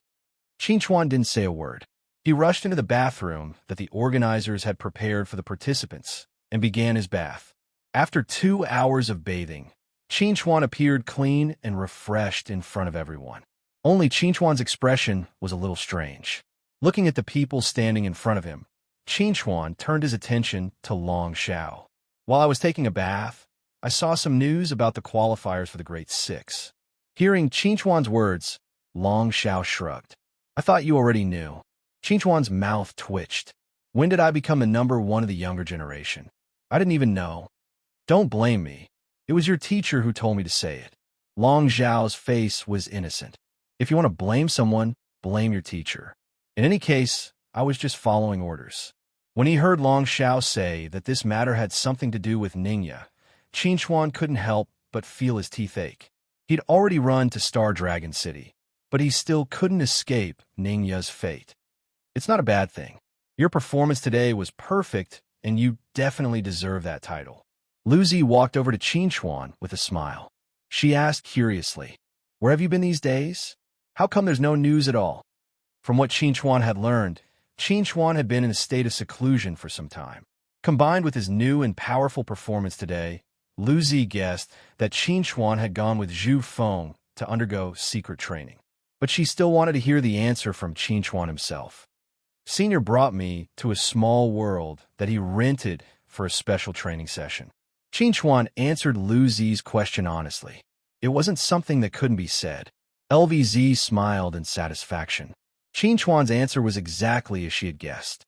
A: Qin Chuan didn't say a word. He rushed into the bathroom that the organizers had prepared for the participants and began his bath. After 2 hours of bathing, Qin Chuan appeared clean and refreshed in front of everyone. Only Qin Chuan's expression was a little strange. Looking at the people standing in front of him, Qin Chuan turned his attention to Long Xiao. "While I was taking a bath, I saw some news about the qualifiers for the Great Six." Hearing Qin Chuan's words, Long Xiao shrugged. "I thought you already knew." Qin Chuan's mouth twitched. "When did I become the number 1 of the younger generation? I didn't even know." "Don't blame me. It was your teacher who told me to say it." Long Xiao's face was innocent. "If you want to blame someone, blame your teacher. In any case, I was just following orders." When he heard Long Xiao say that this matter had something to do with Ningya, Qin Chuan couldn't help but feel his teeth ache. He'd already run to Star Dragon City, but he still couldn't escape Ningya's fate. "It's not a bad thing. Your performance today was perfect, and you definitely deserve that title." Lu Zi walked over to Qin Chuan with a smile. She asked curiously, "Where have you been these days? How come there's no news at all?" From what Qin Chuan had learned, Qin Chuan had been in a state of seclusion for some time. Combined with his new and powerful performance today, Lu Zi guessed that Qin Chuan had gone with Zhu Feng to undergo secret training. But she still wanted to hear the answer from Qin Chuan himself. "Senior brought me to a small world that he rented for a special training session." Qin Chuan answered Lu Zi's question honestly. It wasn't something that couldn't be said. LVZ smiled in satisfaction. Qin Chuan's answer was exactly as she had guessed.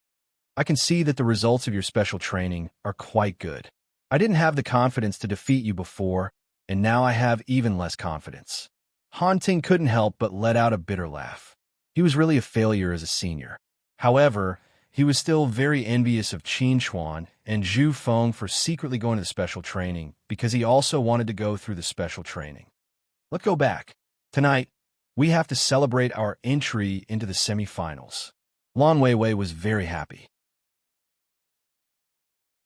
A: "I can see that the results of your special training are quite good. I didn't have the confidence to defeat you before, and now I have even less confidence." Han Ting couldn't help but let out a bitter laugh. He was really a failure as a senior. However, he was still very envious of Qin Chuan and Zhu Feng for secretly going to the special training because he also wanted to go through the special training. "Let's go back. Tonight, we have to celebrate our entry into the semifinals." Lan Weiwei was very happy.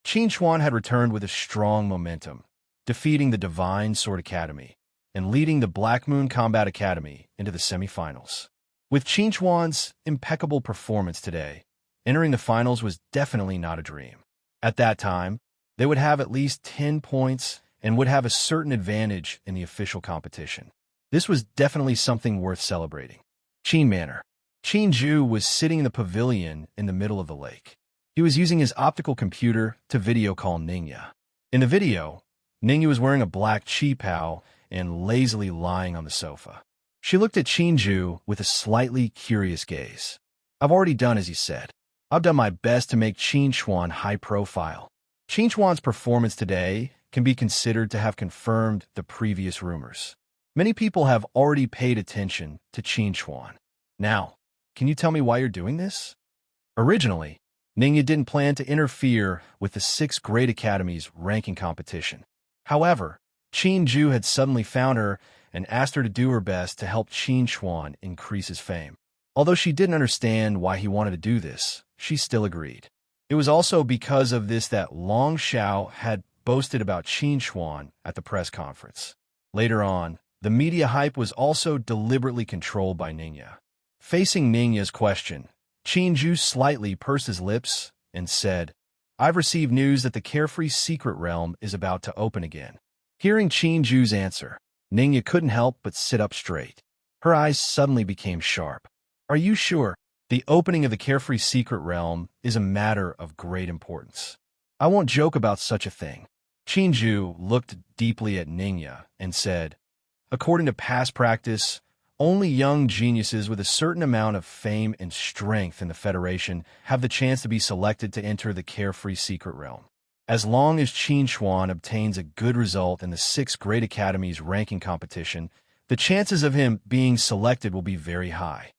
A: Qin Chuan had returned with a strong momentum, defeating the Divine Sword Academy and leading the Black Moon Combat Academy into the semifinals. With Qin Chuan's impeccable performance today, entering the finals was definitely not a dream. At that time, They would have at least 10 points and would have a certain advantage in the official competition. This was definitely something worth celebrating. Qin Manor. Qin Ju was sitting in the pavilion in the middle of the lake. He was using his optical computer to video call Ningya. In the video, Ningya was wearing a black qipao and lazily lying on the sofa. She looked at Qin Ju with a slightly curious gaze. I've already done as he said. I've done my best to make Qin Xuan high profile. Qin Xuan's performance today can be considered to have confirmed the previous rumors. Many people have already paid attention to Qin Xuan. Now, can you tell me why you're doing this? Originally, Ningya didn't plan to interfere with the 6 Great Academies ranking competition. However, Qin Ju had suddenly found her and asked her to do her best to help Qin Xuan increase his fame. Although she didn't understand why he wanted to do this, she still agreed. It was also because of this that Long Xiao had boasted about Qin Xuan at the press conference. Later on, the media hype was also deliberately controlled by Ningya. Facing Ningya's question, Qin Ju slightly pursed his lips and said, I've received news that the Carefree Secret Realm is about to open again. Hearing Qin Ju's answer, Ningya couldn't help but sit up straight. Her eyes suddenly became sharp. Are you sure? The opening of the Carefree Secret Realm is a matter of great importance. I won't joke about such a thing. Qin Ju looked deeply at Ningya and said, According to past practice, only young geniuses with a certain amount of fame and strength in the Federation have the chance to be selected to enter the Carefree Secret Realm. As long as Qin Xuan obtains a good result in the 6 Great Academies ranking competition, the chances of him being selected will be very high.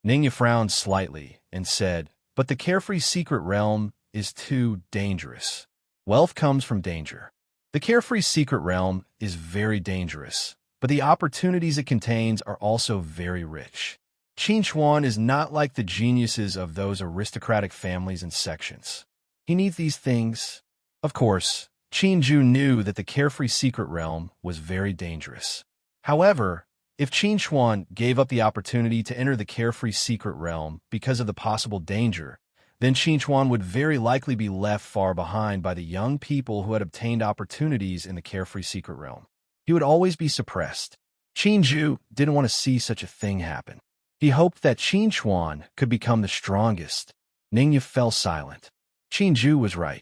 A: Ningya frowned slightly and said, But the Carefree Secret Realm is too dangerous. Wealth comes from danger. The Carefree Secret Realm is very dangerous, but the opportunities it contains are also very rich. Qin Xuan is not like the geniuses of those aristocratic families and sections. He needs these things. Of course, Qin Ju knew that the Carefree Secret Realm was very dangerous. However, if Qin Xuan gave up the opportunity to enter the Carefree Secret Realm because of the possible danger, then Qin Xuan would very likely be left far behind by the young people who had obtained opportunities in the Carefree Secret Realm. He would always be suppressed. Qin Ju didn't want to see such a thing happen. He hoped that Qin Xuan could become the strongest. Ningya fell silent. Qin Ju was right.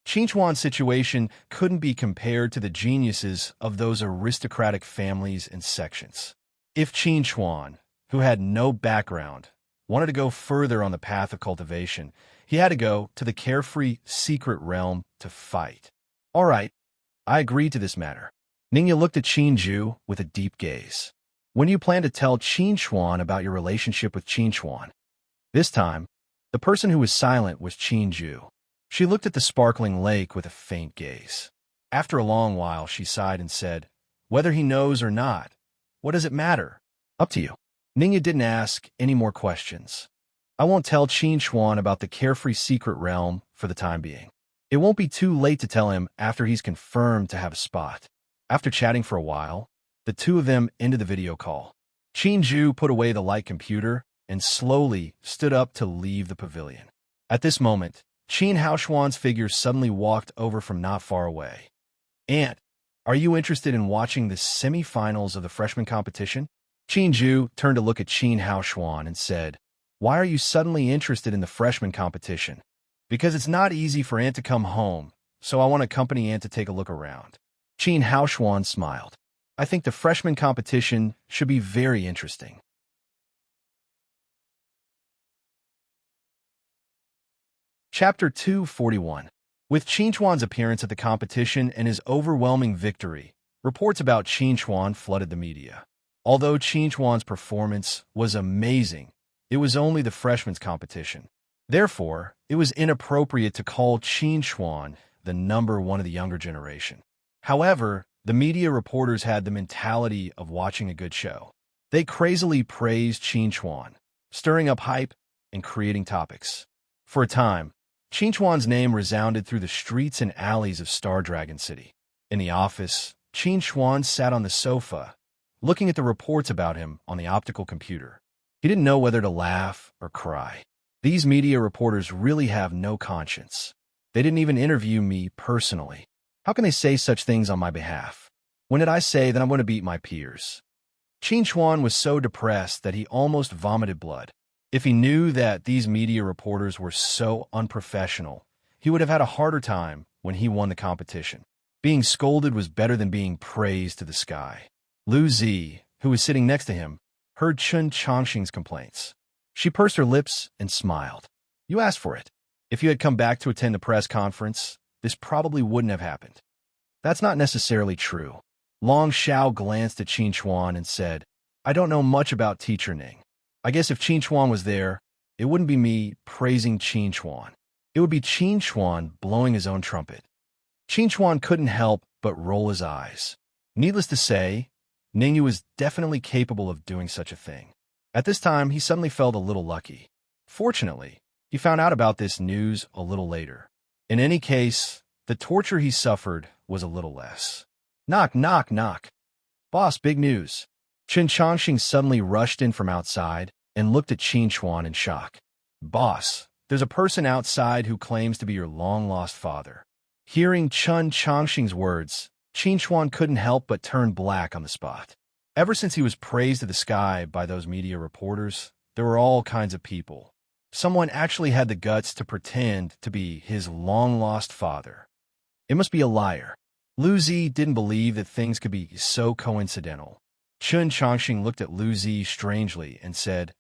A: Qin Xuan's situation couldn't be compared to the geniuses of those aristocratic families and sections. If Qin Xuan, who had no background, wanted to go further on the path of cultivation, he had to go to the Carefree Secret Realm to fight. All right, I agree to this matter. Ningya looked at Qin Ju with a deep gaze. When do you plan to tell Qin Xuan about your relationship with Qin Xuan? This time, the person who was silent was Qin Ju. She looked at the sparkling lake with a faint gaze. After a long while, she sighed and said, Whether he knows or not, what does it matter? Up to you. Ningya didn't ask any more questions. I won't tell Qin Xuan about the Carefree Secret Realm for the time being. It won't be too late to tell him after he's confirmed to have a spot. After chatting for a while, the two of them ended the video call. Qin Ju put away the light computer and slowly stood up to leave the pavilion. At this moment, Qin Haoshuan's figure suddenly walked over from not far away. Aunt, are you interested in watching the semi-finals of the freshman competition? Qin Ju turned to look at Qin Haoshuan and said, Why are you suddenly interested in the freshman competition? Because it's not easy for Aunt to come home, so I want to accompany Aunt to take a look around. Qin Haoshuan smiled. I think the freshman competition should be very interesting. Chapter 241. With Qin Xuan's appearance at the competition and his overwhelming victory, reports about Qin Xuan flooded the media. Although Qin Xuan's performance was amazing, it was only the freshmen's competition. Therefore, it was inappropriate to call Qin Xuan the number one of the younger generation. However, the media reporters had the mentality of watching a good show. They crazily praised Qin Xuan, stirring up hype and creating topics. For a time, Qin Xuan's name resounded through the streets and alleys of Star Dragon City. In the office, Qin Xuan sat on the sofa, looking at the reports about him on the optical computer. He didn't know whether to laugh or cry. These media reporters really have no conscience. They didn't even interview me personally. How can they say such things on my behalf? When did I say that I'm going to beat my peers? Qin Chuan was so depressed that he almost vomited blood. If he knew that these media reporters were so unprofessional, he would have had a harder time when he won the competition. Being scolded was better than being praised to the sky. Lu Zi, who was sitting next to him, heard Chun Chongqing's complaints. She pursed her lips and smiled. You asked for it. If you had come back to attend the press conference, this probably wouldn't have happened. That's not necessarily true. Long Xiao glanced at Qin Chuan and said, I don't know much about Teacher Ning. I guess if Qin Chuan was there, it wouldn't be me praising Qin Chuan. It would be Qin Chuan blowing his own trumpet. Qin Chuan couldn't help but roll his eyes. Needless to say, Ningyu was definitely capable of doing such a thing. At this time, he suddenly felt a little lucky. Fortunately, he found out about this news a little later. In any case, the torture he suffered was a little less. Knock, knock, knock. Boss, big news. Chen Chongqing suddenly rushed in from outside and looked at Qin Chuan in shock. Boss, there's a person outside who claims to be your long-lost father. Hearing Chen Chongqing's words, Qin Chuan couldn't help but turn black on the spot. Ever since he was praised to the sky by those media reporters, there were all kinds of people. Someone actually had the guts to pretend to be his long-lost father. It must be a liar. Lu Zi didn't believe that things could be so coincidental. Chen Chongqing looked at Lu Zi strangely and said,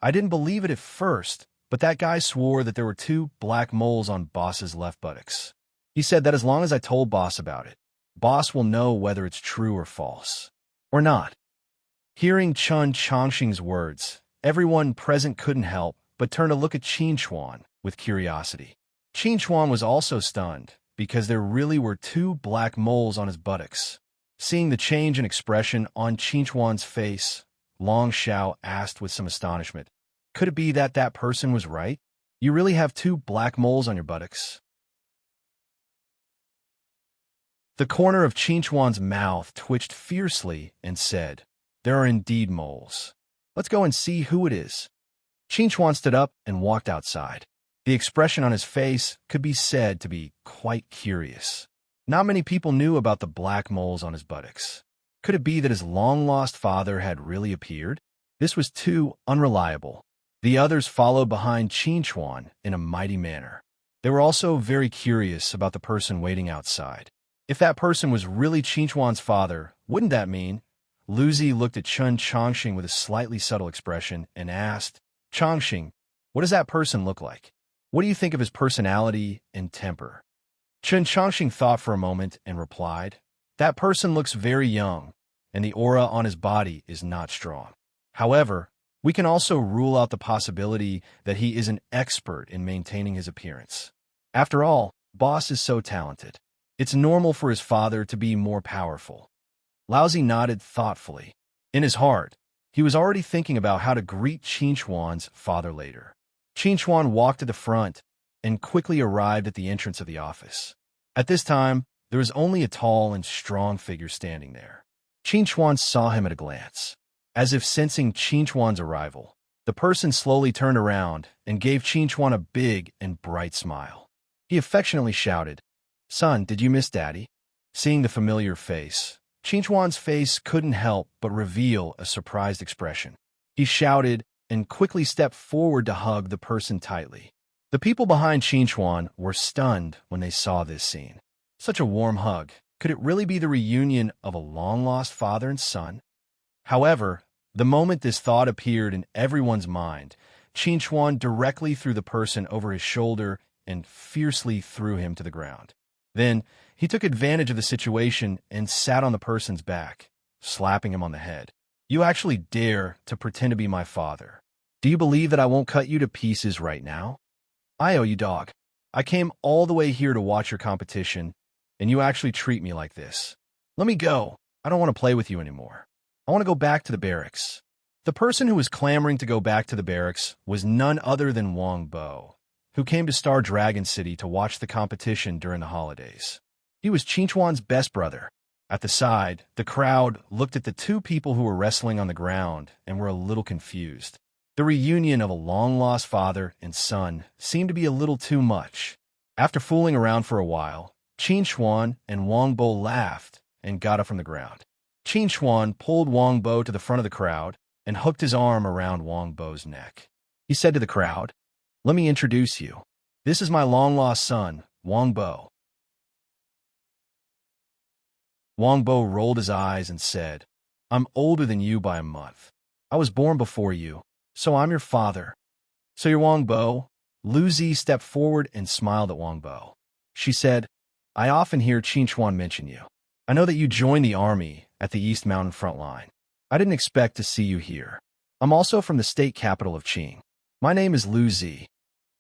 A: I didn't believe it at first, but that guy swore that there were 2 black moles on Boss's left buttocks. He said that as long as I told Boss about it, Boss will know whether it's true or false. Or not. Hearing Chen Chongqing's words, everyone present couldn't help but turn to look at Qin Chuan with curiosity. Qin Chuan was also stunned, because there really were 2 black moles on his buttocks. Seeing the change in expression on Qin Chuan's face, Long Xiao asked with some astonishment, could it be that that person was right? You really have 2 black moles on your buttocks? The corner of Qin Chuan's mouth twitched fiercely and said, there are indeed moles. Let's go and see who it is. Qin Chuan stood up and walked outside. The expression on his face could be said to be quite curious. Not many people knew about the black moles on his buttocks. Could it be that his long-lost father had really appeared? This was too unreliable. The others followed behind Qin Chuan in a mighty manner. They were also very curious about the person waiting outside. If that person was really Qin Chuan's father, wouldn't that mean? Lu Zi looked at Chen Chongqing with a slightly subtle expression and asked, Chongqing, what does that person look like? What do you think of his personality and temper? Chen Chongqing thought for a moment and replied, that person looks very young, and the aura on his body is not strong. However, we can also rule out the possibility that he is an expert in maintaining his appearance. After all, Boss is so talented. It's normal for his father to be more powerful. Lao Zi nodded thoughtfully. In his heart, he was already thinking about how to greet Qin Chuan's father later. Qin Chuan walked to the front and quickly arrived at the entrance of the office. At this time, there was only a tall and strong figure standing there. Qin Chuan saw him at a glance. As if sensing Qin Chuan's arrival, the person slowly turned around and gave Qin Chuan a big and bright smile. He affectionately shouted, Son, did you miss Daddy? Seeing the familiar face, Qin Chuan's face couldn't help but reveal a surprised expression. He shouted and quickly stepped forward to hug the person tightly. The people behind Qin Chuan were stunned when they saw this scene. Such a warm hug. Could it really be the reunion of a long-lost father and son? However, the moment this thought appeared in everyone's mind, Qin Chuan directly threw the person over his shoulder and fiercely threw him to the ground. Then, he took advantage of the situation and sat on the person's back, slapping him on the head. You actually dare to pretend to be my father. Do you believe that I won't cut you to pieces right now? I owe you, dog. I came all the way here to watch your competition, and you actually treat me like this. Let me go. I don't want to play with you anymore. I want to go back to the barracks. The person who was clamoring to go back to the barracks was none other than Wang Bo, who came to Star Dragon City to watch the competition during the holidays. He was Qin Chuan's best brother. At the side, the crowd looked at the 2 people who were wrestling on the ground and were a little confused. The reunion of a long-lost father and son seemed to be a little too much. After fooling around for a while, Qin Chuan and Wang Bo laughed and got up from the ground. Qin Chuan pulled Wang Bo to the front of the crowd and hooked his arm around Wang Bo's neck. He said to the crowd, "Let me introduce you. This is my long-lost son, Wang Bo." Wang Bo rolled his eyes and said, "I'm older than you by a month. I was born before you, so I'm your father." "So you're Wang Bo?" Lu Zi stepped forward and smiled at Wang Bo. She said, "I often hear Qin Chuan mention you. I know that you joined the army at the East Mountain front line. I didn't expect to see you here. I'm also from the state capital of Qing. My name is Lu Zi."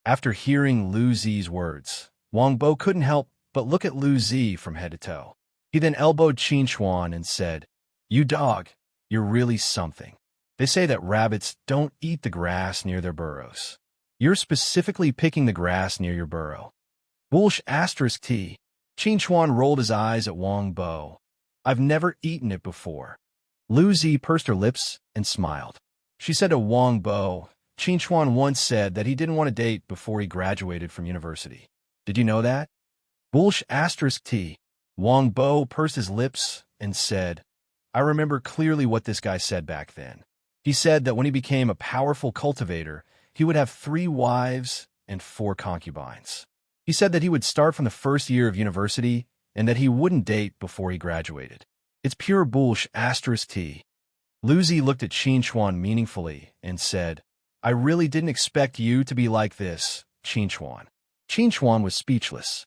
A: After hearing Lu Zi's words, Wang Bo couldn't help but look at Lu Zi from head to toe. He then elbowed Qin Chuan and said, "You dog, you're really something. They say that rabbits don't eat the grass near their burrows. You're specifically picking the grass near your burrow." Bullsh asterisk T. Qin Chuan rolled his eyes at Wang Bo. "I've never eaten it before." Lu Zi pursed her lips and smiled. She said to Wang Bo, "Qin Chuan once said that he didn't want to date before he graduated from university. Did you know that?" Bullsh asterisk T. Wang Bo pursed his lips and said, "I remember clearly what this guy said back then. He said that when he became a powerful cultivator, he would have 3 wives and 4 concubines. He said that he would start from the first year of university and that he wouldn't date before he graduated. It's pure bullsh asterisk T." Lu Zi looked at Qin Chuan meaningfully and said, "I really didn't expect you to be like this, Qin Chuan." Qin Chuan was speechless.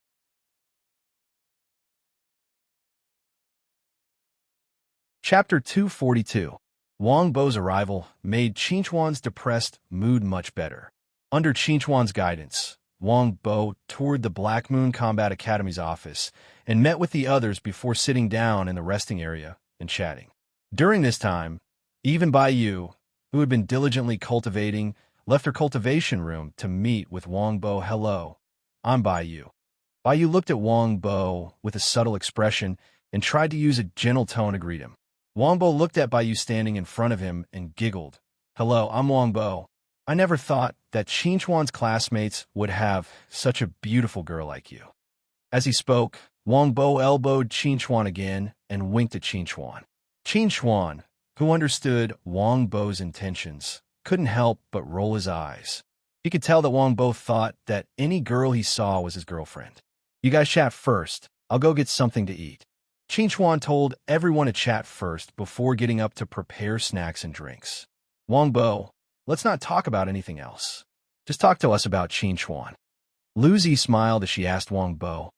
A: Chapter 242. Wang Bo's arrival made Qin Chuan's depressed mood much better. Under Qin Chuan's guidance, Wang Bo toured the Black Moon Combat Academy's office and met with the others before sitting down in the resting area and chatting. During this time, even Bai Yu, who had been diligently cultivating, left her cultivation room to meet with Wang Bo. "Hello, I'm Bai Yu." Bai Yu looked at Wang Bo with a subtle expression and tried to use a gentle tone to greet him. Wang Bo looked at Bai Yu standing in front of him and giggled. "Hello, I'm Wang Bo. I never thought that Qin Chuan's classmates would have such a beautiful girl like you." As he spoke, Wang Bo elbowed Qin Chuan again and winked at Qin Chuan. Qin Chuan, who understood Wang Bo's intentions, couldn't help but roll his eyes. He could tell that Wang Bo thought that any girl he saw was his girlfriend. "You guys chat first. I'll go get something to eat." Qin Chuan told everyone to chat first before getting up to prepare snacks and drinks. "Wang Bo, let's not talk about anything else. Just talk to us about Qin Chuan." Lu Zi smiled as she asked Wang Bo,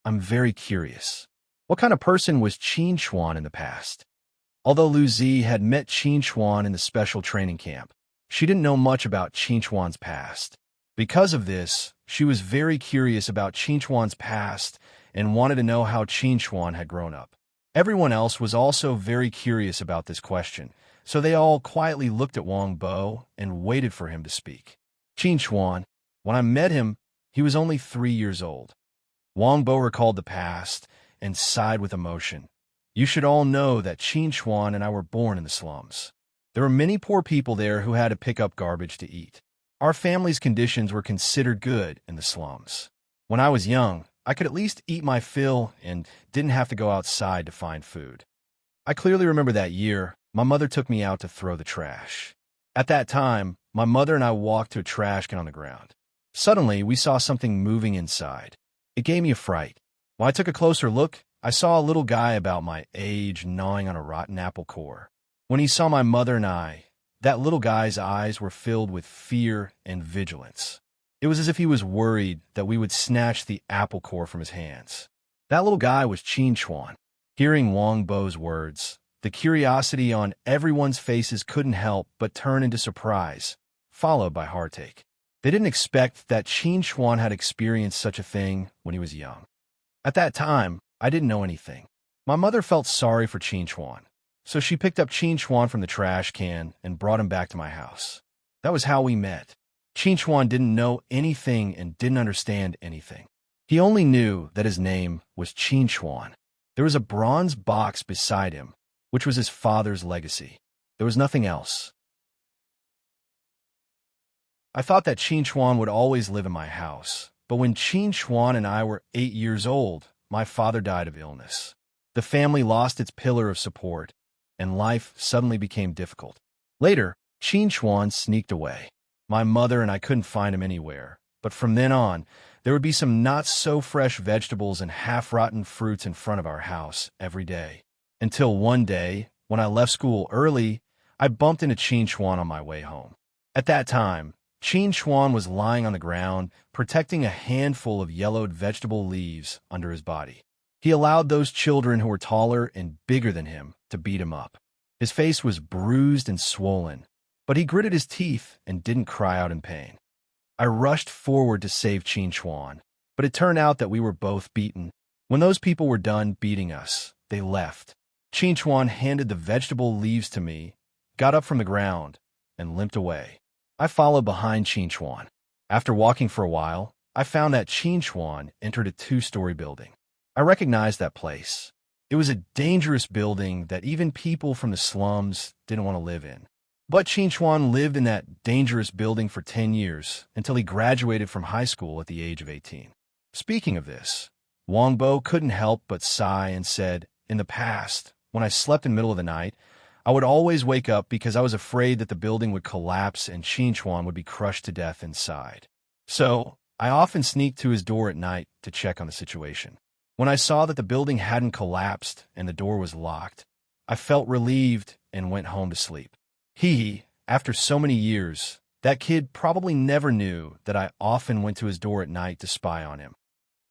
A: "I'm very curious. What kind of person was Qin Chuan in the past?" Although Lu Zi had met Qin Chuan in the special training camp, she didn't know much about Qin Chuan's past. Because of this, she was very curious about Qin Chuan's past and wanted to know how Qin Chuan had grown up. Everyone else was also very curious about this question, so they all quietly looked at Wang Bo and waited for him to speak. "Qin Chuan, when I met him, he was only 3 years old." Wang Bo recalled the past and sighed with emotion. "You should all know that Qin Chuan and I were born in the slums. There were many poor people there who had to pick up garbage to eat. Our family's conditions were considered good in the slums. When I was young, I could at least eat my fill and didn't have to go outside to find food. I clearly remember that year, my mother took me out to throw the trash. At that time, my mother and I walked to a trash can on the ground. Suddenly, we saw something moving inside. It gave me a fright. When I took a closer look, I saw a little guy about my age gnawing on a rotten apple core. When he saw my mother and I, that little guy's eyes were filled with fear and vigilance. It was as if he was worried that we would snatch the apple core from his hands. That little guy was Qin Chuan." Hearing Wang Bo's words, the curiosity on everyone's faces couldn't help but turn into surprise, followed by heartache. They didn't expect that Qin Chuan had experienced such a thing when he was young. At that time, I didn't know anything. My mother felt sorry for Qin Chuan, so she picked up Qin Chuan from the trash can and brought him back to my house. That was how we met. Qin Chuan didn't know anything and didn't understand anything. He only knew that his name was Qin Chuan. There was a bronze box beside him, which was his father's legacy. There was nothing else. I thought that Qin Chuan would always live in my house, but when Qin Xuan and I were 8 years old, my father died of illness. The family lost its pillar of support, and life suddenly became difficult. Later, Qin Xuan sneaked away. My mother and I couldn't find him anywhere, but from then on, there would be some not-so-fresh vegetables and half-rotten fruits in front of our house every day. Until one day, when I left school early, I bumped into Qin Xuan on my way home. At that time, Qin Xuan was lying on the ground, protecting a handful of yellowed vegetable leaves under his body. He allowed those children who were taller and bigger than him to beat him up. His face was bruised and swollen, but he gritted his teeth and didn't cry out in pain. I rushed forward to save Qin Xuan, but it turned out that we were both beaten. When those people were done beating us, they left. Qin Xuan handed the vegetable leaves to me, got up from the ground, and limped away. I followed behind Qin Xuan. After walking for a while, I found that Qin Xuan entered a 2-story building. I recognized that place. It was a dangerous building that even people from the slums didn't want to live in. But Qin Xuan lived in that dangerous building for 10 years until he graduated from high school at the age of 18. Speaking of this, Wang Bo couldn't help but sigh and said, "In the past, when I slept in the middle of the night, I would always wake up because I was afraid that the building would collapse and Qin Xuan would be crushed to death inside. So, I often sneaked to his door at night to check on the situation. When I saw that the building hadn't collapsed and the door was locked, I felt relieved and went home to sleep." After so many years, that kid probably never knew that I often went to his door at night to spy on him.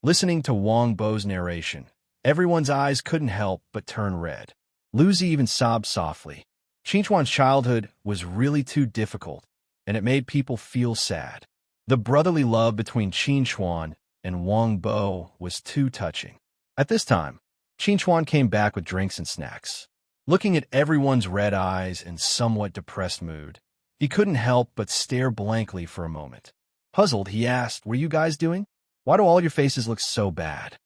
A: Listening to Wang Bo's narration, everyone's eyes couldn't help but turn red. Lucy even sobbed softly. Qin Xuan's childhood was really too difficult, and it made people feel sad. The brotherly love between Qin Xuan and Wang Bo was too touching. At this time, Qin Xuan came back with drinks and snacks. Looking at everyone's red eyes and somewhat depressed mood, he couldn't help but stare blankly for a moment. Puzzled, he asked, "What are you guys doing? Why do all your faces look so bad?"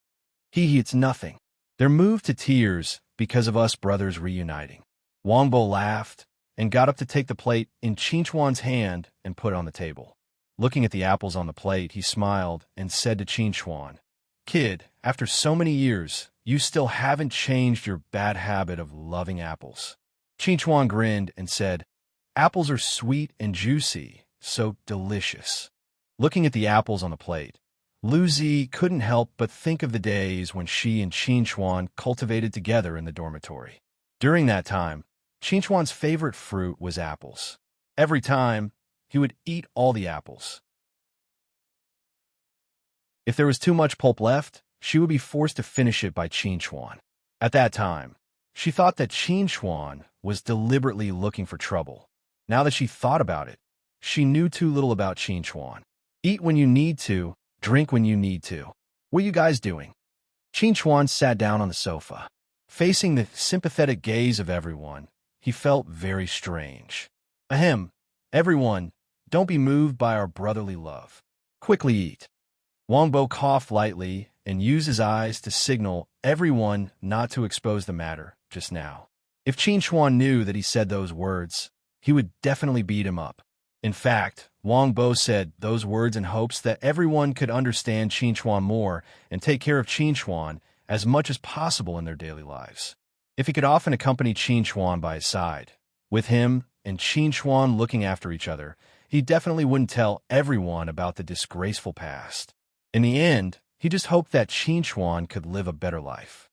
A: It's nothing. They're moved to tears because of us brothers reuniting." Wang Bo laughed and got up to take the plate in Qin Xuan's hand and put it on the table. Looking at the apples on the plate, he smiled and said to Qin Xuan, "Kid, after so many years, you still haven't changed your bad habit of loving apples." Qin Xuan grinned and said, "Apples are sweet and juicy, so delicious." Looking at the apples on the plate, Lucy couldn't help but think of the days when she and Qin Xuan cultivated together in the dormitory. During that time, Qin Xuan's favorite fruit was apples. Every time, he would eat all the apples. If there was too much pulp left, she would be forced to finish it by Qin Xuan. At that time, she thought that Qin Xuan was deliberately looking for trouble. Now that she thought about it, she knew too little about Qin Xuan. Eat when you need to, drink when you need to. What are you guys doing? Qin Xuan sat down on the sofa. Facing the sympathetic gaze of everyone, he felt very strange. Ahem, everyone, don't be moved by our brotherly love. Quickly eat. Wang Bo coughed lightly and used his eyes to signal everyone not to expose the matter just now. If Qin Xuan knew that he said those words, he would definitely beat him up. In fact, Wang Bo said those words in hopes that everyone could understand Qin Xuan more and take care of Qin Xuan as much as possible in their daily lives. If he could often accompany Qin Xuan by his side, with him and Qin Xuan looking after each other, he definitely wouldn't tell everyone about the disgraceful past. In the end, he just hoped that Qin Xuan could live a better life.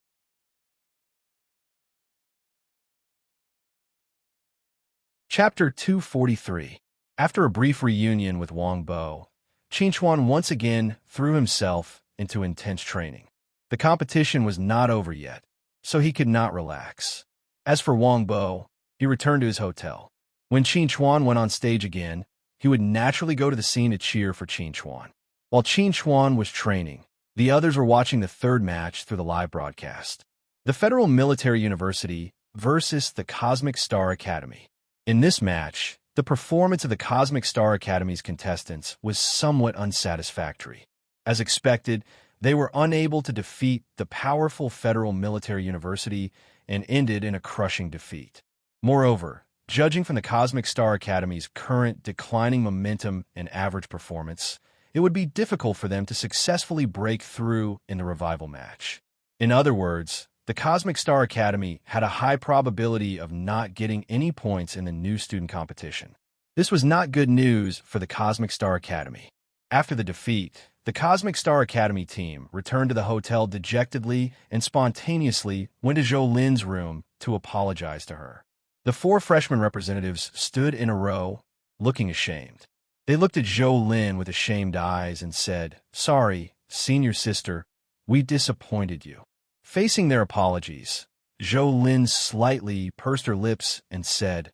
A: Chapter 243. After a brief reunion with Wang Bo, Qin Xuan once again threw himself into intense training. The competition was not over yet, so he could not relax. As for Wang Bo, he returned to his hotel. When Qin Xuan went on stage again, he would naturally go to the scene to cheer for Qin Xuan. While Qin Xuan was training, the others were watching the third match through the live broadcast. The Federal Military University versus the Cosmic Star Academy. In this match, the performance of the Cosmic Star Academy's contestants was somewhat unsatisfactory. As expected, they were unable to defeat the powerful Federal Military University and ended in a crushing defeat. Moreover, judging from the Cosmic Star Academy's current declining momentum and average performance, it would be difficult for them to successfully break through in the revival match. In other words, the Cosmic Star Academy had a high probability of not getting any points in the new student competition. This was not good news for the Cosmic Star Academy. After the defeat, the Cosmic Star Academy team returned to the hotel dejectedly and spontaneously went to Zhou Lin's room to apologize to her. The 4 freshman representatives stood in a row, looking ashamed. They looked at Zhou Lin with ashamed eyes and said, "Sorry, senior sister, we disappointed you." Facing their apologies, Zhou Lin slightly pursed her lips and said,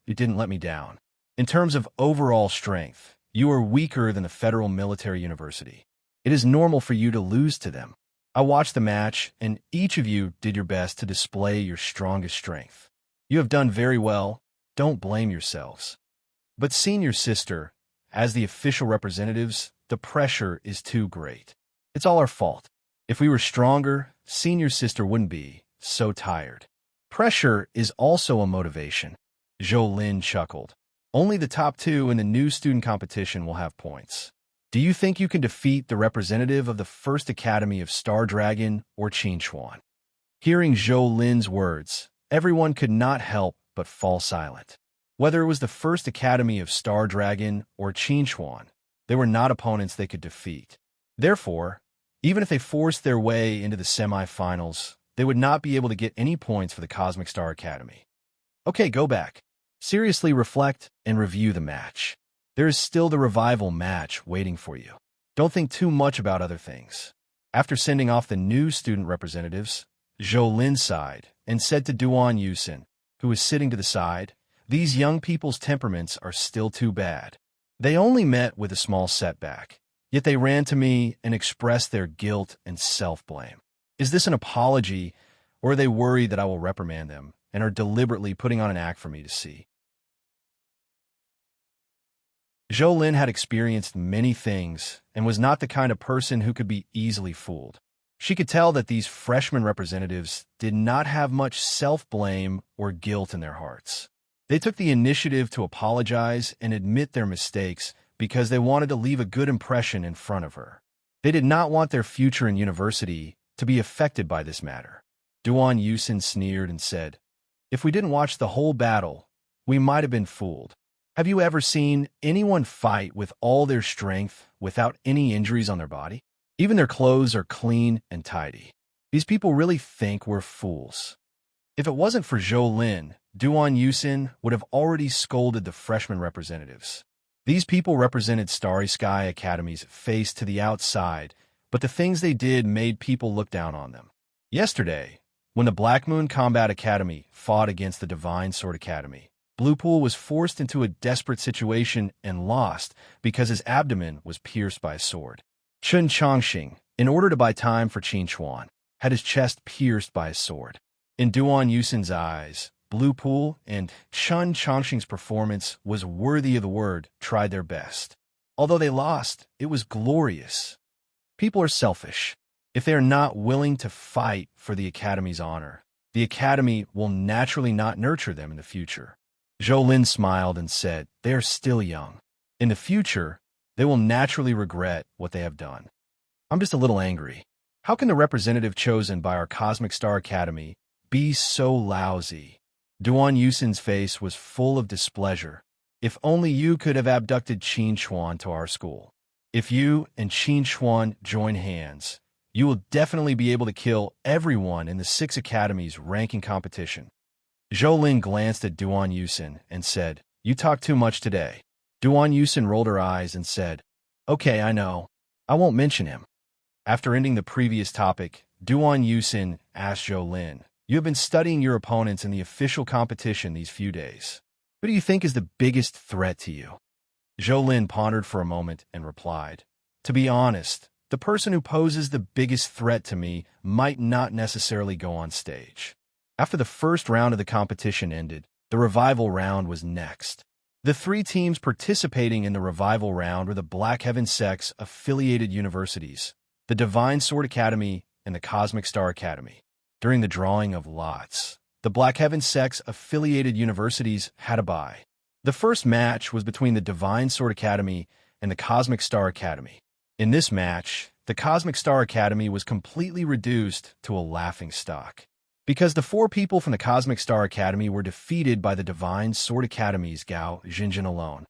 A: "You didn't let me down. In terms of overall strength, you are weaker than the Federal Military University. It is normal for you to lose to them. I watched the match, and each of you did your best to display your strongest strength. You have done very well. Don't blame yourselves. But senior sister, as the official representatives, the pressure is too great. It's all our fault. If we were stronger, senior sister wouldn't be so tired. Pressure is also a motivation." Zhou Lin chuckled. "Only the top 2 in the new student competition will have points. Do you think you can defeat the representative of the First Academy of Star Dragon or Qin Chuan?" Hearing Zhou Lin's words, everyone could not help but fall silent. Whether it was the First Academy of Star Dragon or Qin Chuan, they were not opponents they could defeat. Therefore, even if they forced their way into the semifinals, they would not be able to get any points for the Cosmic Star Academy. Okay, go back. Seriously reflect and review the match. There is still the revival match waiting for you. Don't think too much about other things." After sending off the new student representatives, Zhou Lin sighed and said to Duan Yusin, who was sitting to the side, "These young people's temperaments are still too bad. They only met with a small setback, yet they ran to me and expressed their guilt and self-blame. Is this an apology, or are they worried that I will reprimand them and are deliberately putting on an act for me to see?" Zhou Lin had experienced many things and was not the kind of person who could be easily fooled. She could tell that these freshman representatives did not have much self-blame or guilt in their hearts. They took the initiative to apologize and admit their mistakes because they wanted to leave a good impression in front of her. They did not want their future in university to be affected by this matter. Duan Yusin sneered and said, "If we didn't watch the whole battle, we might have been fooled. Have you ever seen anyone fight with all their strength without any injuries on their body? Even their clothes are clean and tidy. These people really think we're fools." If it wasn't for Zhou Lin, Duan Yusin would have already scolded the freshman representatives. These people represented Starry Sky Academy's face to the outside, but the things they did made people look down on them. Yesterday, when the Black Moon Combat Academy fought against the Divine Sword Academy, Blue Pool was forced into a desperate situation and lost because his abdomen was pierced by a sword. Chun Chongxing, in order to buy time for Qin Chuan, had his chest pierced by a sword. In Duan Yusin's eyes, Blue Pool and Chun Chongxing's performance was worthy of the word tried their best. Although they lost, it was glorious. People are selfish. If they are not willing to fight for the Academy's honor, the Academy will naturally not nurture them in the future. Zhou Lin smiled and said, "They are still young. In the future, they will naturally regret what they have done. I'm just a little angry. How can the representative chosen by our Cosmic Star Academy be so lousy?" Duan Yusin's face was full of displeasure. "If only you could have abducted Qin Chuan to our school. If you and Qin Chuan join hands, you will definitely be able to kill everyone in the 6 academies ranking competition." Zhou Lin glanced at Duan Yusin and said, "You talk too much today." Duan Yusin rolled her eyes and said, "Okay, I know. I won't mention him." After ending the previous topic, Duan Yusin asked Zhou Lin, "You have been studying your opponents in the official competition these few days. Who do you think is the biggest threat to you?" Zhou Lin pondered for a moment and replied, "To be honest, the person who poses the biggest threat to me might not necessarily go on stage." After the first round of the competition ended, the revival round was next. The 3 teams participating in the revival round were the Black Heaven Sex affiliated universities, the Divine Sword Academy, and the Cosmic Star Academy. During the drawing of lots, the Black Heaven Sex affiliated universities had a bye. The first match was between the Divine Sword Academy and the Cosmic Star Academy. In this match, the Cosmic Star Academy was completely reduced to a laughingstock, because the 4 people from the Cosmic Star Academy were defeated by the Divine Sword Academy's Gao Jinjin alone.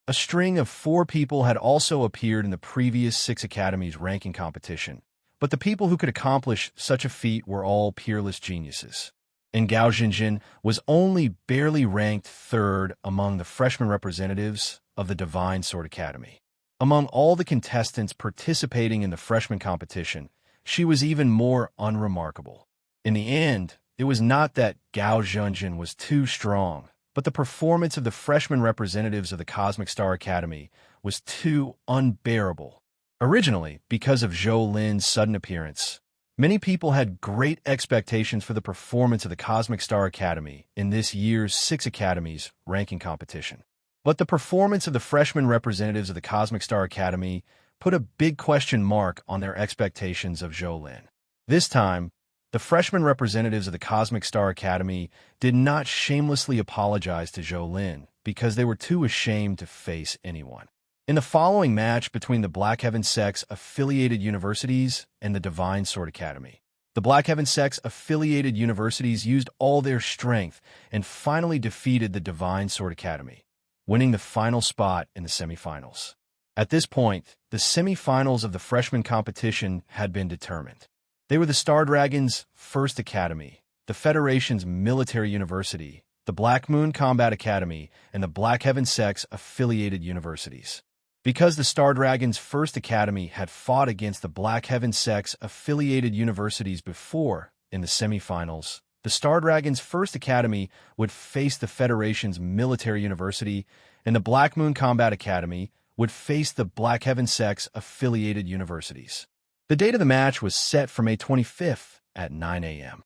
A: A string of 4 people had also appeared in the previous 6 academies' ranking competition, but the people who could accomplish such a feat were all peerless geniuses. And Gao Jinjin was only barely ranked 3rd among the freshman representatives of the Divine Sword Academy. Among all the contestants participating in the freshman competition, she was even more unremarkable. In the end, it was not that Gao Jinjin was too strong, but the performance of the freshman representatives of the Cosmic Star Academy was too unbearable. Originally, because of Zhou Lin's sudden appearance, many people had great expectations for the performance of the Cosmic Star Academy in this year's 6 academies ranking competition. But the performance of the freshman representatives of the Cosmic Star Academy put a big question mark on their expectations of Zhou Lin. This time, the freshman representatives of the Cosmic Star Academy did not shamelessly apologize to Zhou Lin because they were too ashamed to face anyone. In the following match between the Black Heaven Sex affiliated universities and the Divine Sword Academy, the Black Heaven Sex affiliated universities used all their strength and finally defeated the Divine Sword Academy, winning the final spot in the semifinals. At this point, the semifinals of the freshman competition had been determined. They were the Star Dragon's First Academy, the Federation's Military University, the Black Moon Combat Academy, and the Black Heaven Sex affiliated universities. Because the Star Dragon's First Academy had fought against the Black Heaven Sex affiliated universities before in the semifinals, the Star Dragon's First Academy would face the Federation's Military University, and the Black Moon Combat Academy would face the Black Heaven Sex affiliated universities. The date of the match was set for May 25th at 9 a.m.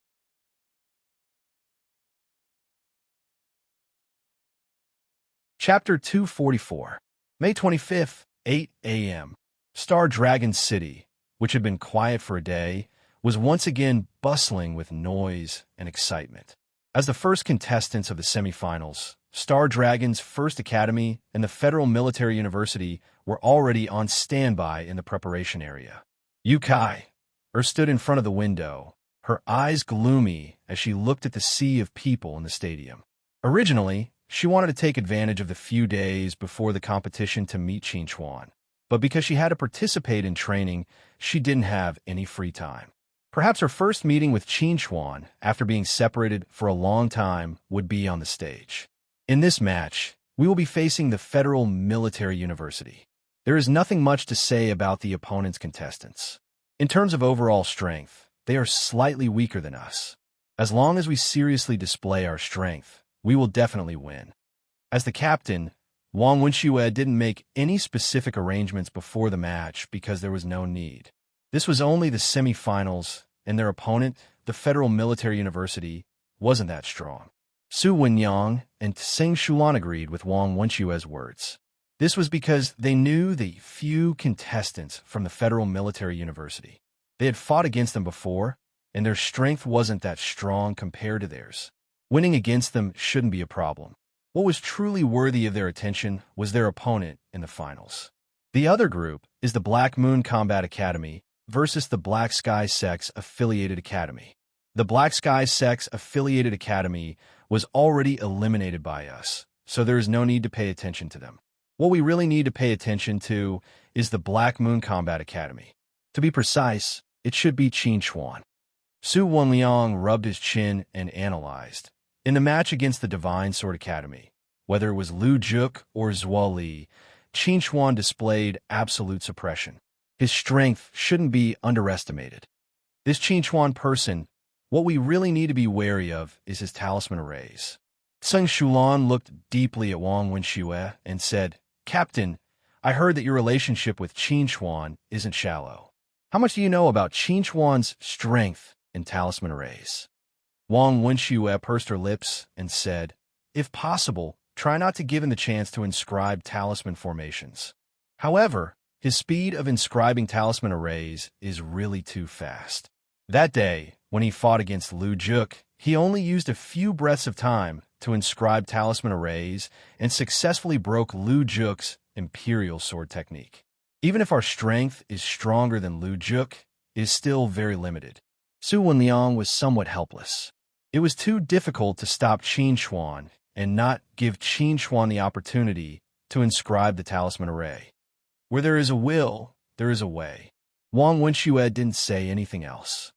A: Chapter 244. May 25th, 8 a.m. Star Dragon City, which had been quiet for a day, was once again bustling with noise and excitement. As the first contestants of the semifinals, Star Dragon's First Academy and the Federal Military University were already on standby in the preparation area. Yukai stood in front of the window, her eyes gloomy as she looked at the sea of people in the stadium. Originally, she wanted to take advantage of the few days before the competition to meet Qin Chuan, but because she had to participate in training, she didn't have any free time. Perhaps her first meeting with Qin Chuan, after being separated for a long time, would be on the stage. In this match, we will be facing the Federal Military University. There is nothing much to say about the opponent's contestants. In terms of overall strength, they are slightly weaker than us. As long as we seriously display our strength, we will definitely win. As the captain, Wang Wenxue didn't make any specific arrangements before the match because there was no need. This was only the semifinals, and their opponent, the Federal Military University, wasn't that strong. Su Wenyang and Tseng Shulan agreed with Wang Wenxue's words. This was because they knew the few contestants from the Federal Military University. They had fought against them before, and their strength wasn't that strong compared to theirs. Winning against them shouldn't be a problem. What was truly worthy of their attention was their opponent in the finals. The other group is the Black Moon Combat Academy versus the Black Sky Sex Affiliated Academy. The Black Sky Sex Affiliated Academy was already eliminated by us, so there is no need to pay attention to them. What we really need to pay attention to is the Black Moon Combat Academy. To be precise, it should be Qin Chuan. Su Wenliang rubbed his chin and analyzed. In the match against the Divine Sword Academy, whether it was Lu Juk or Zhuo Li, Qin Chuan displayed absolute suppression. His strength shouldn't be underestimated. This Qin Chuan person, what we really need to be wary of is his talisman arrays. Tseng Shulan looked deeply at Wang Wenxue and said, "Captain, I heard that your relationship with Qin Chuan isn't shallow. How much do you know about Qin Chuan's strength in talisman arrays?" Wang Wenxue pursed her lips and said, "If possible, try not to give him the chance to inscribe talisman formations. However, his speed of inscribing talisman arrays is really too fast." That day, when he fought against Lu Juk, He only used a few breaths of time to inscribe talisman arrays and successfully broke Lu Juk's imperial sword technique. Even if our strength is stronger than Lu Juk, it is still very limited. Su Wenliang was somewhat helpless. It was too difficult to stop Qin Xuan and not give Qin Xuan the opportunity to inscribe the talisman array. Where there is a will, there is a way. Wang Wenxue didn't say anything else.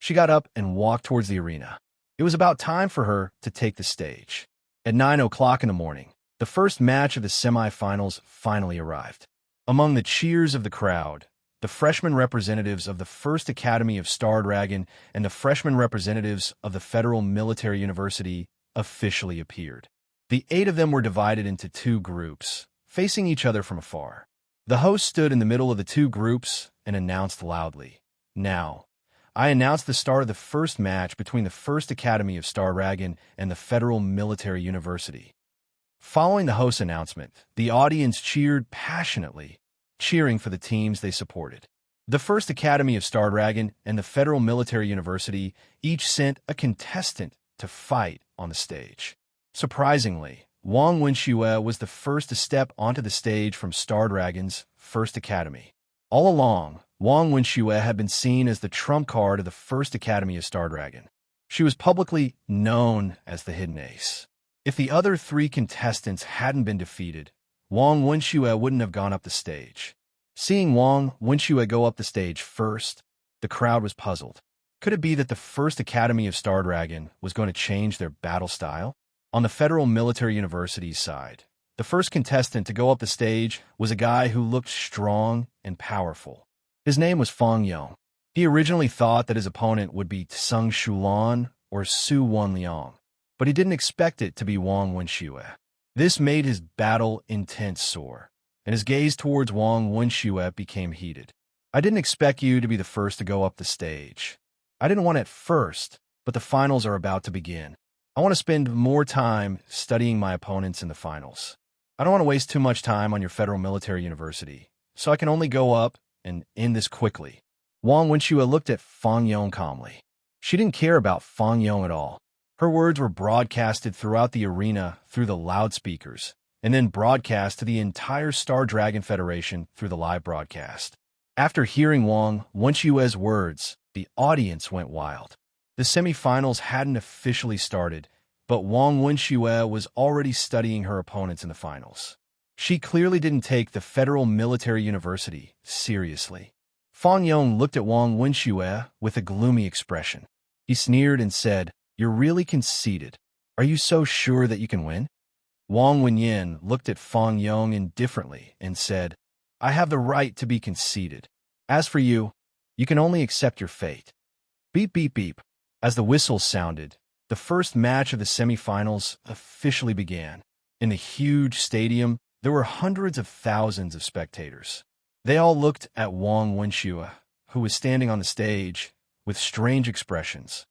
A: She got up and walked towards the arena. It was about time for her to take the stage. At 9 o'clock in the morning, the first match of the semifinals finally arrived. Among the cheers of the crowd, the freshman representatives of the First Academy of Star Dragon and the freshman representatives of the Federal Military University officially appeared. The 8 of them were divided into 2 groups, facing each other from afar. The host stood in the middle of the 2 groups and announced loudly, "Now, I announce the start of the first match between the First Academy of Star Dragon and the Federal Military University." Following the host's announcement, the audience cheered passionately, cheering for the teams they supported. The First Academy of Star Dragon and the Federal Military University each sent a contestant to fight on the stage. Surprisingly, Wang Wenxue was the first to step onto the stage from Star Dragon's First Academy. All along, Wang Wenxue had been seen as the trump card of the First Academy of Star Dragon. She was publicly known as the Hidden Ace. If the other 3 contestants hadn't been defeated, Wang Wenxue wouldn't have gone up the stage. Seeing Wang Wenxue go up the stage first, the crowd was puzzled. Could it be that the First Academy of Star Dragon was going to change their battle style? On the Federal Military University's side, the first contestant to go up the stage was a guy who looked strong and powerful. His name was Fang Yong. He originally thought that his opponent would be Tseng Shulan or Su Wenliang, but he didn't expect it to be Wang Wenxue. This made his battle intense sore, and his gaze towards Wang Wenxue became heated. "I didn't expect you to be the first to go up the stage. I didn't want it first, but the finals are about to begin. I want to spend more time studying my opponents in the finals. I don't want to waste too much time on your Federal Military University, so I can only go up and end this quickly." Wang Wenxue looked at Fang Yong calmly. She didn't care about Fang Yong at all. Her words were broadcasted throughout the arena through the loudspeakers, and then broadcast to the entire Star Dragon Federation through the live broadcast. After hearing Wang Wenxue's words, the audience went wild. The semifinals hadn't officially started, but Wang Wenxue was already studying her opponents in the finals. She clearly didn't take the Federal Military University seriously. Fang Yong looked at Wang Wenxue with a gloomy expression. He sneered and said, "You're really conceited. Are you so sure that you can win?" Wang Wenyin looked at Fang Yong indifferently and said, "I have the right to be conceited. As for you, you can only accept your fate." Beep, beep, beep. As the whistle sounded, the first match of the semifinals officially began. In the huge stadium, there were hundreds of thousands of spectators. They all looked at Wang Wenxue, who was standing on the stage, with strange expressions.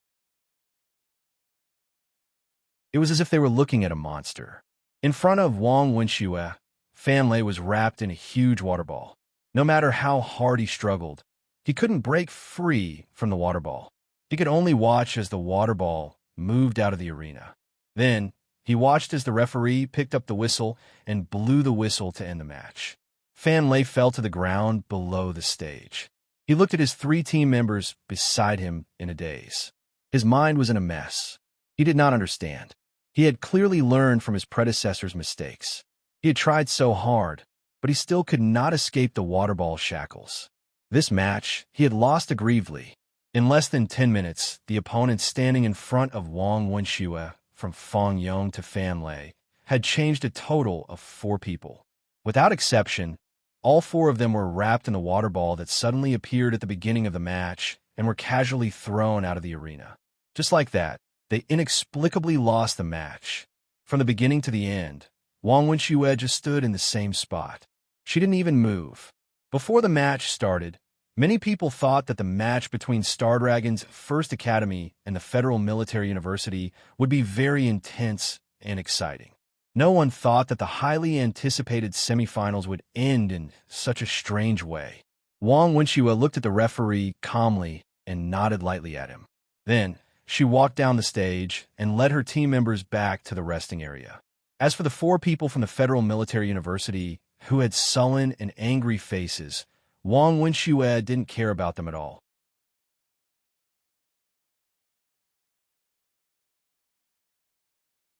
A: It was as if they were looking at a monster. In front of Wang Wenxue, Fan Lei was wrapped in a huge water ball. No matter how hard he struggled, he couldn't break free from the water ball. He could only watch as the water ball moved out of the arena. Then, he watched as the referee picked up the whistle and blew the whistle to end the match. Fan Lei fell to the ground below the stage. He looked at his 3 team members beside him in a daze. His mind was in a mess. He did not understand. He had clearly learned from his predecessor's mistakes. He had tried so hard, but he still could not escape the water ball shackles. This match, he had lost aggrievedly. In less than 10 minutes, the opponents standing in front of Wang Wenxue, from Fang Yong to Fan Lei, had changed a total of 4 people. Without exception, all 4 of them were wrapped in the water ball that suddenly appeared at the beginning of the match and were casually thrown out of the arena. Just like that, they inexplicably lost the match. From the beginning to the end, Wang Wenxue just stood in the same spot. She didn't even move. Before the match started, many people thought that the match between Star Dragon's First Academy and the Federal Military University would be very intense and exciting. No one thought that the highly anticipated semifinals would end in such a strange way. Wang Wenxue looked at the referee calmly and nodded lightly at him. Then, she walked down the stage and led her team members back to the resting area. As for the 4 people from the Federal Military University who had sullen and angry faces, Wang Wenxue didn't care about them at all.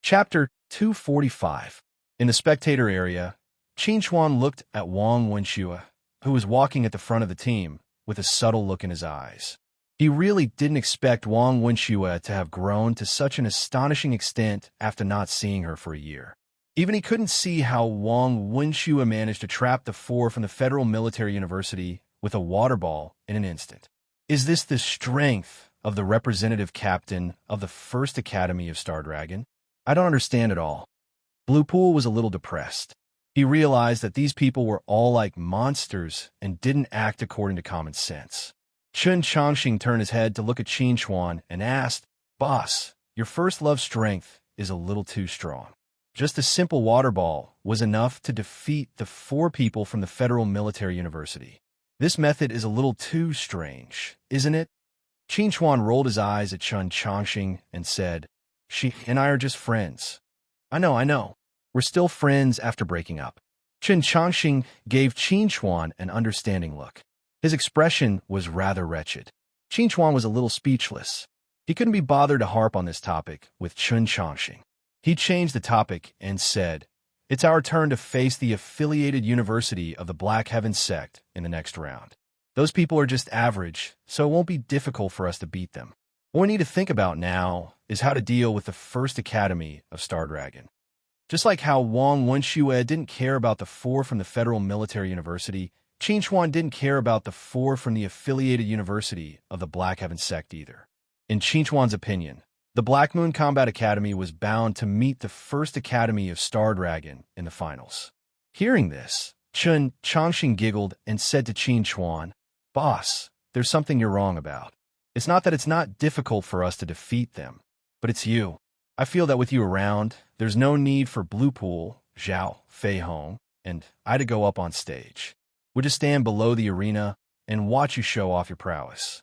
A: Chapter 245. In the spectator area, Qin Chuan looked at Wang Wenxue, who was walking at the front of the team, with a subtle look in his eyes. He really didn't expect Wang Wenxue to have grown to such an astonishing extent after not seeing her for a year. Even he couldn't see how Wang Wenxue managed to trap the 4 from the Federal Military University with a water ball in an instant. Is this the strength of the representative captain of the First Academy of Star Dragon? I don't understand at all. Bluepool was a little depressed. He realized that these people were all like monsters and didn't act according to common sense. Chun Changxing turned his head to look at Qin Chuan and asked, "Boss, your first love strength is a little too strong. Just a simple water ball was enough to defeat the 4 people from the Federal Military University. This method is a little too strange, isn't it?" Qin Chuan rolled his eyes at Chun Changxing and said, "She and I are just friends." I know. We're still friends after breaking up." Chun Changxing gave Qin Chuan an understanding look. His expression was rather wretched. Qin Chuan was a little speechless. He couldn't be bothered to harp on this topic with Chun Changxing. He changed the topic and said, "It's our turn to face the affiliated university of the Black Heaven sect in the next round. Those people are just average, so it won't be difficult for us to beat them. What we need to think about now is how to deal with the First Academy of Star Dragon." Just like how Wang Wenxue didn't care about the 4 from the Federal Military University, Qin Chuan didn't care about the 4 from the affiliated university of the Black Heaven sect either. In Qin Chuan's opinion, the Black Moon Combat Academy was bound to meet the First Academy of Star Dragon in the finals. Hearing this, Chun Changxing giggled and said to Qin Chuan, "Boss, there's something you're wrong about. It's not that it's not difficult for us to defeat them, but it's you. I feel that with you around, there's no need for Bluepool, Zhao, Fei Hong, and I to go up on stage. We'll just stand below the arena and watch you show off your prowess."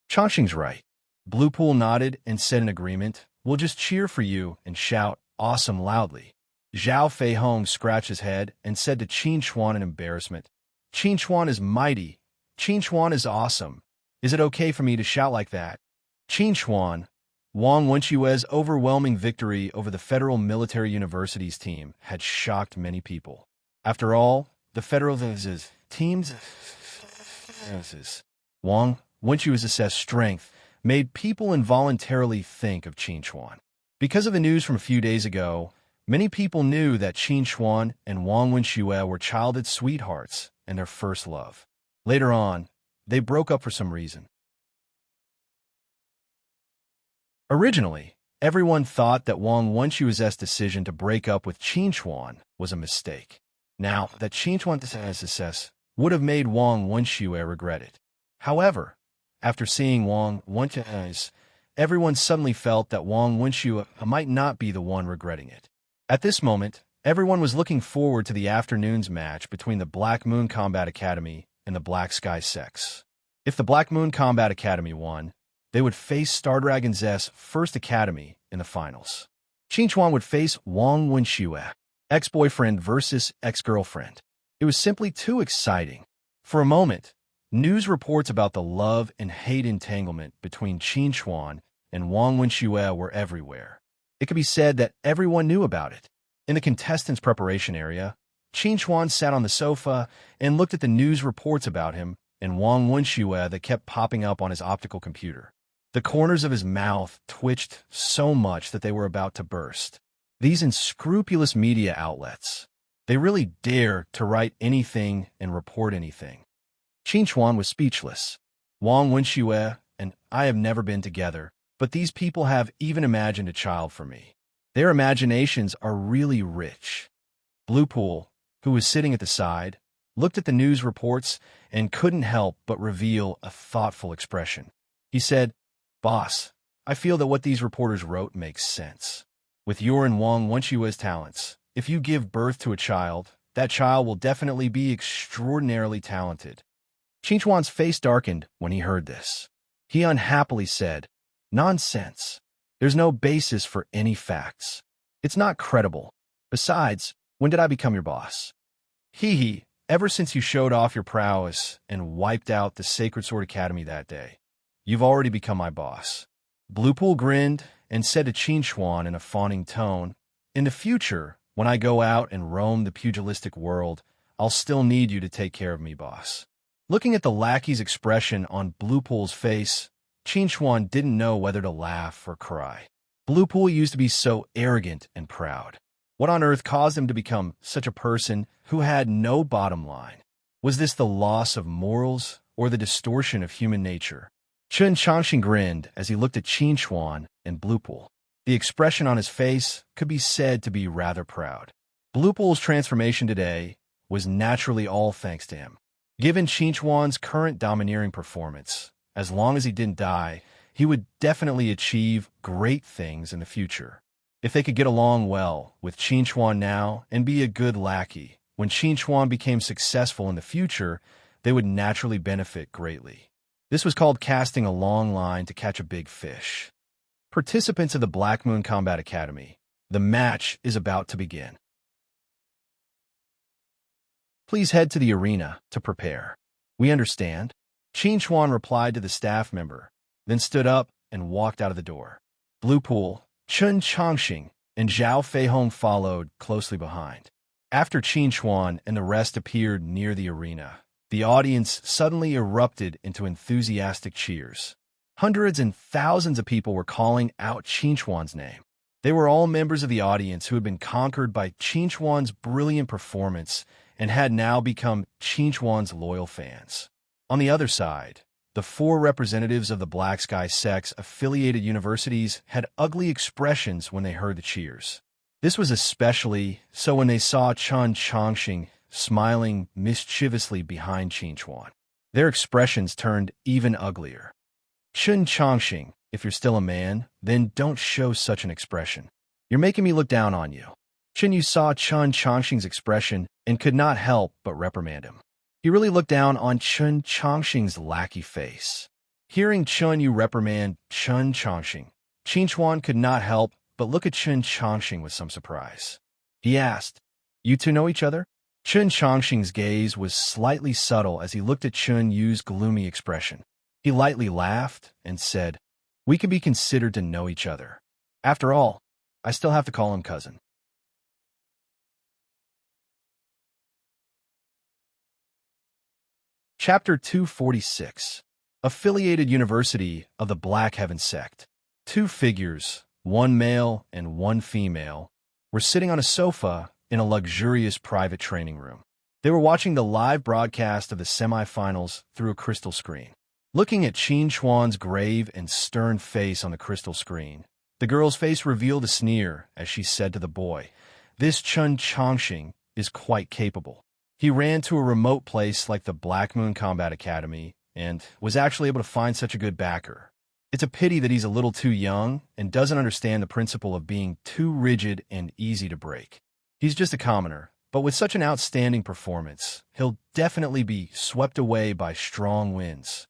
A: Changxing's right. Bluepool nodded and said in agreement, "We'll just cheer for you and shout, 'Awesome,' loudly." Zhao Fei Hong scratched his head and said to Qin Chuan in embarrassment, "Qin Chuan is mighty. Qin Chuan is awesome. Is it okay for me to shout like that?" Qin Chuan, Wang Wenxue's overwhelming victory over the Federal Military University's team had shocked many people. After all, the Federal team's Wang Wenxue's assessed strength made people involuntarily think of Qin Chuan. Because of the news from a few days ago, many people knew that Qin Chuan and Wang Wenxue were childhood sweethearts and their first love. Later on, they broke up for some reason. Originally, everyone thought that Wang Wenxue's decision to break up with Qin Chuan was a mistake. Now, that Qin Chuan's success would have made Wang Wenxue regret it. However, after seeing Wang Wenxue's, everyone suddenly felt that Wang Wenxue might not be the one regretting it. At this moment, everyone was looking forward to the afternoon's match between the Black Moon Combat Academy and the Black Sky sects. If the Black Moon Combat Academy won, they would face Star Dragon's First Academy in the finals. Qin Chuan would face Wang Wenxue, ex-boyfriend versus ex-girlfriend. It was simply too exciting. For a moment, news reports about the love and hate entanglement between Qin Chuan and Wang Wenxue were everywhere. It could be said that everyone knew about it. In the contestants' preparation area, Qin Chuan sat on the sofa and looked at the news reports about him and Wang Wenxue that kept popping up on his optical computer. The corners of his mouth twitched so much that they were about to burst. These unscrupulous media outlets, they really dare to write anything and report anything. Qin Chuan was speechless. Wang Wenxue and I have never been together, but these people have even imagined a child for me. Their imaginations are really rich. Bluepool, who was sitting at the side, looked at the news reports and couldn't help but reveal a thoughtful expression. He said, "Boss, I feel that what these reporters wrote makes sense. With your and Wang Wenxue's talents, if you give birth to a child, that child will definitely be extraordinarily talented." Qin Chuan's face darkened when he heard this. He unhappily said, "Nonsense. There's no basis for any facts. It's not credible. Besides, when did I become your boss?" Hee, ever since you showed off your prowess and wiped out the Sacred Sword Academy that day. You've already become my boss. Bluepool grinned and said to Qin in a fawning tone, "In the future, when I go out and roam the pugilistic world, I'll still need you to take care of me, boss." Looking at the lackey's expression on Bluepool's face, Qin didn't know whether to laugh or cry. Bluepool used to be so arrogant and proud. What on earth caused him to become such a person who had no bottom line? Was this the loss of morals or the distortion of human nature? Changxing grinned as he looked at Qin and Bluepool. The expression on his face could be said to be rather proud. Bluepool's transformation today was naturally all thanks to him. Given Qin's current domineering performance, as long as he didn't die, he would definitely achieve great things in the future. If they could get along well with Qin now and be a good lackey, when Qin became successful in the future, they would naturally benefit greatly. This was called casting a long line to catch a big fish. Participants of the Black Moon Combat Academy, the match is about to begin. Please head to the arena to prepare. We understand. Qin replied to the staff member, then stood up and walked out of the door. Bluepool, Chun Changxing, and Zhao Feihong followed closely behind. After Qin and the rest appeared near the arena, the audience suddenly erupted into enthusiastic cheers. Hundreds and thousands of people were calling out Qin's name. They were all members of the audience who had been conquered by Qin's brilliant performance and had now become Qin's loyal fans. On the other side, the 4 representatives of the Black Sky Sex-affiliated universities had ugly expressions when they heard the cheers. This was especially so when they saw Chun Changxing smiling mischievously behind Qin. Their expressions turned even uglier. Chun Changxing, if you're still a man, then don't show such an expression. You're making me look down on you. Yu saw Chun Changxing's expression and could not help but reprimand him. He really looked down on Chun Changxing's lackey face. Hearing Chun Yu reprimand Chun Changxing, Qin could not help but look at Chun Changxing with some surprise. He asked, "You two know each other?" Chun Changxing's gaze was slightly subtle as he looked at Chun Yu's gloomy expression. He lightly laughed and said, "We can be considered to know each other. After all, I still have to call him cousin." Chapter 246. Affiliated University of the Black Heaven Sect. 2 figures, one male and one female, were sitting on a sofa in a luxurious private training room. They were watching the live broadcast of the semifinals through a crystal screen. Looking at Qin's grave and stern face on the crystal screen, the girl's face revealed a sneer as she said to the boy, "This Chun Changxing is quite capable. He ran to a remote place like the Black Moon Combat Academy and was actually able to find such a good backer. It's a pity that he's a little too young and doesn't understand the principle of being too rigid and easy to break. He's just a commoner, but with such an outstanding performance, he'll definitely be swept away by strong winds.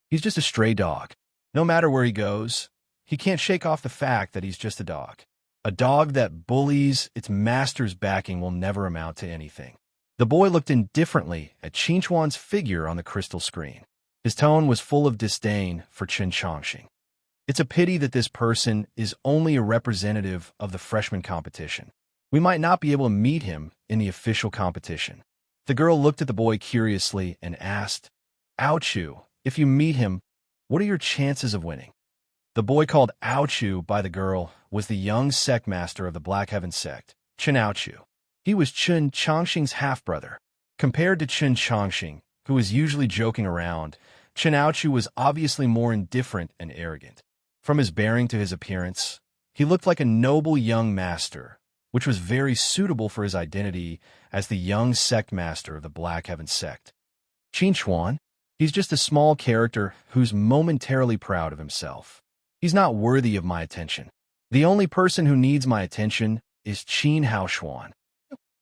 A: He's just a stray dog. No matter where he goes, he can't shake off the fact that he's just a dog. A dog that bullies its master's backing will never amount to anything." The boy looked indifferently at Qin's figure on the crystal screen. His tone was full of disdain for Chun Changxing. "It's a pity that this person is only a representative of the freshman competition. We might not be able to meet him in the official competition." The girl looked at the boy curiously and asked, "Aochu, if you meet him, what are your chances of winning?" The boy called Aochu by the girl was the young sect master of the Black Heaven sect, Chun Aochu. He was Chun Changxing's half-brother. Compared to Chun Changxing, who was usually joking around, Chun Aochu was obviously more indifferent and arrogant. From his bearing to his appearance, he looked like a noble young master, which was very suitable for his identity as the young sect master of the Black Heaven sect. Qin, he's just a small character who's momentarily proud of himself. He's not worthy of my attention. The only person who needs my attention is Qin Haoshuan.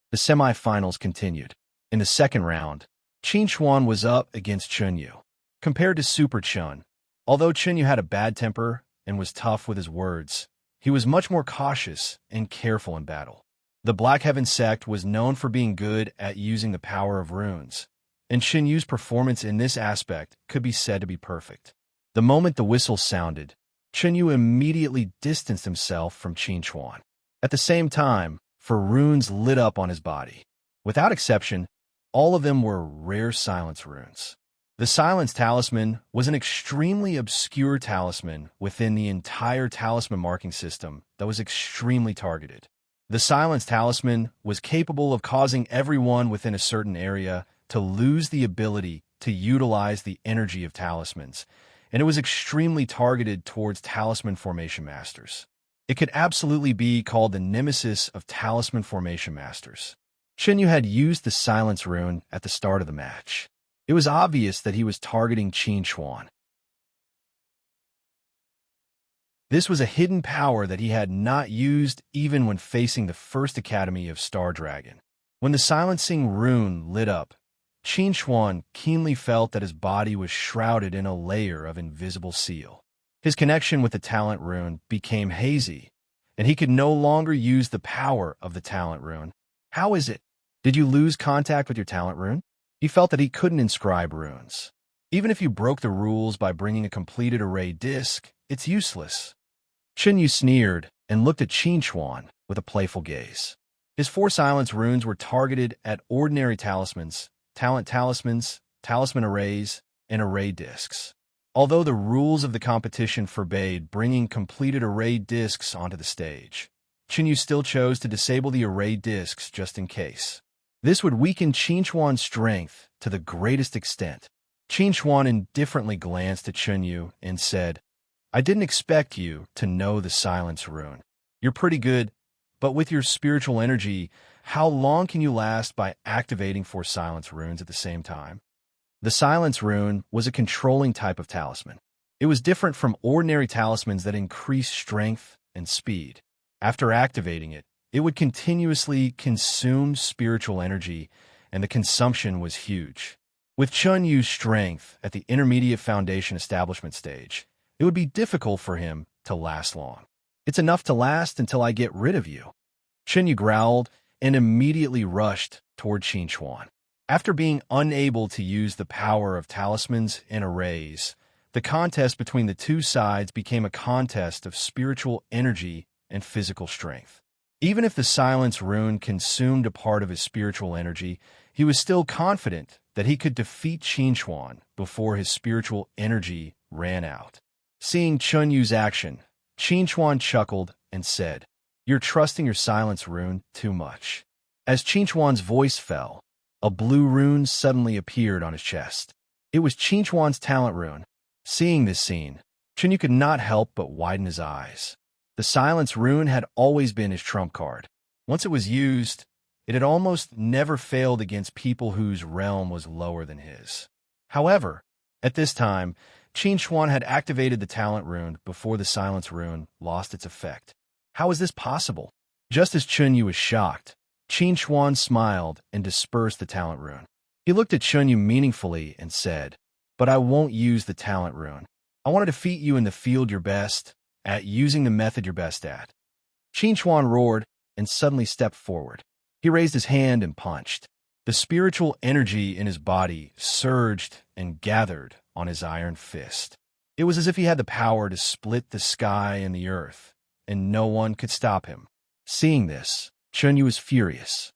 A: The semifinals continued. In the second round, Qin was up against Chun Yu. Compared to Super Chun, Although Chenyu had a bad temper and was tough with his words, he was much more cautious and careful in battle. The Black Heaven sect was known for being good at using the power of runes, and Chenyu's performance in this aspect could be said to be perfect. The moment the whistle sounded, Chenyu immediately distanced himself from Qinchuan. At the same time, runes lit up on his body. Without exception, all of them were rare silence runes. The Silence Talisman was an extremely obscure talisman within the entire talisman marking system that was extremely targeted. The Silence Talisman was capable of causing everyone within a certain area to lose the ability to utilize the energy of talismans, and it was extremely targeted towards talisman formation masters. It could absolutely be called the nemesis of talisman formation masters. Chenyu had used the Silence Rune at the start of the match. It was obvious that he was targeting Qinchuan. This was a hidden power that he had not used even when facing the First Academy of Star Dragon. When the Silencing Rune lit up, Qinchuan keenly felt that his body was shrouded in a layer of invisible seal. His connection with the Talent Rune became hazy, and he could no longer use the power of the Talent Rune. How is it? Did you lose contact with your Talent Rune? He felt that he couldn't inscribe runes. Even if you broke the rules by bringing a completed array disc, it's useless. Chenyu sneered and looked at Qinchuan with a playful gaze. His 4 silence runes were targeted at ordinary talismans, talent talismans, talisman arrays, and array discs. Although the rules of the competition forbade bringing completed array discs onto the stage, Chenyu still chose to disable the array discs just in case. This would weaken Qinchuan's strength to the greatest extent. Qinchuan indifferently glanced at Chenyu and said, I didn't expect you to know the Silence Rune. You're pretty good, but with your spiritual energy, how long can you last by activating 4 silence runes at the same time? The Silence Rune was a controlling type of talisman. It was different from ordinary talismans that increase strength and speed. After activating it, it would continuously consume spiritual energy, and the consumption was huge. With Chenyu's strength at the intermediate foundation establishment stage, it would be difficult for him to last long. It's enough to last until I get rid of you. Chenyu growled and immediately rushed toward Qinchuan. After being unable to use the power of talismans and arrays, the contest between the two sides became a contest of spiritual energy and physical strength. Even if the Silence Rune consumed a part of his spiritual energy, he was still confident that he could defeat Qinchuan before his spiritual energy ran out. Seeing Chenyu's action, Qinchuan chuckled and said, You're trusting your Silence Rune too much. As Qinchuan's voice fell, a blue rune suddenly appeared on his chest. It was Qinchuan's Talent Rune. Seeing this scene, Chenyu could not help but widen his eyes. The Silence Rune had always been his trump card. Once it was used, it had almost never failed against people whose realm was lower than his. However, at this time, Qinchuan had activated the Talent Rune before the Silence Rune lost its effect. How is this possible? Just as Chenyu was shocked, Qinchuan smiled and dispersed the Talent Rune. He looked at Chenyu meaningfully and said, But I won't use the Talent Rune. I want to defeat you in the field you're best at, using the method you're best at. Qinchuan roared and suddenly stepped forward. He raised his hand and punched. The spiritual energy in his body surged and gathered on his iron fist. It was as if he had the power to split the sky and the earth, and no one could stop him. Seeing this, Chenyu was furious.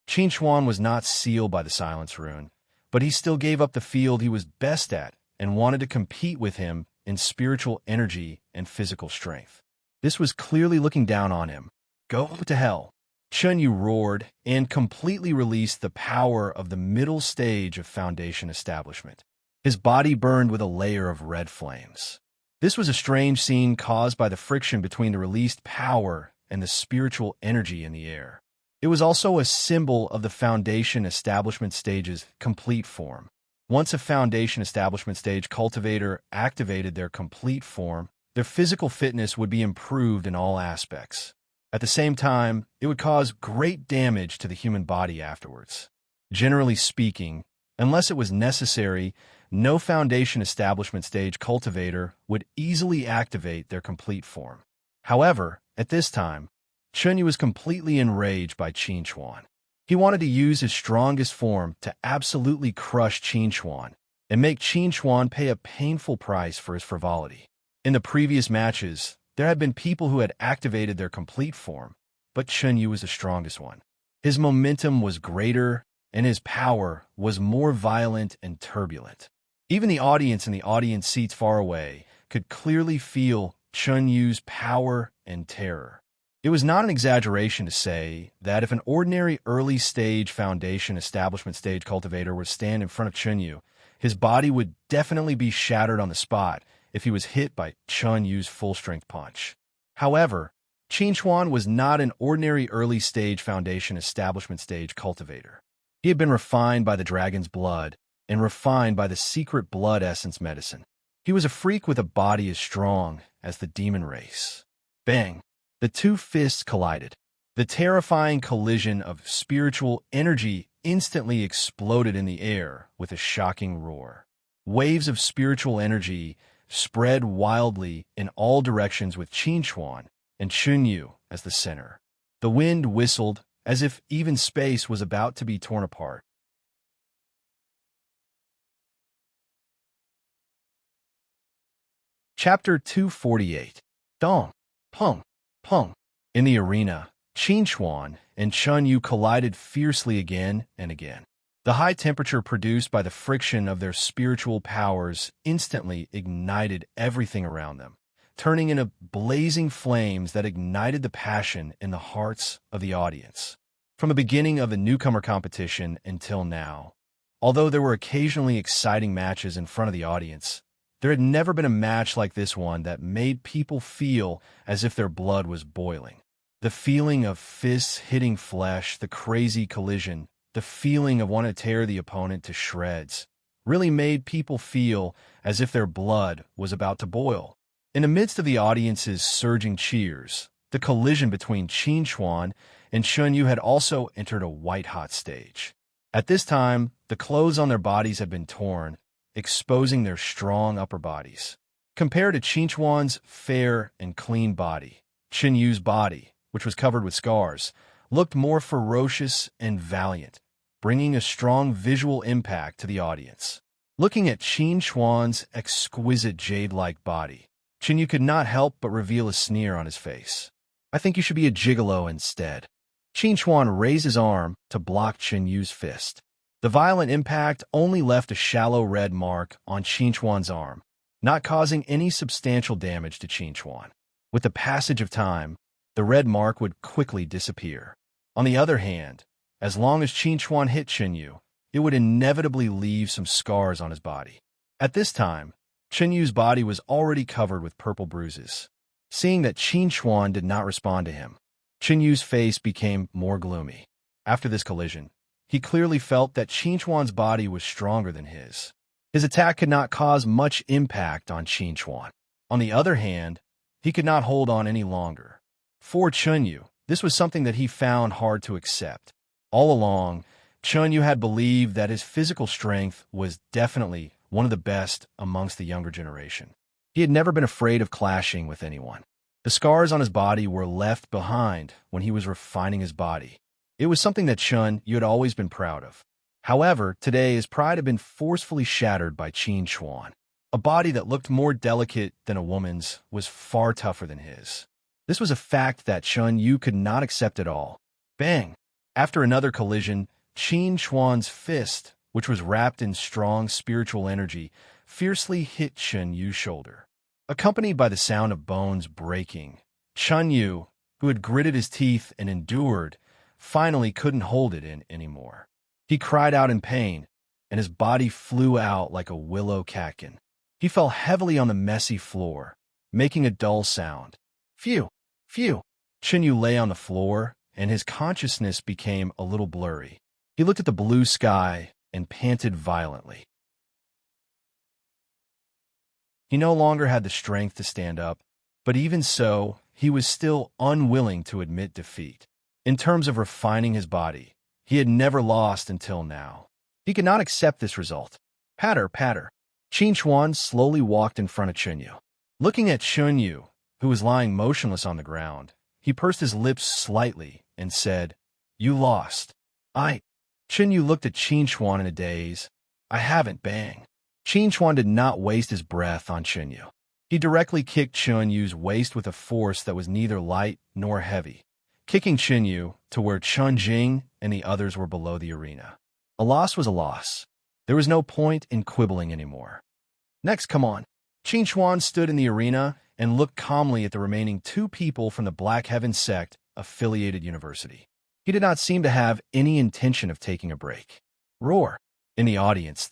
A: Qinchuan was not sealed by the Silence Rune, but he still gave up the field he was best at and wanted to compete with him in spiritual energy and physical strength. This was clearly looking down on him. Go to hell. Chenyu roared and completely released the power of the middle stage of Foundation Establishment. His body burned with a layer of red flames. This was a strange scene caused by the friction between the released power and the spiritual energy in the air. It was also a symbol of the Foundation Establishment stage's complete form. Once a Foundation Establishment stage cultivator activated their complete form, their physical fitness would be improved in all aspects. At the same time, it would cause great damage to the human body afterwards. Generally speaking, Unless it was necessary, no foundation establishment stage cultivator would easily activate their complete form. However, at this time, Chunyu was completely enraged by Qin Chuan. He wanted to use his strongest form to absolutely crush Qin Chuan and make Qin Chuan pay a painful price for his frivolity. In the previous matches, there had been people who had activated their complete form, but Chunyu was the strongest one. His momentum was greater, and his power was more violent and turbulent. Even the audience in the audience seats far away could clearly feel Chunyu's power and terror. It was not an exaggeration to say that if an ordinary early-stage foundation establishment stage cultivator were to stand in front of Chunyu, his body would definitely be shattered on the spot if he was hit by Chunyu's full-strength punch. However, Qin Chuan was not an ordinary early-stage foundation establishment stage cultivator. He had been refined by the dragon's blood and refined by the secret blood essence medicine. He was a freak with a body as strong as the demon race. Bang! The two fists collided. The terrifying collision of spiritual energy instantly exploded in the air with a shocking roar. Waves of spiritual energy spread wildly in all directions with Qin Chuan and Chunyu as the center. The wind whistled as if even space was about to be torn apart. Chapter 248. Dong, Peng, Peng. In the arena, Qin Chuan and Chunyu collided fiercely again and again. The high temperature produced by the friction of their spiritual powers instantly ignited everything around them, turning into blazing flames that ignited the passion in the hearts of the audience. From the beginning of the newcomer competition until now, although there were occasionally exciting matches in front of the audience, there had never been a match like this one that made people feel as if their blood was boiling. The feeling of fists hitting flesh, the crazy collision, the feeling of wanting to tear the opponent to shreds, really made people feel as if their blood was about to boil. In the midst of the audience's surging cheers, the collision between Qin Chuan and Chunyu had also entered a white-hot stage. At this time, the clothes on their bodies had been torn, exposing their strong upper bodies. Compared to Qin Chuan's fair and clean body, Chunyu's body, which was covered with scars, looked more ferocious and valiant, bringing a strong visual impact to the audience. Looking at Qin Chuan's exquisite jade-like body, Chunyu could not help but reveal a sneer on his face. "I think you should be a gigolo instead." Qin Chuan raised his arm to block Chunyu's fist. The violent impact only left a shallow red mark on Qin Chuan's arm, not causing any substantial damage to Qin Chuan. With the passage of time, the red mark would quickly disappear. On the other hand, as long as Qin Chuan hit Chunyu, it would inevitably leave some scars on his body. At this time, Chunyu's body was already covered with purple bruises. Seeing that Qin Chuan did not respond to him, Chunyu's face became more gloomy. After this collision, he clearly felt that Qin Chuan's body was stronger than his. His attack could not cause much impact on Qin Chuan. On the other hand, he could not hold on any longer. For Chunyu, this was something that he found hard to accept. All along, Chunyu had believed that his physical strength was definitely one of the best amongst the younger generation. He had never been afraid of clashing with anyone. The scars on his body were left behind when he was refining his body. It was something that Chunyu had always been proud of. However, today his pride had been forcefully shattered by Qin Chuan. A body that looked more delicate than a woman's was far tougher than his. This was a fact that Chunyu could not accept at all. Bang! After another collision, Qin Chuan's fist, which was wrapped in strong spiritual energy, fiercely hit Chunyu's shoulder. Accompanied by the sound of bones breaking, Chunyu, who had gritted his teeth and endured, finally couldn't hold it in anymore. He cried out in pain, and his body flew out like a willow catkin. He fell heavily on the messy floor, making a dull sound. Phew! Phew! Chunyu lay on the floor, and his consciousness became a little blurry. He looked at the blue sky and panted violently. He no longer had the strength to stand up, but even so, he was still unwilling to admit defeat. In terms of refining his body, he had never lost until now. He could not accept this result. Patter, patter. Qin Chuan slowly walked in front of Chunyu. Looking at Chunyu, who was lying motionless on the ground, he pursed his lips slightly and said, "You lost." Chunyu looked at Qin Chuan in a daze. "I haven't, bang." Qin Chuan did not waste his breath on Chunyu. He directly kicked Chunyu's waist with a force that was neither light nor heavy, kicking Chunyu to where Chun Jing and the others were below the arena. A loss was a loss. There was no point in quibbling anymore. "Next, come on." Qin Chuan stood in the arena and looked calmly at the remaining 2 people from the Black Heaven Sect affiliated university. He did not seem to have any intention of taking a break. Roar. In the audience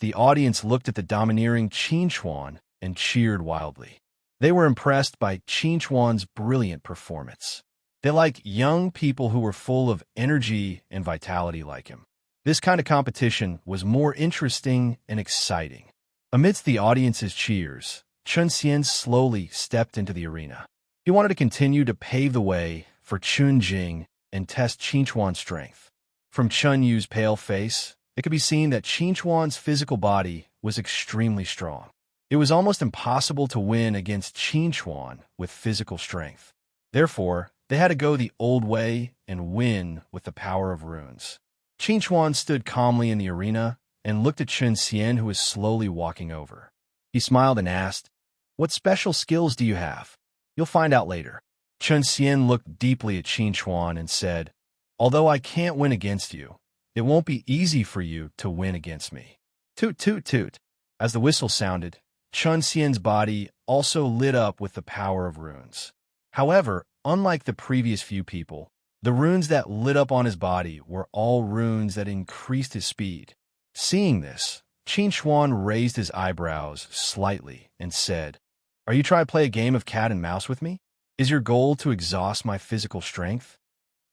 A: looked at the domineering Qin Chuan and cheered wildly. They were impressed by Qin Chuan's brilliant performance. They liked young people who were full of energy and vitality like him. This kind of competition was more interesting and exciting. Amidst the audience's cheers, Chun Xian slowly stepped into the arena. He wanted to continue to pave the way for Chun Jing and test Qin Chuan's strength. From Chun Yu's pale face, it could be seen that Qin Chuan's physical body was extremely strong. It was almost impossible to win against Qin Chuan with physical strength. Therefore, they had to go the old way and win with the power of runes. Qin Chuan stood calmly in the arena and looked at Chun Xian, who was slowly walking over. He smiled and asked, "What special skills do you have?" "You'll find out later." Chun Xian looked deeply at Qin Chuan and said, "Although I can't win against you, it won't be easy for you to win against me." Toot, toot, toot. As the whistle sounded, Chun Xian's body also lit up with the power of runes. However, unlike the previous few people, the runes that lit up on his body were all runes that increased his speed. Seeing this, Qin Chuan raised his eyebrows slightly and said, "Are you trying to play a game of cat and mouse with me? Is your goal to exhaust my physical strength?"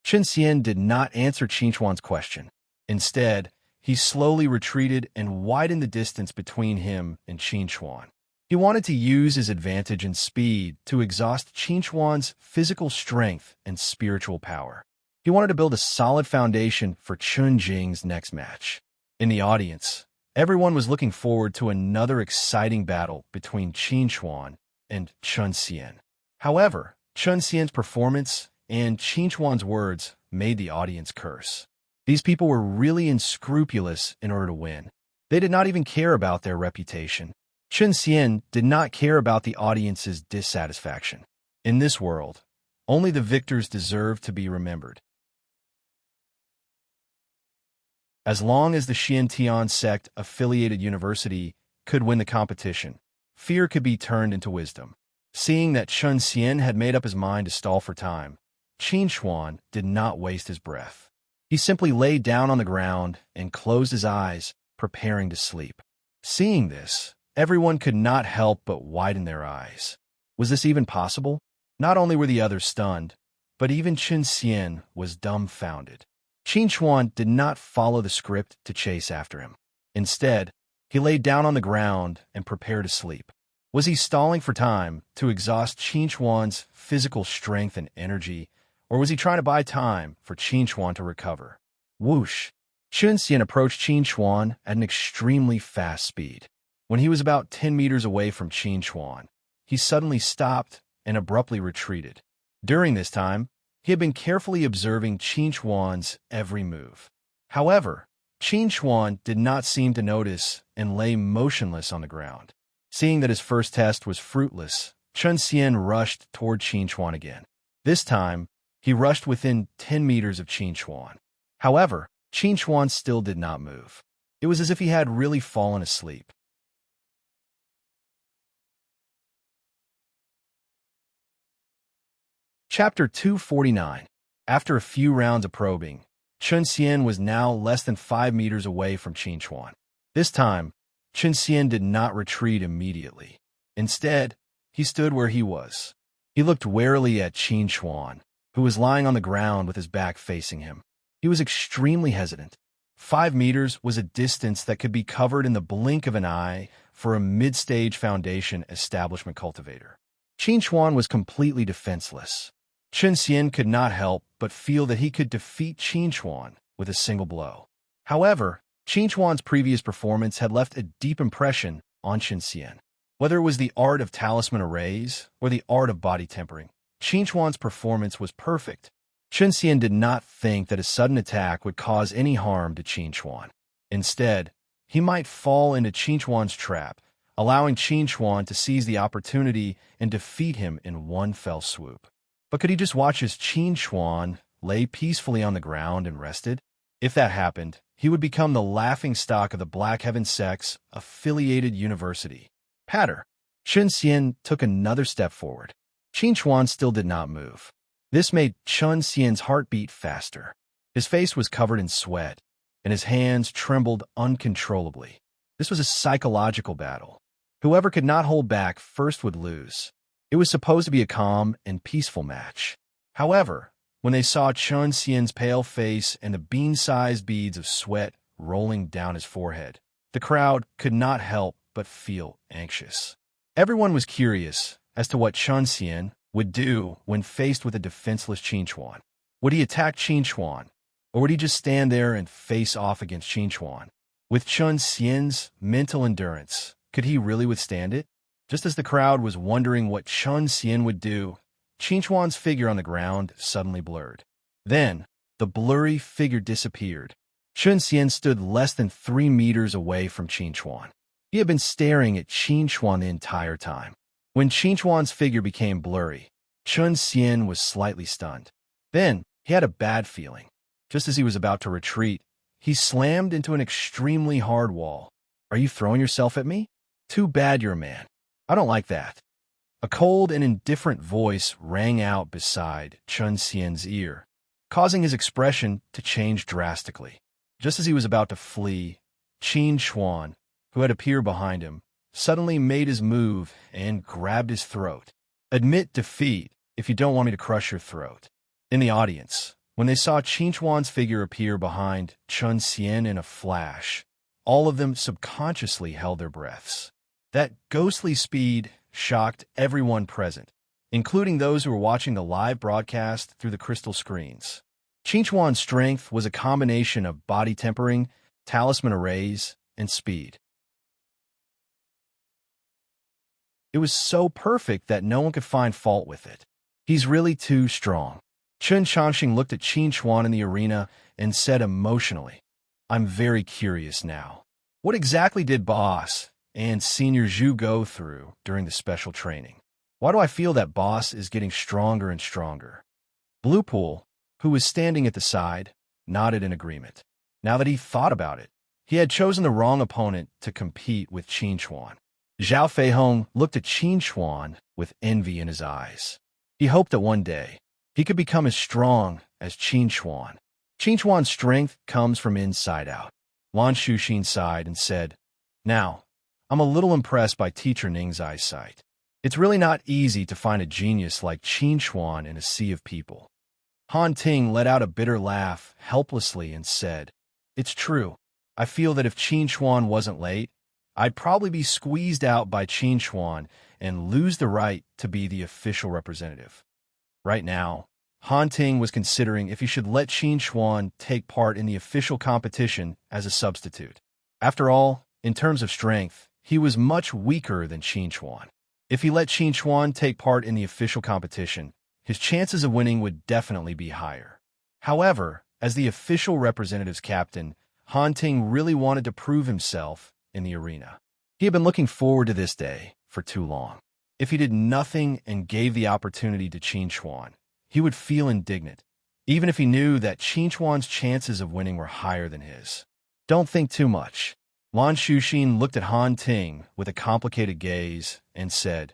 A: Chun Xian did not answer Qin Chuan's question. Instead, he slowly retreated and widened the distance between him and Qin Chuan. He wanted to use his advantage in speed to exhaust Qin Chuan's physical strength and spiritual power. He wanted to build a solid foundation for Chun Jing's next match. In the audience, everyone was looking forward to another exciting battle between Qin Chuan and Chun Xian. However, Chun Xian's performance and Qin Chuan's words made the audience curse. These people were really unscrupulous in order to win. They did not even care about their reputation. Chun Xian did not care about the audience's dissatisfaction. In this world, only the victors deserve to be remembered. As long as the Xiantian sect affiliated university could win the competition, fear could be turned into wisdom. Seeing that Chun Xian had made up his mind to stall for time, Qin Chuan did not waste his breath. He simply lay down on the ground and closed his eyes, preparing to sleep. Seeing this, everyone could not help but widen their eyes. Was this even possible? Not only were the others stunned, but even Chun Xian was dumbfounded. Qin Chuan did not follow the script to chase after him. Instead, he lay down on the ground and prepared to sleep. Was he stalling for time to exhaust Qin Chuan's physical strength and energy, or was he trying to buy time for Qin Chuan to recover? Whoosh! Chun Xian approached Qin Chuan at an extremely fast speed. When he was about 10 meters away from Qin Chuan, he suddenly stopped and abruptly retreated. During this time, he had been carefully observing Qin Chuan's every move. However, Qin Chuan did not seem to notice and lay motionless on the ground. Seeing that his first test was fruitless, Chun Xian rushed toward Qin Chuan again. This time, he rushed within 10 meters of Qin Chuan. However, Qin Chuan still did not move. It was as if he had really fallen asleep. Chapter 249. After a few rounds of probing, Chun Xian was now less than 5 meters away from Qin Chuan. This time, Chun Xian did not retreat immediately. Instead, he stood where he was. He looked warily at Qin Chuan, who was lying on the ground with his back facing him. He was extremely hesitant. 5 meters was a distance that could be covered in the blink of an eye for a mid-stage foundation establishment cultivator. Qin Chuan was completely defenseless. Chun Xian could not help but feel that he could defeat Qin Chuan with a single blow. However, Qin Chuan's previous performance had left a deep impression on Chen Xian. Whether it was the art of talisman arrays or the art of body tempering, Qin Chuan's performance was perfect. Chen Xian did not think that a sudden attack would cause any harm to Qin Chuan. Instead, he might fall into Qin Chuan's trap, allowing Qin Chuan to seize the opportunity and defeat him in one fell swoop. But could he just watch as Qin Chuan lay peacefully on the ground and rested? If that happened, he would become the laughingstock of the Black Heaven Sect's affiliated university. Patter. Chen Xian took another step forward. Qin Chuan still did not move. This made Chen Xian's heart beat faster. His face was covered in sweat, and his hands trembled uncontrollably. This was a psychological battle. Whoever could not hold back first would lose. It was supposed to be a calm and peaceful match. However, when they saw Chen Xian's pale face and the bean-sized beads of sweat rolling down his forehead, the crowd could not help but feel anxious. Everyone was curious as to what Chen Xian would do when faced with a defenseless Qin Chuan. Would he attack Qin Chuan, or would he just stand there and face off against Qin Chuan? With Chen Xian's mental endurance, could he really withstand it? Just as the crowd was wondering what Chen Xian would do, Qin Chuan's figure on the ground suddenly blurred. Then, the blurry figure disappeared. Chen Xian stood less than 3 meters away from Qin Chuan. He had been staring at Qin Chuan the entire time. When Qin Chuan's figure became blurry, Chen Xian was slightly stunned. Then, he had a bad feeling. Just as he was about to retreat, he slammed into an extremely hard wall. "Are you throwing yourself at me? Too bad you're a man. I don't like that." A cold and indifferent voice rang out beside Chen Xian's ear, causing his expression to change drastically. Just as he was about to flee, Qin Chuan, who had appeared behind him, suddenly made his move and grabbed his throat. "Admit defeat if you don't want me to crush your throat." In the audience, when they saw Qin Chuan's figure appear behind Chen Xian in a flash, all of them subconsciously held their breaths. That ghostly speed shocked everyone present, including those who were watching the live broadcast through the crystal screens. Qin Chuan's strength was a combination of body tempering, talisman arrays, and speed. It was so perfect that no one could find fault with it. "He's really too strong." Chen Changxing looked at Qin Chuan in the arena and said emotionally, "I'm very curious now. What exactly did Boss and Senior Zhu go through during the special training? Why do I feel that Boss is getting stronger and stronger?" Blue Pool, who was standing at the side, nodded in agreement. Now that he thought about it, he had chosen the wrong opponent to compete with Qin Chuan. Zhao Feihong looked at Qin Chuan with envy in his eyes. He hoped that one day he could become as strong as Qin Chuan. Qin Chuan's strength comes from inside out. Lan Shuxin sighed and said, "Now, I'm a little impressed by Teacher Ning's eyesight. It's really not easy to find a genius like Qin Chuan in a sea of people." Han Ting let out a bitter laugh helplessly and said, "It's true. I feel that if Qin Chuan wasn't late, I'd probably be squeezed out by Qin Chuan and lose the right to be the official representative." Right now, Han Ting was considering if he should let Qin Chuan take part in the official competition as a substitute. After all, in terms of strength, he was much weaker than Qin Chuan. If he let Qin Chuan take part in the official competition, his chances of winning would definitely be higher. However, as the official representative's captain, Han Ting really wanted to prove himself in the arena. He had been looking forward to this day for too long. If he did nothing and gave the opportunity to Qin Chuan, he would feel indignant, even if he knew that Qin Chuan's chances of winning were higher than his. "Don't think too much." Lan Shuxin looked at Han Ting with a complicated gaze and said,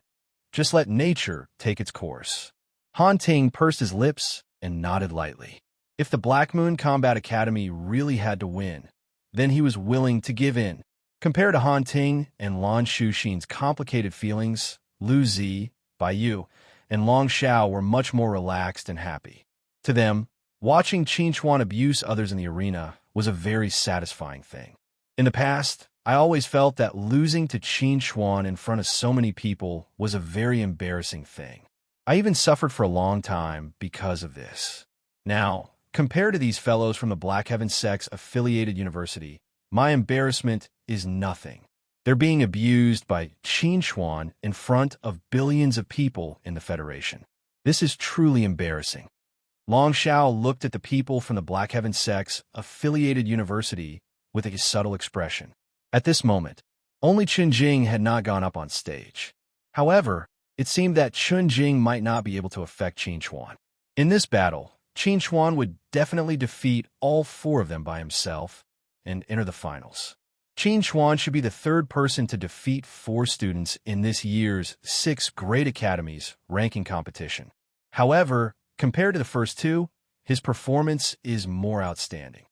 A: "Just let nature take its course." Han Ting pursed his lips and nodded lightly. If the Black Moon Combat Academy really had to win, then he was willing to give in. Compared to Han Ting and Lan Shuxin's complicated feelings, Lu Zi, Baiyu, and Long Xiao were much more relaxed and happy. To them, watching Qin Chuan abuse others in the arena was a very satisfying thing. In the past, I always felt that losing to Qin Chuan in front of so many people was a very embarrassing thing. I even suffered for a long time because of this. Now, compared to these fellows from the Black Heaven Sect's affiliated university, My embarrassment is nothing. They're being abused by Qin Xuan in front of billions of people in the Federation. This is truly embarrassing. Long Xiao looked at the people from the Black Heaven Sect's affiliated university with a subtle expression. At this moment, only Chunjing had not gone up on stage. However, it seemed that Chunjing might not be able to affect Qin Xuan. In this battle, Qin Xuan would definitely defeat all four of them by himself and enter the finals. Qin Xuan should be the third person to defeat four students in this year's 6 Great Academies ranking competition. However, compared to the first two, his performance is more outstanding.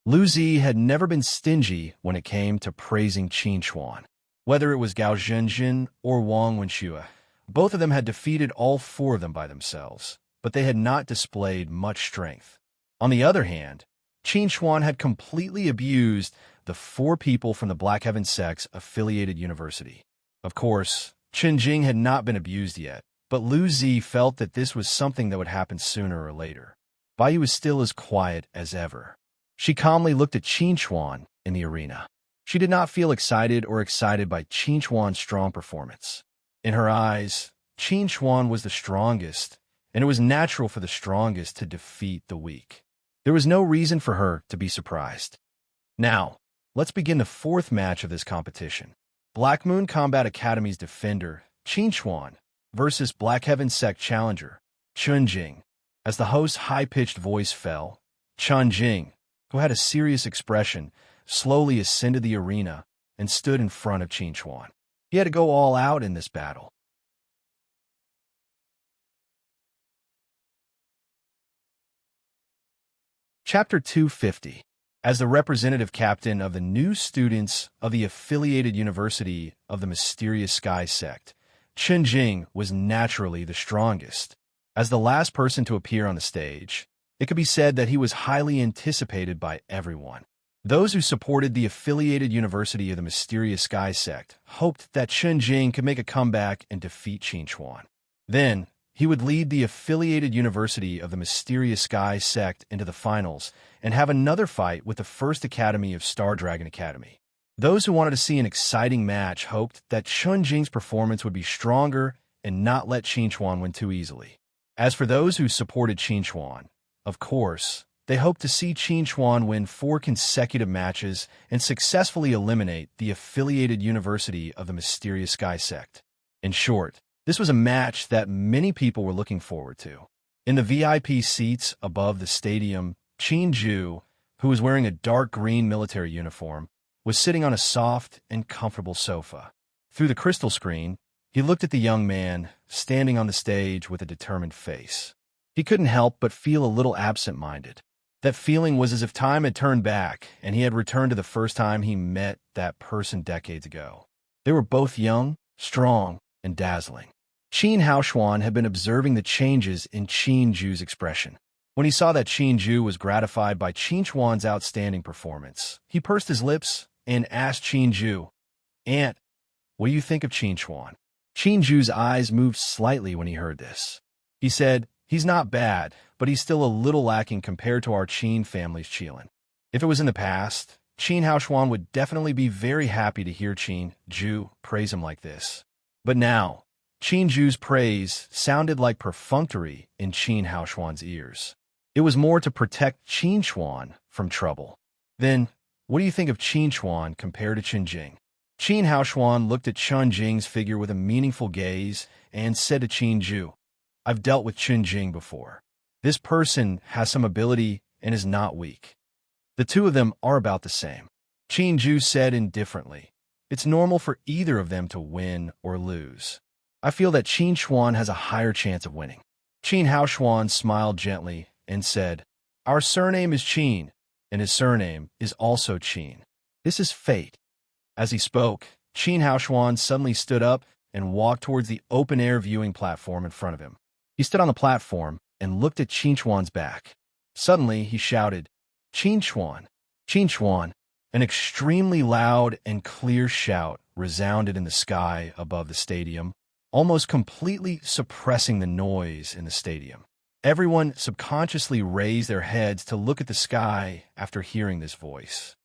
A: Lu Zi had never been stingy when it came to praising Qin Xuan. Whether it was Gao Zhenjin or Wang Wenxue, both of them had defeated all four of them by themselves, but they had not displayed much strength. On the other hand, Qin Xuan had completely abused the four people from the Black Heaven Sect's affiliated university. Of course, Chunjing had not been abused yet, but Lu Zi felt that this was something that would happen sooner or later. Bai Yu was still as quiet as ever. She calmly looked at Qin Xuan in the arena. She did not feel excited by Qin Xuan's strong performance. In her eyes, Qin Xuan was the strongest, and it was natural for the strongest to defeat the weak. There was no reason for her to be surprised. Now, let's begin the fourth match of this competition. Black Moon Combat Academy's defender, Qin Xuan, versus Black Heaven Sect challenger, Chunjing. As the host's high-pitched voice fell, Chunjing, who had a serious expression, slowly ascended the arena and stood in front of Qin Xuan. He had to go all out in this battle. Chapter 250. As the representative captain of the new students of the affiliated university of the Mysterious Sky Sect, Chunjing was naturally the strongest. As the last person to appear on the stage, it could be said that he was highly anticipated by everyone. Those who supported the affiliated university of the Mysterious Sky Sect hoped that Chunjing could make a comeback and defeat Qin Xuan. Then, he would lead the affiliated university of the Mysterious Sky Sect into the finals and have another fight with the First Academy of Star Dragon Academy. Those who wanted to see an exciting match hoped that Chunjing's performance would be stronger and not let Qin Xuan win too easily. As for those who supported Qin Xuan, of course, they hoped to see Qin Xuan win 4 consecutive matches and successfully eliminate the affiliated university of the Mysterious Sky Sect. In short, this was a match that many people were looking forward to. In the VIP seats above the stadium, Qin Ju, who was wearing a dark green military uniform, was sitting on a soft and comfortable sofa. Through the crystal screen, he looked at the young man standing on the stage with a determined face. He couldn't help but feel a little absent-minded. That feeling was as if time had turned back and he had returned to the first time he met that person decades ago. They were both young, strong, and dazzling. Qin Haoshuan had been observing the changes in Qin Ju's expression. When he saw that Qin Ju was gratified by Qin Xuan's outstanding performance, he pursed his lips and asked Qin Ju, "Aunt, what do you think of Qin Xuan?" Qin Ju's eyes moved slightly when he heard this. He said, "He's not bad, but he's still a little lacking compared to our Qin family's Qilin." If it was in the past, Qin Haoshuan would definitely be very happy to hear Qin Ju praise him like this. But now, Qin Ju's praise sounded like perfunctory in Qin Haoshuan's ears. It was more to protect Qin Xuan from trouble. Then, what do you think of Qin Xuan compared to Chunjing? Qin Haoshuan looked at Chunjing's figure with a meaningful gaze and said to Qin Ju, "I've dealt with Chunjing before. This person has some ability and is not weak. The two of them are about the same." Qin Ju said indifferently, "It's normal for either of them to win or lose. I feel that Qin Xuan has a higher chance of winning." Qin Haoshuan smiled gently and said, "Our surname is Qin, and his surname is also Qin. This is fate." As he spoke, Qin Haoshuan suddenly stood up and walked towards the open-air viewing platform in front of him. He stood on the platform and looked at Qin Xuan's back. Suddenly, he shouted, "Qin Xuan! Qin Xuan!" An extremely loud and clear shout resounded in the sky above the stadium, almost completely suppressing the noise in the stadium. Everyone subconsciously raised their heads to look at the sky after hearing this voice.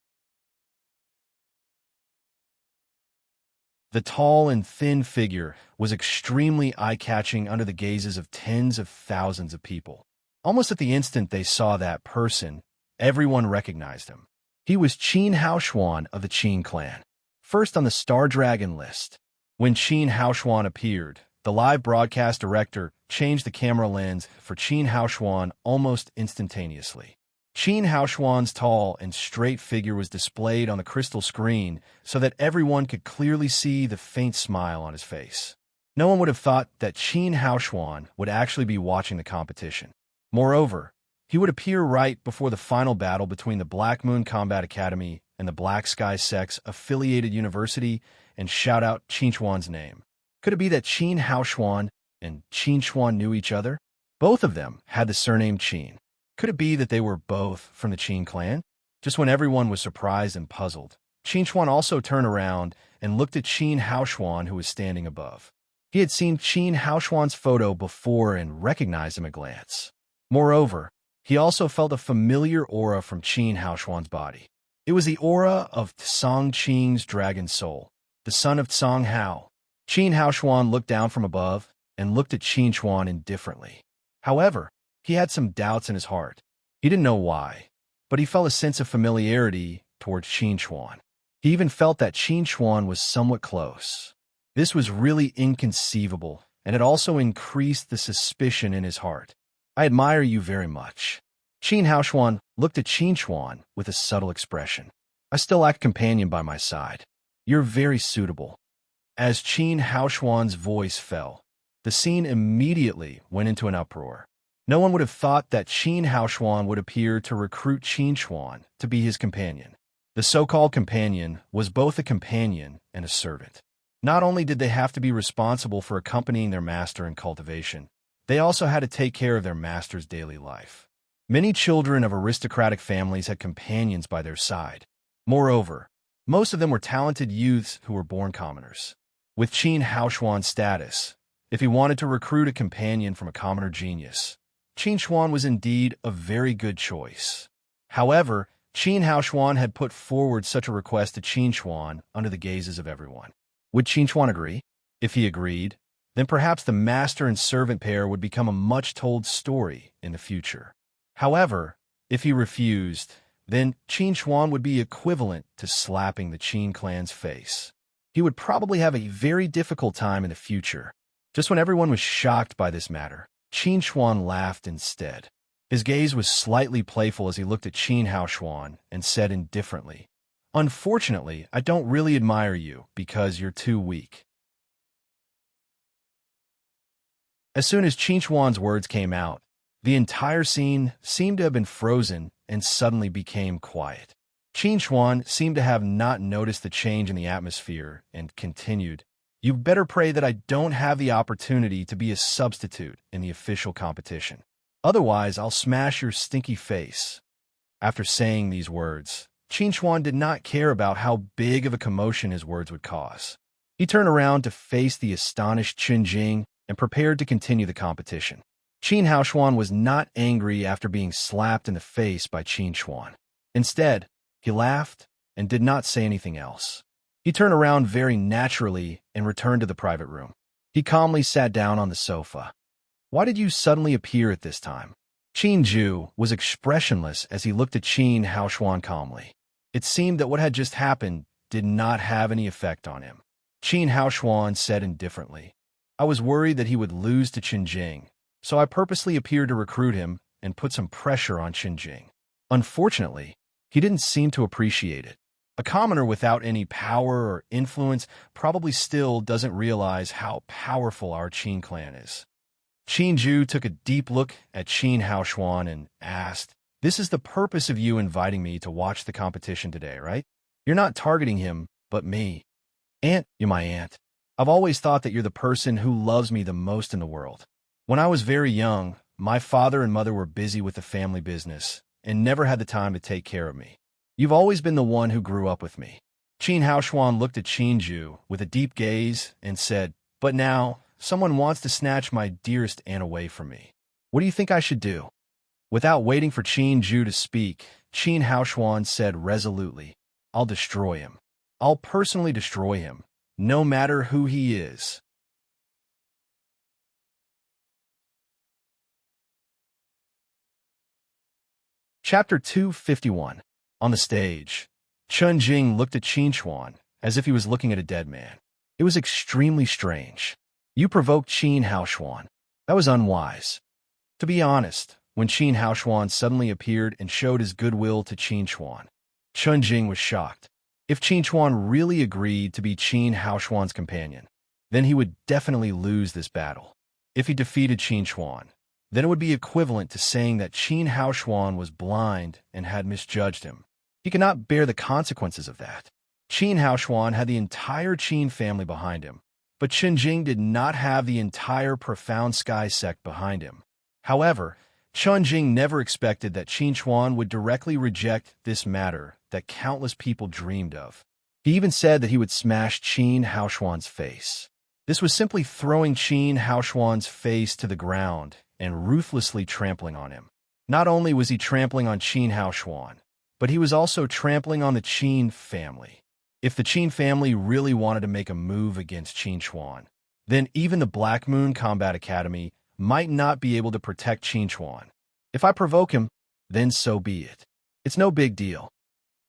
A: The tall and thin figure was extremely eye-catching under the gazes of tens of thousands of people. Almost at the instant they saw that person, everyone recognized him. He was Qin Haoshuan of the Qin clan, first on the Star Dragon list. When Qin Haoshuan appeared, the live broadcast director changed the camera lens for Qin Haoshuan almost instantaneously. Qin Haoshuan's tall and straight figure was displayed on the crystal screen so that everyone could clearly see the faint smile on his face. No one would have thought that Qin Haoshuan would actually be watching the competition. Moreover, he would appear right before the final battle between the Black Moon Combat Academy and the Black Sky Sex affiliated university and shout out Qin Chuan's name. Could it be that Qin Haoshuan and Qin Chuan knew each other? Both of them had the surname Qin. Could it be that they were both from the Qin clan? Just when everyone was surprised and puzzled, Qin Chuan also turned around and looked at Qin Haoshuan, who was standing above. He had seen Qin Haoshuan's photo before and recognized him at a glance. Moreover, he also felt a familiar aura from Qin Haoshuan's body. It was the aura of Tsang Qing's dragon soul, the son of Tsang Hao. Qin Haoshuan looked down from above and looked at Qin Chuan indifferently. However, he had some doubts in his heart. He didn't know why, but he felt a sense of familiarity towards Qin Chuan. He even felt that Qin Chuan was somewhat close. This was really inconceivable, and it also increased the suspicion in his heart. I admire you very much. Qin Haoshuan looked at Qin Chuan with a subtle expression. I still lack a companion by my side. You're very suitable. As Qin Haoshuan's voice fell, the scene immediately went into an uproar. No one would have thought that Qin Haoshuan would appear to recruit Qin Chuan to be his companion. The so-called companion was both a companion and a servant. Not only did they have to be responsible for accompanying their master in cultivation, they also had to take care of their master's daily life. Many children of aristocratic families had companions by their side. Moreover, most of them were talented youths who were born commoners. With Qin Haoshuan's status, if he wanted to recruit a companion from a commoner genius, Qin Chuan was indeed a very good choice. However, Qin Haoshuan had put forward such a request to Qin Chuan under the gazes of everyone. Would Qin Chuan agree? If he agreed, then perhaps the master and servant pair would become a much-told story in the future. However, if he refused, then Qin Chuan would be equivalent to slapping the Qin clan's face. He would probably have a very difficult time in the future. Just when everyone was shocked by this matter, Qin Chuan laughed instead. His gaze was slightly playful as he looked at Qin Haoshuan and said indifferently, "Unfortunately, I don't really admire you because you're too weak." As soon as Qin Chuan's words came out, the entire scene seemed to have been frozen and suddenly became quiet. Qin Chuan seemed to have not noticed the change in the atmosphere and continued, "You'd better pray that I don't have the opportunity to be a substitute in the official competition. Otherwise, I'll smash your stinky face." After saying these words, Qin Chuan did not care about how big of a commotion his words would cause. He turned around to face the astonished Qin Jing and prepared to continue the competition. Qin Haoshuan was not angry after being slapped in the face by Qin Chuan. Instead, he laughed and did not say anything else. He turned around very naturally and returned to the private room. He calmly sat down on the sofa. "Why did you suddenly appear at this time?" Qin Ju was expressionless as he looked at Qin Haoshuan calmly. It seemed that what had just happened did not have any effect on him. Qin Haoshuan said indifferently, "I was worried that he would lose to Qin Jing, so I purposely appeared to recruit him and put some pressure on Qin Jing. Unfortunately, he didn't seem to appreciate it. A commoner without any power or influence probably still doesn't realize how powerful our Qin clan is." Qin Ju took a deep look at Qin Haoshuan and asked, "This is the purpose of you inviting me to watch the competition today, right? You're not targeting him, but me. Aunt, you're my aunt. I've always thought that you're the person who loves me the most in the world. When I was very young, my father and mother were busy with the family business and never had the time to take care of me. You've always been the one who grew up with me." Qin Haoshuan looked at Qin Ju with a deep gaze and said, "But now, someone wants to snatch my dearest aunt away from me. What do you think I should do? Without waiting for Qin Ju to speak, Qin Haoshuan said resolutely, I'll destroy him. I'll personally destroy him, no matter who he is. Chapter 251. On the stage, Chun Jing looked at Qin Chuan as if he was looking at a dead man. It was extremely strange. You provoked Qin Haoshuan. That was unwise. To be honest, when Qin Haoshuan suddenly appeared and showed his goodwill to Qin Chuan, Chun Jing was shocked. If Qin Chuan really agreed to be Qin Haoshuan's companion, then he would definitely lose this battle. If he defeated Qin Chuan, then it would be equivalent to saying that Qin Haoshuan was blind and had misjudged him. He could not bear the consequences of that. Qin Haoshuan had the entire Qin family behind him, but Chun Jing did not have the entire Profound Sky sect behind him. However, Chun Jing never expected that Qin Chuan would directly reject this matter that countless people dreamed of. He even said that he would smash Qin Haoshuan's face. This was simply throwing Qin Haoshuan's face to the ground and ruthlessly trampling on him. Not only was he trampling on Qin Haoshuan, but he was also trampling on the Qin family. If the Qin family really wanted to make a move against Qin Chuan, then even the Black Moon Combat Academy might not be able to protect Qin Chuan. If I provoke him, then so be it. It's no big deal.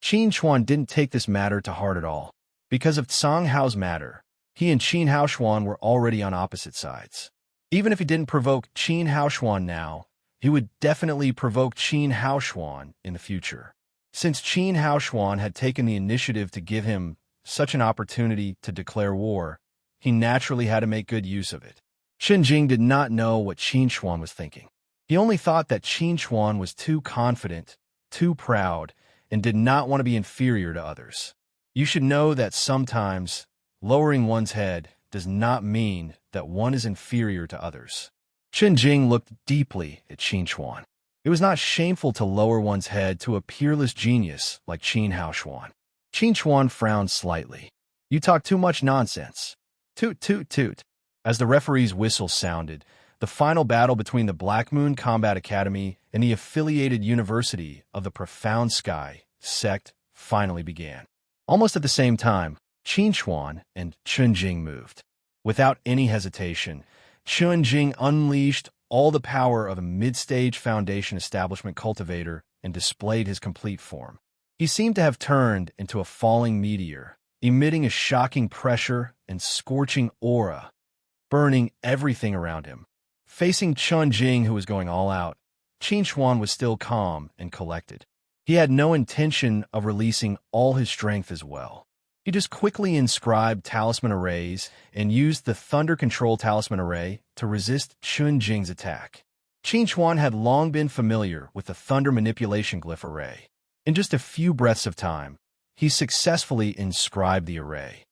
A: Qin Chuan didn't take this matter to heart at all. Because of Tsang Hao's matter, he and Qin Haoshuan were already on opposite sides. Even if he didn't provoke Qin Haoshuan now, he would definitely provoke Qin Haoshuan in the future. Since Qin Haoshuan had taken the initiative to give him such an opportunity to declare war, he naturally had to make good use of it. Chun Jing did not know what Qin Chuan was thinking. He only thought that Qin Chuan was too confident, too proud, and did not want to be inferior to others. You should know that sometimes lowering one's head does not mean that one is inferior to others. Chun Jing looked deeply at Qin Chuan. It was not shameful to lower one's head to a peerless genius like Qin Haoshuan. Qin Chuan frowned slightly. You talk too much nonsense. Toot, toot, toot. As the referee's whistle sounded, the final battle between the Black Moon Combat Academy and the affiliated University of the Profound Sky sect finally began. Almost at the same time, Qin Chuan and Chun Jing moved. Without any hesitation, Chun Jing unleashed all the power of a mid-stage foundation establishment cultivator and displayed his complete form. He seemed to have turned into a falling meteor, emitting a shocking pressure and scorching aura, burning everything around him. Facing Chun Jing, who was going all out, Qin Chuan was still calm and collected. He had no intention of releasing all his strength as well. He just quickly inscribed talisman arrays and used the Thunder Control Talisman Array to resist Chun Jing's attack. Qin Chuan had long been familiar with the Thunder Manipulation Glyph Array. In just a few breaths of time, he successfully inscribed the array.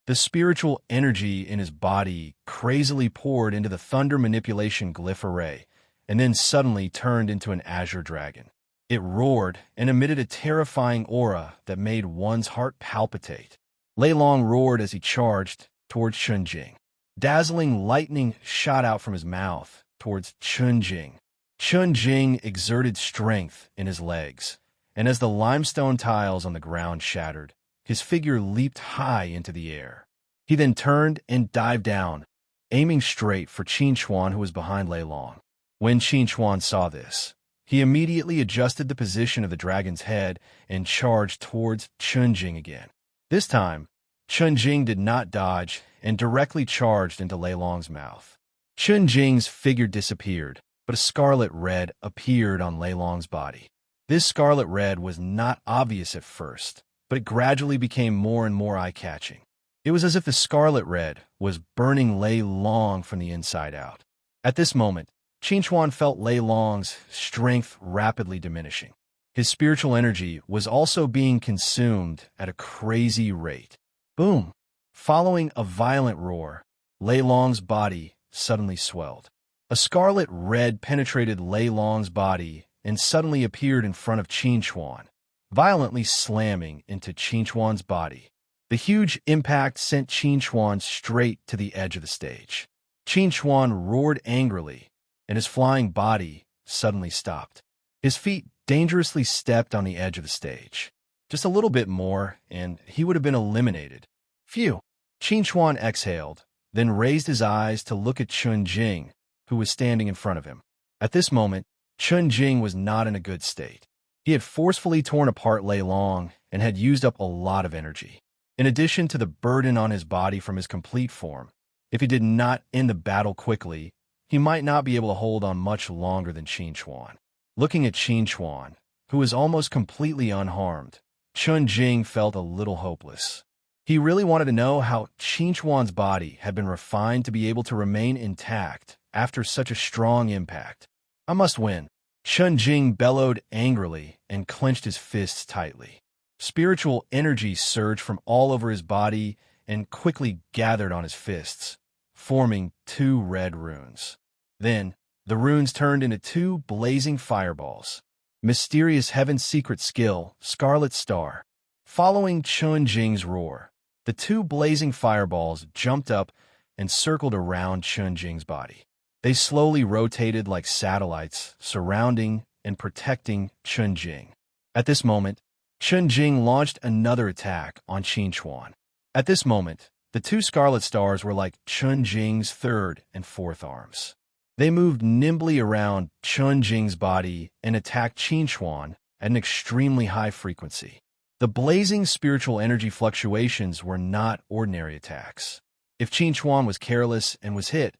A: The spiritual energy in his body crazily poured into the Thunder Manipulation Glyph Array, and then suddenly turned into an azure dragon. It roared and emitted a terrifying aura that made one's heart palpitate. Lei Long roared as he charged towards Chun Jing. Dazzling lightning shot out from his mouth towards Chun Jing. Chun Jing exerted strength in his legs, and as the limestone tiles on the ground shattered, his figure leaped high into the air. He then turned and dived down, aiming straight for Qin Chuan, who was behind Lei Long. When Qin Chuan saw this, he immediately adjusted the position of the dragon's head and charged towards Chun Jing again. This time, Chun Jing did not dodge and directly charged into Lei Long's mouth. Chun Jing's figure disappeared, but a scarlet red appeared on Lei Long's body. This scarlet red was not obvious at first, but it gradually became more and more eye-catching. It was as if the scarlet red was burning Lei Long from the inside out. At this moment, Qin Chuan felt Lei Long's strength rapidly diminishing. His spiritual energy was also being consumed at a crazy rate. Boom! Following a violent roar, Lei Long's body suddenly swelled. A scarlet red penetrated Lei Long's body and suddenly appeared in front of Qin Chuan, violently slamming into Qin Chuan's body. The huge impact sent Qin Chuan straight to the edge of the stage. Qin Chuan roared angrily, and his flying body suddenly stopped. His feet dangerously stepped on the edge of the stage. Just a little bit more, and he would have been eliminated. Phew! Qin Chuan exhaled, then raised his eyes to look at Chun Jing, who was standing in front of him. At this moment, Chun Jing was not in a good state. He had forcefully torn apart Lei Long and had used up a lot of energy. In addition to the burden on his body from his complete form, if he did not end the battle quickly, he might not be able to hold on much longer than Qin Chuan. Looking at Qin Chuan, who was almost completely unharmed, Chun Jing felt a little hopeless. He really wanted to know how Qin Chuan's body had been refined to be able to remain intact after such a strong impact. I must win. Chun Jing bellowed angrily and clenched his fists tightly. Spiritual energy surged from all over his body and quickly gathered on his fists, forming 2 red runes. Then, the runes turned into 2 blazing fireballs. Mysterious Heaven's secret skill, Scarlet Star. Following Chun Jing's roar, the 2 blazing fireballs jumped up and circled around Chun Jing's body. They slowly rotated like satellites, surrounding and protecting Chun Jing. At this moment, Chun Jing launched another attack on Qin Chuan. At this moment, the 2 Scarlet Stars were like Chun Jing's 3rd and 4th arms. They moved nimbly around Chun Jing's body and attacked Qin Chuan at an extremely high frequency. The blazing spiritual energy fluctuations were not ordinary attacks. If Qin Chuan was careless and was hit,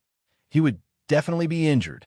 A: he would definitely be injured.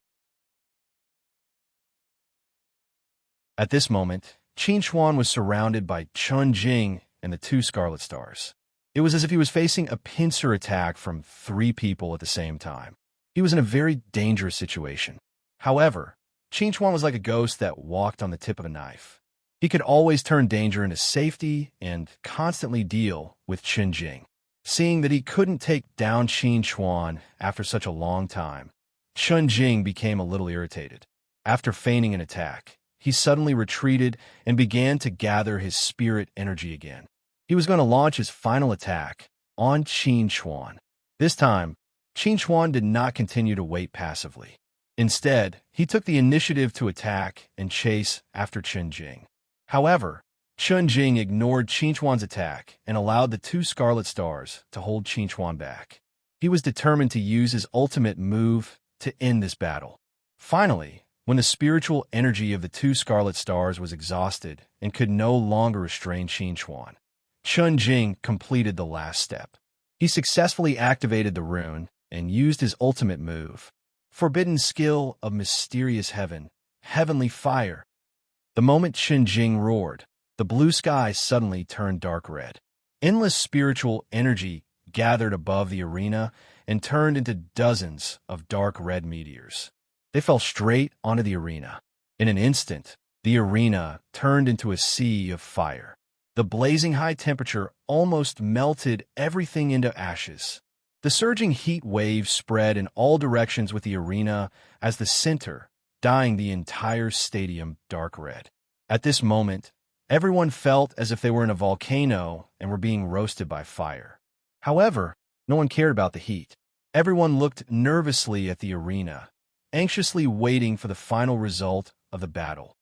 A: At this moment, Qin Chuan was surrounded by Chun Jing and the 2 Scarlet Stars. It was as if he was facing a pincer attack from 3 people at the same time. He was in a very dangerous situation. However, Qin Chuan was like a ghost that walked on the tip of a knife. He could always turn danger into safety and constantly deal with Chun Jing. Seeing that he couldn't take down Qin Chuan after such a long time, Chun Jing became a little irritated. After feigning an attack, he suddenly retreated and began to gather his spirit energy again. He was going to launch his final attack on Qin Chuan. This time, Qin Chuan did not continue to wait passively. Instead, he took the initiative to attack and chase after Chun Jing. However, Chun Jing ignored Qin Chuan's attack and allowed the 2 Scarlet Stars to hold Qin Chuan back. He was determined to use his ultimate move to end this battle. Finally, when the spiritual energy of the 2 Scarlet Stars was exhausted and could no longer restrain Qin Chuan, Chun Jing completed the last step. He successfully activated the rune and used his ultimate move, Forbidden Skill of Mysterious Heaven, Heavenly Fire. The moment Chun Jing roared, the blue sky suddenly turned dark red. Endless spiritual energy gathered above the arena and turned into dozens of dark red meteors. They fell straight onto the arena. In an instant, the arena turned into a sea of fire. The blazing high temperature almost melted everything into ashes. The surging heat waves spread in all directions with the arena as the center, dyeing the entire stadium dark red. At this moment, everyone felt as if they were in a volcano and were being roasted by fire. However, no one cared about the heat. Everyone looked nervously at the arena, anxiously waiting for the final result of the battle.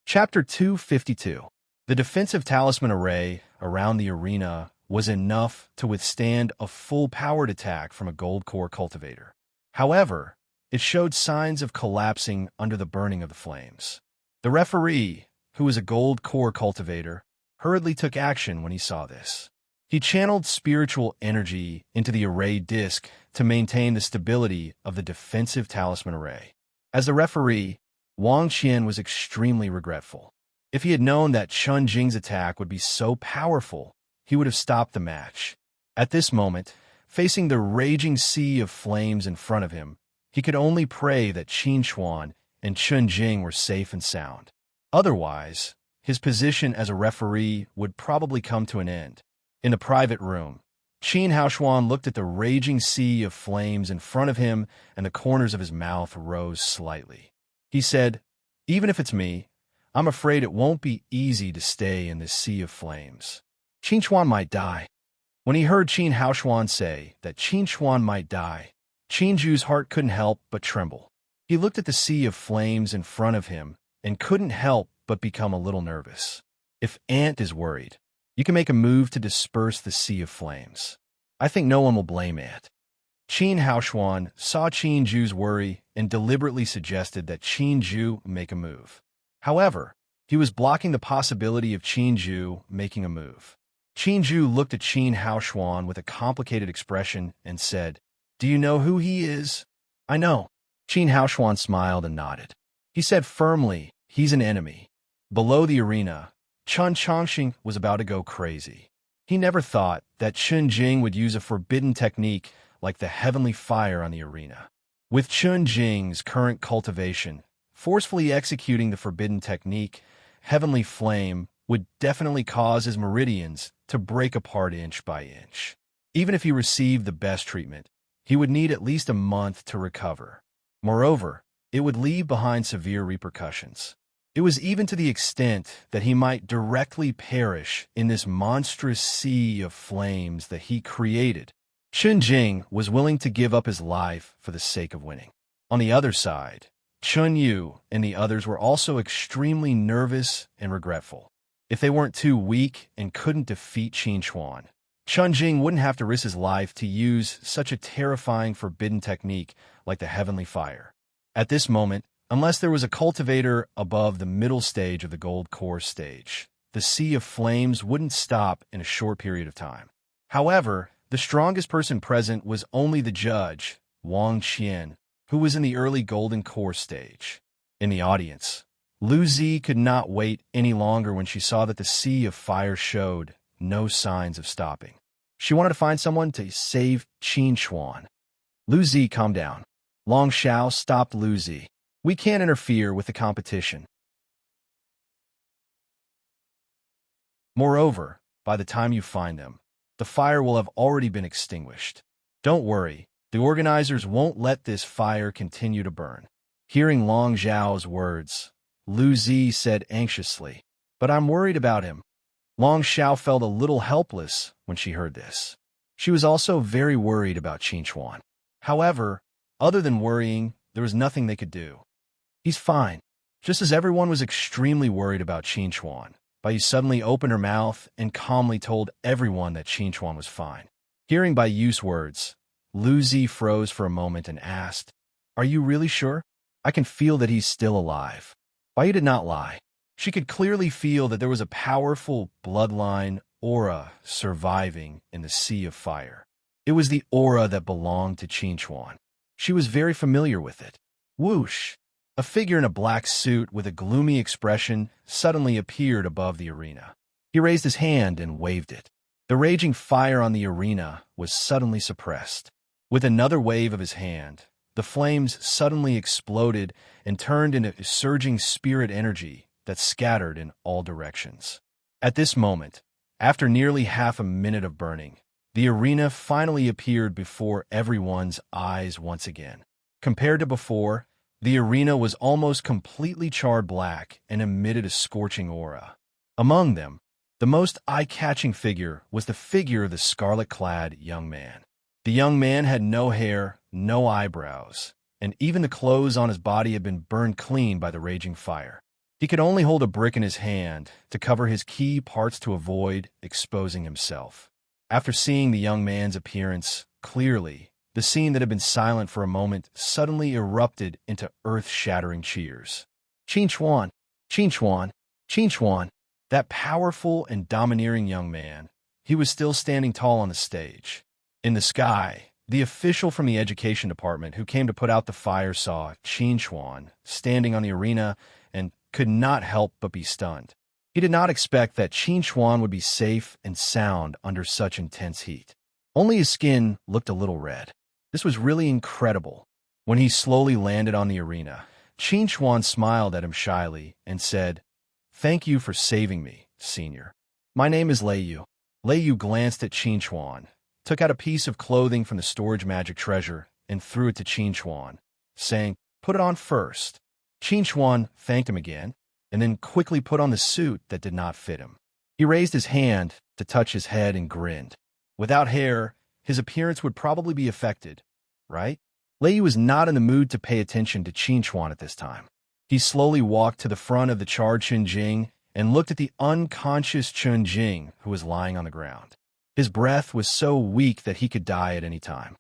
A: Chapter 252. The defensive talisman array around the arena was enough to withstand a full-powered attack from a gold core cultivator. However, it showed signs of collapsing under the burning of the flames. The referee, who was a gold core cultivator, hurriedly took action when he saw this. He channeled spiritual energy into the array disc to maintain the stability of the defensive talisman array. As the referee, Wang Qian was extremely regretful. If he had known that Chun Jing's attack would be so powerful, he would have stopped the match. At this moment, facing the raging sea of flames in front of him, he could only pray that Qin Chuan and Chun Jing were safe and sound. Otherwise, his position as a referee would probably come to an end. In the private room, Qin Haoshuan looked at the raging sea of flames in front of him, and the corners of his mouth rose slightly. He said, "Even if it's me, I'm afraid it won't be easy to stay in this sea of flames. Qin Chuan might die. When he heard Qin Haoshuan say that Qin Chuan might die, Qin Ju's heart couldn't help but tremble. He looked at the sea of flames in front of him and couldn't help but become a little nervous. If Ant is worried, you can make a move to disperse the sea of flames. I think no one will blame Ant. Qin Haoshuan saw Qin Ju's worry and deliberately suggested that Qin Ju make a move. However, he was blocking the possibility of Qin Ju making a move. Qin Ju looked at Qin Haoshuan with a complicated expression and said, "Do you know who he is?" "I know." Qin Haoshuan smiled and nodded. He said firmly, "He's an enemy." Below the arena, Chun Chongqing was about to go crazy. He never thought that Chun Jing would use a forbidden technique like the heavenly fire on the arena. With Chun Jing's current cultivation, forcefully executing the forbidden technique, heavenly flame would definitely cause his meridians to break apart inch by inch. Even if he received the best treatment, he would need at least a month to recover. Moreover, it would leave behind severe repercussions. It was even to the extent that he might directly perish in this monstrous sea of flames that he created. Chun Jing was willing to give up his life for the sake of winning. On the other side, Chun Yu and the others were also extremely nervous and regretful. If they weren't too weak and couldn't defeat Qin Chuan, Chun Jing wouldn't have to risk his life to use such a terrifying forbidden technique like the heavenly fire. At this moment, unless there was a cultivator above the middle stage of the gold core stage, the sea of flames wouldn't stop in a short period of time. However, the strongest person present was only the judge, Wang Qian, who was in the early golden core stage. In the audience, Lu Zi could not wait any longer when she saw that the sea of fire showed no signs of stopping. She wanted to find someone to save Qin Chuan. Lu Zi, calm down. Long Shao stopped Lu Zi. We can't interfere with the competition. Moreover, by the time you find them, the fire will have already been extinguished. Don't worry, the organizers won't let this fire continue to burn. Hearing Long Zhao's words, Lu Zi said anxiously, "But I'm worried about him." Long Shao felt a little helpless when she heard this. She was also very worried about Qin Chuan. However, other than worrying, there was nothing they could do. "He's fine." Just as everyone was extremely worried about Qin Chuan, Bai Yu suddenly opened her mouth and calmly told everyone that Qin Chuan was fine. Hearing Bai Yu's words, Lu Zi froze for a moment and asked, "Are you really sure? I can feel that he's still alive." Bai Yu did not lie. She could clearly feel that there was a powerful bloodline aura surviving in the sea of fire. It was the aura that belonged to Qin Chuan. She was very familiar with it. Whoosh! A figure in a black suit with a gloomy expression suddenly appeared above the arena. He raised his hand and waved it. The raging fire on the arena was suddenly suppressed. With another wave of his hand, the flames suddenly exploded and turned into surging spirit energy that scattered in all directions. At this moment, after nearly half a minute of burning, the arena finally appeared before everyone's eyes once again. Compared to before, the arena was almost completely charred black and emitted a scorching aura. Among them, the most eye-catching figure was the figure of the scarlet-clad young man. The young man had no hair, no eyebrows, and even the clothes on his body had been burned clean by the raging fire. He could only hold a brick in his hand to cover his key parts to avoid exposing himself. After seeing the young man's appearance clearly, the scene that had been silent for a moment suddenly erupted into earth-shattering cheers. "Qin Chuan! Qin Chuan! Qin Chuan!" That powerful and domineering young man, he was still standing tall on the stage. In the sky, the official from the education department who came to put out the fire saw Qin Chuan standing on the arena and could not help but be stunned. He did not expect that Qin Chuan would be safe and sound under such intense heat. Only his skin looked a little red. This was really incredible. When he slowly landed on the arena, Qin Chuan smiled at him shyly and said, "Thank you for saving me, senior. My name is Lei Yu." Lei Yu glanced at Qin Chuan, took out a piece of clothing from the storage magic treasure, and threw it to Qin Chuan, saying, "Put it on first." Qin Chuan thanked him again. and then quickly put on the suit that did not fit him. He raised his hand to touch his head and grinned. Without hair, his appearance would probably be affected, right? Lei was not in the mood to pay attention to Qin Chuan at this time. He slowly walked to the front of the charred Chun Jing and looked at the unconscious Chun Jing who was lying on the ground. His breath was so weak that he could die at any time.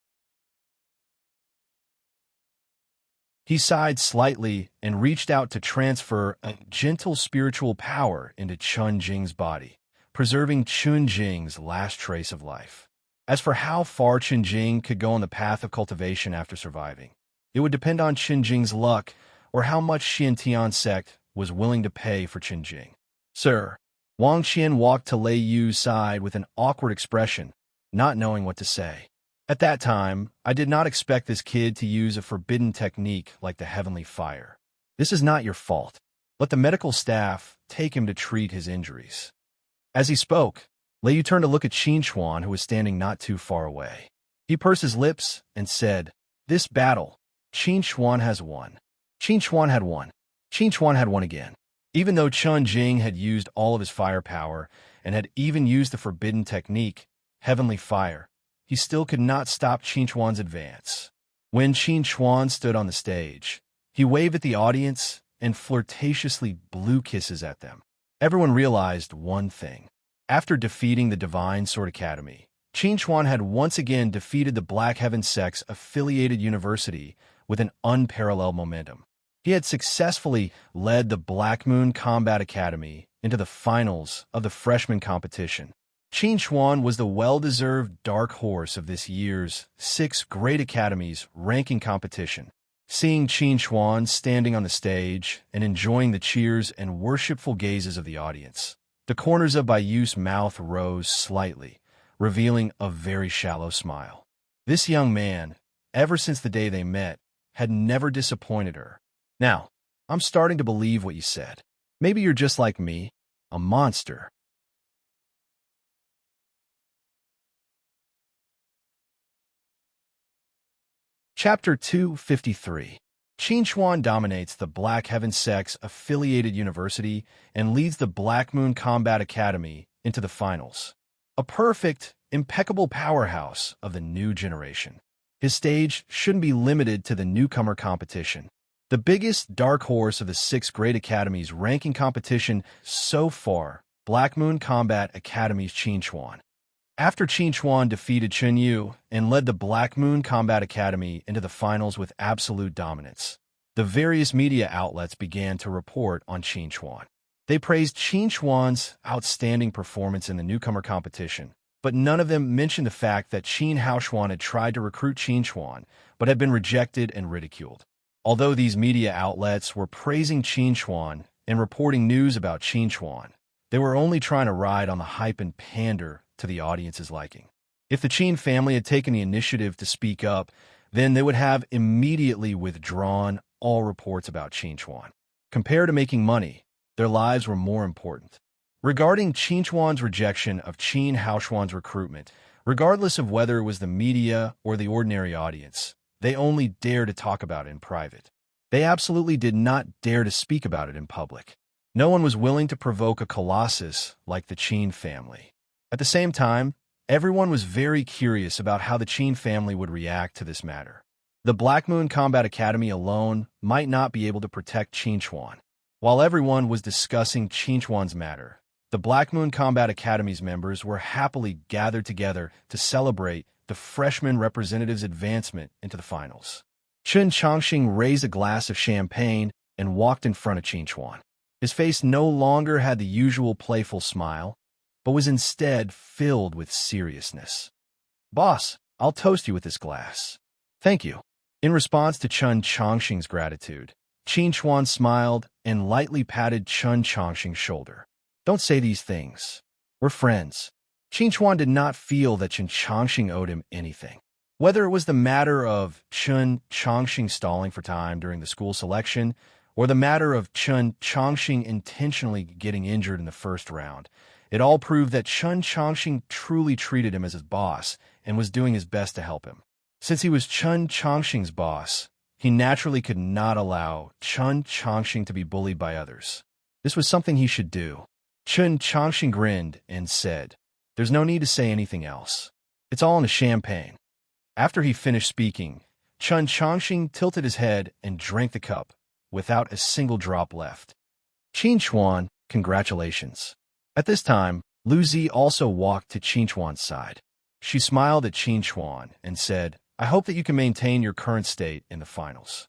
A: He sighed slightly and reached out to transfer a gentle spiritual power into Chun Jing's body, preserving Chun Jing's last trace of life. As for how far Chun Jing could go on the path of cultivation after surviving, it would depend on Chun Jing's luck or how much Xiantian sect was willing to pay for Chun Jing. Sir, Wang Qian walked to Lei Yu's side with an awkward expression, not knowing what to say. At that time, I did not expect this kid to use a forbidden technique like the heavenly fire. This is not your fault. Let the medical staff take him to treat his injuries. As he spoke, Lei Yu turned to look at Qin Chuan, who was standing not too far away. He pursed his lips and said, "This battle, Qin Chuan has won." Qin Chuan had won. Qin Chuan had won again. Even though Chun Jing had used all of his firepower and had even used the forbidden technique, heavenly fire, he still could not stop Qin Chuan's advance. When Qin Chuan stood on the stage, he waved at the audience and flirtatiously blew kisses at them. Everyone realized one thing. After defeating the Divine Sword Academy, Qin Chuan had once again defeated the Black Heaven Sect's affiliated university with an unparalleled momentum. He had successfully led the Black Moon Combat Academy into the finals of the freshman competition. Qin Chuan was the well-deserved dark horse of this year's 6 Great Academies ranking competition. Seeing Qin Chuan standing on the stage and enjoying the cheers and worshipful gazes of the audience, the corners of Baiyu's mouth rose slightly, revealing a very shallow smile. This young man, ever since the day they met, had never disappointed her. Now, I'm starting to believe what you said. Maybe you're just like me, a monster. Chapter 253. Qin Chuan dominates the Black Heaven Sect's affiliated university and leads the Black Moon Combat Academy into the finals. A perfect, impeccable powerhouse of the new generation. His stage shouldn't be limited to the newcomer competition. The biggest dark horse of the 6 Great Academies ranking competition so far, Black Moon Combat Academy's Qin Chuan. After Qin Chuan defeated Chun Yu and led the Black Moon Combat Academy into the finals with absolute dominance, the various media outlets began to report on Qin Chuan. They praised Qin Chuan's outstanding performance in the newcomer competition, but none of them mentioned the fact that Qin Haoshuan had tried to recruit Qin Chuan, but had been rejected and ridiculed. Although these media outlets were praising Qin Chuan and reporting news about Qin Chuan, they were only trying to ride on the hype and pander to the audience's liking. If the Qin family had taken the initiative to speak up, then they would have immediately withdrawn all reports about Qin Chuan. Compared to making money, their lives were more important. Regarding Qin Chuan's rejection of Qin Haoshuan's recruitment, regardless of whether it was the media or the ordinary audience, they only dared to talk about it in private. They absolutely did not dare to speak about it in public. No one was willing to provoke a colossus like the Qin family. At the same time, everyone was very curious about how the Qin family would react to this matter. The Black Moon Combat Academy alone might not be able to protect Qin Chuan. While everyone was discussing Qin Chuan's matter, the Black Moon Combat Academy's members were happily gathered together to celebrate the freshman representative's advancement into the finals. Chun Changxing raised a glass of champagne and walked in front of Qin Chuan. His face no longer had the usual playful smile, but was instead filled with seriousness. "Boss, I'll toast you with this glass." "Thank you." In response to Chun Changxing's gratitude, Qin Chuan smiled and lightly patted Chun Changxing's shoulder. "Don't say these things. We're friends." Qin Chuan did not feel that Chun Changxing owed him anything. Whether it was the matter of Chun Changxing stalling for time during the school selection, or the matter of Chun Changxing intentionally getting injured in the first round, it all proved that Chun Changxing truly treated him as his boss and was doing his best to help him. Since he was Chun Changxing's boss, he naturally could not allow Chun Changxing to be bullied by others. This was something he should do. Chun Changxing grinned and said, "There's no need to say anything else. It's all in the champagne." After he finished speaking, Chun Changxing tilted his head and drank the cup, without a single drop left. Qin Chuan, congratulations. At this time, Lu Zi also walked to Qin Chuan's side. She smiled at Qin Chuan and said, "I hope that you can maintain your current state in the finals.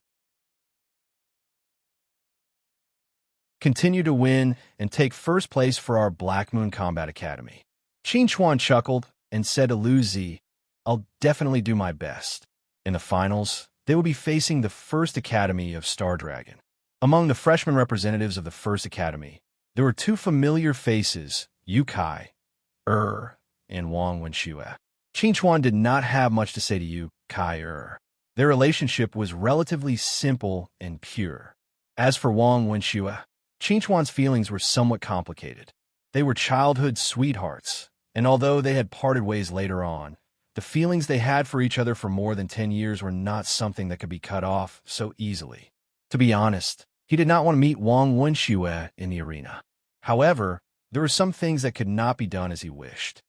A: Continue to win and take first place for our Black Moon Combat Academy." Qin Chuan chuckled and said to Lu Zi, "I'll definitely do my best." In the finals, they will be facing the First Academy of Star Dragon. Among the freshman representatives of the First Academy, there were two familiar faces, Yu Kai, and Wang Wenxue. Qin Chuan did not have much to say to Yu Kai. Their relationship was relatively simple and pure. As for Wang Wenxue, Qin Chuan's feelings were somewhat complicated. They were childhood sweethearts, and although they had parted ways later on, the feelings they had for each other for more than 10 years were not something that could be cut off so easily. To be honest, he did not want to meet Wang Wenxue in the arena. However, there were some things that could not be done as he wished.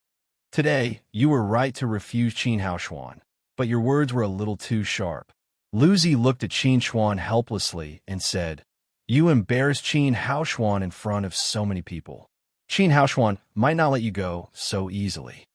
A: "Today, you were right to refuse Qin Haoshuan, but your words were a little too sharp." Lu Zi looked at Qin Chuan helplessly and said, "You embarrassed Qin Haoshuan in front of so many people. Qin Haoshuan might not let you go so easily.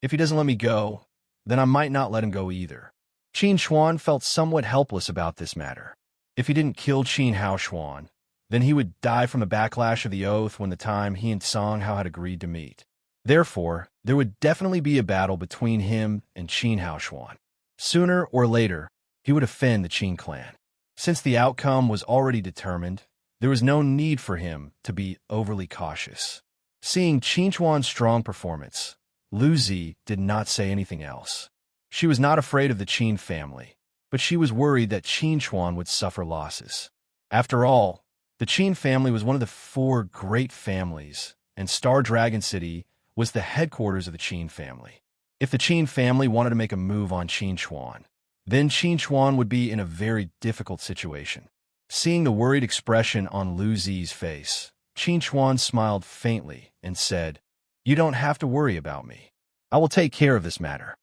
A: If he doesn't let me go, then I might not let him go either." Qin Chuan felt somewhat helpless about this matter. If he didn't kill Qin Haoshuan, then he would die from the backlash of the oath when the time he and Song Hao had agreed to meet. Therefore, there would definitely be a battle between him and Qin Haoshuan. Sooner or later, he would offend the Qin clan. Since the outcome was already determined, there was no need for him to be overly cautious. Seeing Qin Chuan's strong performance, Lu Zi did not say anything else. She was not afraid of the Qin family, but she was worried that Qin Chuan would suffer losses. After all, the Qin family was one of the 4 great families, and Star Dragon City was the headquarters of the Qin family. If the Qin family wanted to make a move on Qin Chuan, then Qin Chuan would be in a very difficult situation. Seeing the worried expression on Lu Zi's face, Qin Chuan smiled faintly and said, "You don't have to worry about me. I will take care of this matter."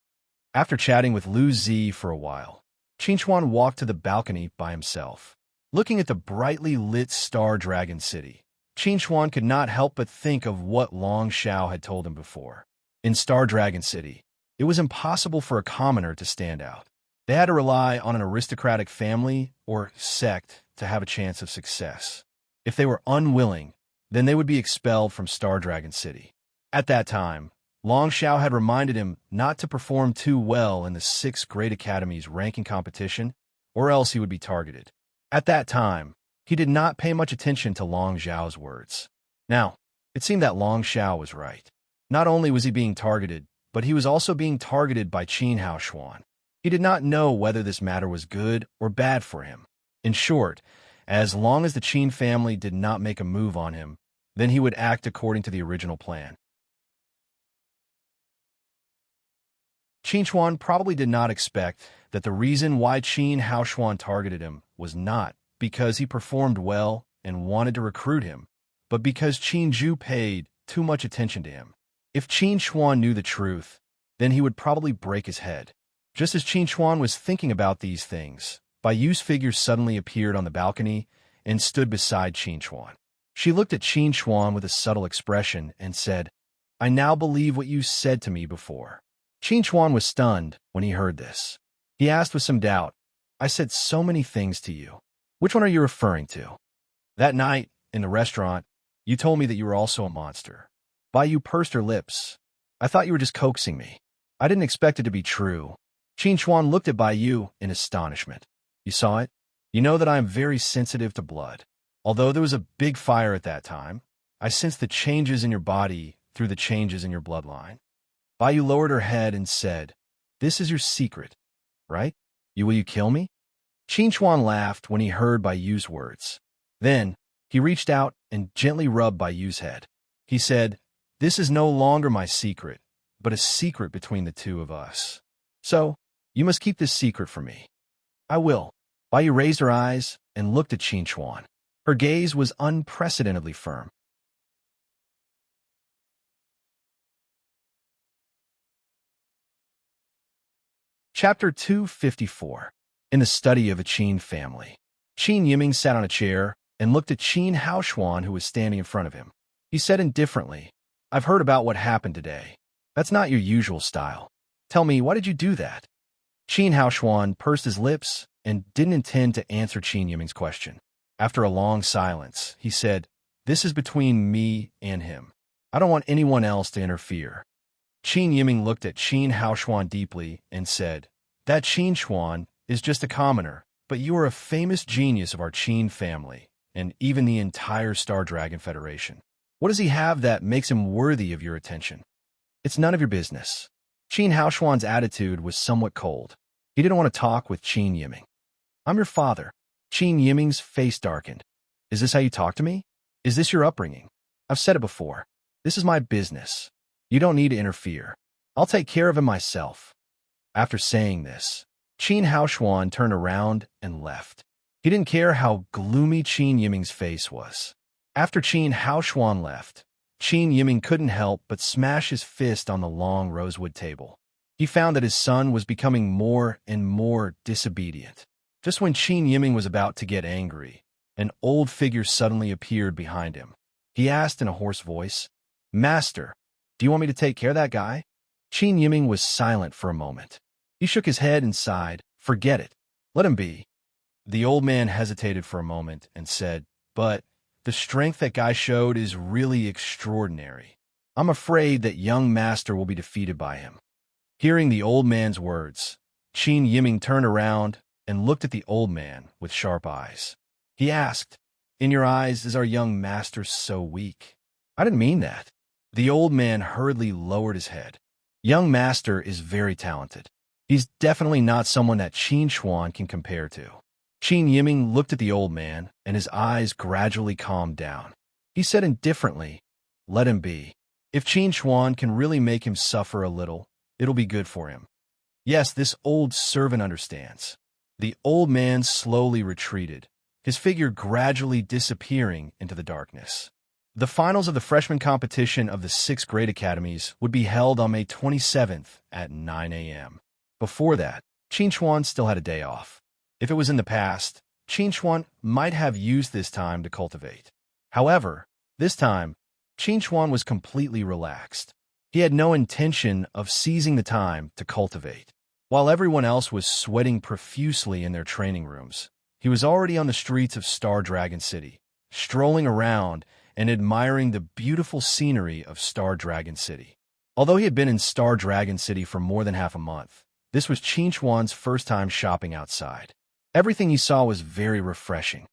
A: After chatting with Lu Zi for a while, Qin Chuan walked to the balcony by himself. Looking at the brightly lit Star Dragon City, Qin Chuan could not help but think of what Long Xiao had told him before. In Star Dragon City, it was impossible for a commoner to stand out. They had to rely on an aristocratic family or sect to have a chance of success. If they were unwilling, then they would be expelled from Star Dragon City. At that time, Long Xiao had reminded him not to perform too well in the 6 Great Academies ranking competition, or else he would be targeted. At that time, he did not pay much attention to Long Xiao's words. Now, it seemed that Long Xiao was right. Not only was he being targeted, but he was also being targeted by Qin Haoshuan. He did not know whether this matter was good or bad for him. In short, as long as the Qin family did not make a move on him, then he would act according to the original plan. Qin Chuan probably did not expect that the reason why Qin Haoshuan targeted him was not because he performed well and wanted to recruit him, but because Qin Zhu paid too much attention to him. If Qin Chuan knew the truth, then he would probably break his head. Just as Qin Chuan was thinking about these things, Bai Yu's figure suddenly appeared on the balcony and stood beside Qin Chuan. She looked at Qin Chuan with a subtle expression and said, "I now believe what you said to me before." Qin Chuan was stunned when he heard this. He asked with some doubt, "I said so many things to you. Which one are you referring to?" "That night, in the restaurant, you told me that you were also a monster." Bai Yu pursed her lips. "I thought you were just coaxing me. I didn't expect it to be true." Qin Chuan looked at Bai Yu in astonishment. "You saw it? You know that I am very sensitive to blood. Although there was a big fire at that time, I sensed the changes in your body through the changes in your bloodline." Bai Yu lowered her head and said, "This is your secret, right? Will you kill me?" Qin Chuan laughed when he heard Bai Yu's words. Then, he reached out and gently rubbed Bai Yu's head. He said, "This is no longer my secret, but a secret between the two of us. So, you must keep this secret from me." "I will." Bai Yu raised her eyes and looked at Qin Chuan. Her gaze was unprecedentedly firm. Chapter 254. In the Study of a Qin Family. Qin Yiming sat on a chair and looked at Qin Haoshuan, who was standing in front of him. He said indifferently, "I've heard about what happened today. That's not your usual style. Tell me, why did you do that?" Qin Haoshuan pursed his lips and didn't intend to answer Qin Yiming's question. After a long silence, he said, "This is between me and him. I don't want anyone else to interfere." Qin Yiming looked at Qin Haoshuan deeply and said, "That Qin Xuan is just a commoner, but you are a famous genius of our Qin family, and even the entire Star Dragon Federation. What does he have that makes him worthy of your attention?" "It's none of your business." Qin Haoshuan's attitude was somewhat cold. He didn't want to talk with Qin Yiming. "I'm your father." Qin Yiming's face darkened. "Is this how you talk to me? Is this your upbringing?" "I've said it before. This is my business. You don't need to interfere. I'll take care of him myself." After saying this, Qin Haoshuan turned around and left. He didn't care how gloomy Qin Yiming's face was. After Qin Haoshuan left, Qin Yiming couldn't help but smash his fist on the long rosewood table. He found that his son was becoming more and more disobedient. Just when Qin Yiming was about to get angry, an old figure suddenly appeared behind him. He asked in a hoarse voice, "Master, do you want me to take care of that guy?" Qin Yiming was silent for a moment. He shook his head and sighed, "Forget it. Let him be." The old man hesitated for a moment and said, "But the strength that guy showed is really extraordinary. I'm afraid that young master will be defeated by him." Hearing the old man's words, Qin Yiming turned around and looked at the old man with sharp eyes. He asked, "In your eyes, is our young master so weak?" "I didn't mean that." The old man hurriedly lowered his head. "Young master is very talented. He's definitely not someone that Qin Xuan can compare to." Qin Yiming looked at the old man, and his eyes gradually calmed down. He said indifferently, "Let him be. If Qin Xuan can really make him suffer a little, it'll be good for him. Yes, this old servant understands." The old man slowly retreated, his figure gradually disappearing into the darkness. The finals of the freshman competition of the 6th grade academies would be held on May 27th at 9 a.m. Before that, Qin Xuan still had a day off. If it was in the past, Qin Xuan might have used this time to cultivate. However, this time, Qin Xuan was completely relaxed. He had no intention of seizing the time to cultivate. While everyone else was sweating profusely in their training rooms, he was already on the streets of Star Dragon City, strolling around and admiring the beautiful scenery of Star Dragon City. Although he had been in Star Dragon City for more than half a month, this was Qin Xuan's first time shopping outside. Everything he saw was very refreshing.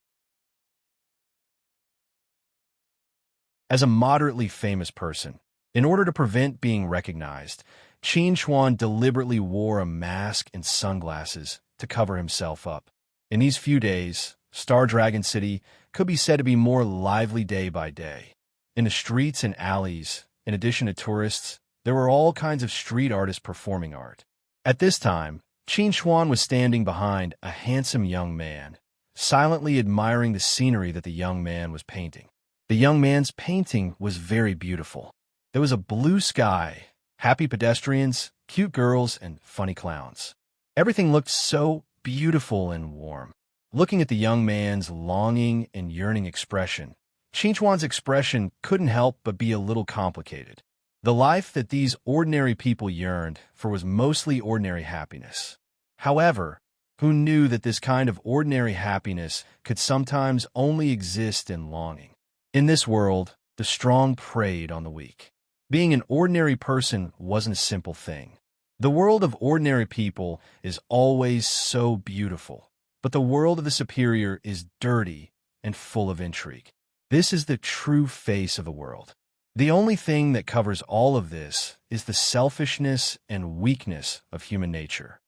A: As a moderately famous person, in order to prevent being recognized, Qin Xuan deliberately wore a mask and sunglasses to cover himself up. In these few days, Star Dragon City could be said to be more lively day by day. In the streets and alleys, in addition to tourists, there were all kinds of street artists performing art. At this time, Qin Xuan was standing behind a handsome young man, silently admiring the scenery that the young man was painting. The young man's painting was very beautiful. There was a blue sky, happy pedestrians, cute girls, and funny clowns. Everything looked so beautiful and warm. Looking at the young man's longing and yearning expression, Qin Xuan's expression couldn't help but be a little complicated. The life that these ordinary people yearned for was mostly ordinary happiness. However, who knew that this kind of ordinary happiness could sometimes only exist in longing? In this world, the strong preyed on the weak. Being an ordinary person wasn't a simple thing. The world of ordinary people is always so beautiful, but the world of the superior is dirty and full of intrigue. This is the true face of the world. The only thing that covers all of this is the selfishness and weakness of human nature.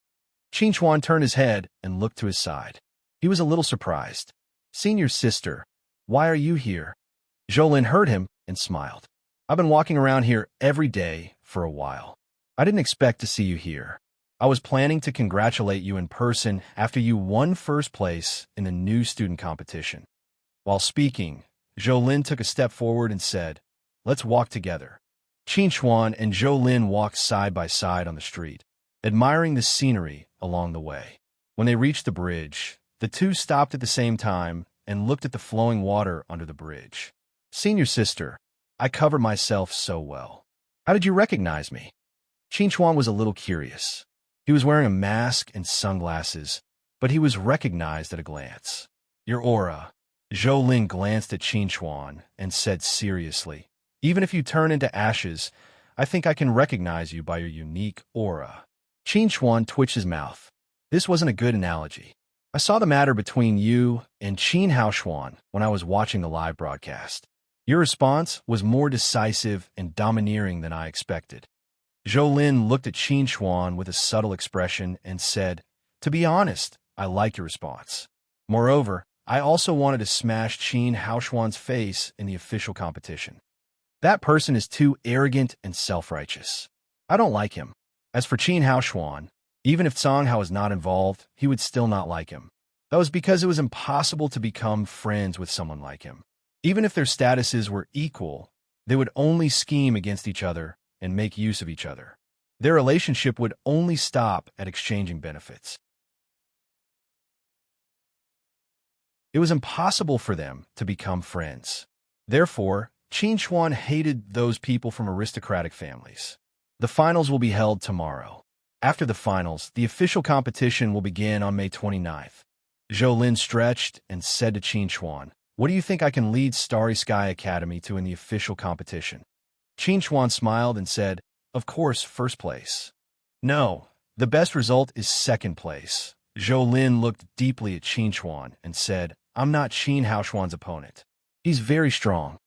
A: Qin Xuan turned his head and looked to his side. He was a little surprised. "Senior sister, why are you here?" Jolin heard him and smiled. "I've been walking around here every day for a while. I didn't expect to see you here. I was planning to congratulate you in person after you won first place in the new student competition." While speaking, Zhou Lin took a step forward and said, "Let's walk together." Qin Chuan and Zhou Lin walked side by side on the street, admiring the scenery along the way. When they reached the bridge, the two stopped at the same time and looked at the flowing water under the bridge. "Senior sister, I cover myself so well. How did you recognize me?" Qin Chuan was a little curious. He was wearing a mask and sunglasses, but he was recognized at a glance. "Your aura." Zhou Lin glanced at Qin Chuan and said seriously, "Even if you turn into ashes, I think I can recognize you by your unique aura." Qin Chuan twitched his mouth. This wasn't a good analogy. "I saw the matter between you and Qin Haoshuan when I was watching the live broadcast. Your response was more decisive and domineering than I expected." Zhou Lin looked at Qin Chuan with a subtle expression and said, "To be honest, I like your response. Moreover, I also wanted to smash Qin Haoshuan's face in the official competition. That person is too arrogant and self-righteous. I don't like him. As for Qin Haoshuan, even if Song Hao was not involved, he would still not like him. That was because it was impossible to become friends with someone like him. Even if their statuses were equal, they would only scheme against each other and make use of each other. Their relationship would only stop at exchanging benefits. It was impossible for them to become friends. Therefore, Qin Chuan hated those people from aristocratic families. The finals will be held tomorrow. After the finals, the official competition will begin on May 29th. Zhou Lin stretched and said to Qin Chuan, "What do you think I can lead Starry Sky Academy to in the official competition?" Qin Chuan smiled and said, "Of course, first place." "No, the best result is second place." Zhou Lin looked deeply at Qin Chuan and said, "I'm not Qin Haoshuan's opponent. He's very strong."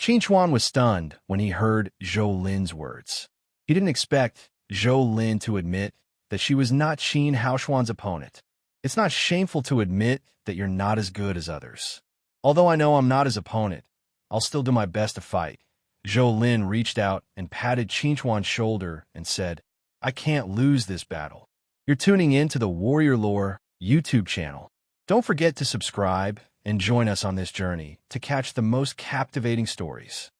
A: Qin Chuan was stunned when he heard Zhou Lin's words. He didn't expect Zhou Lin to admit that she was not Qin Haoshuan's opponent. It's not shameful to admit that you're not as good as others. "Although I know I'm not his opponent, I'll still do my best to fight." Zhou Lin reached out and patted Qin Chuan's shoulder and said, "I can't lose this battle." You're tuning in to the Warrior Lore YouTube channel. Don't forget to subscribe and join us on this journey to catch the most captivating stories.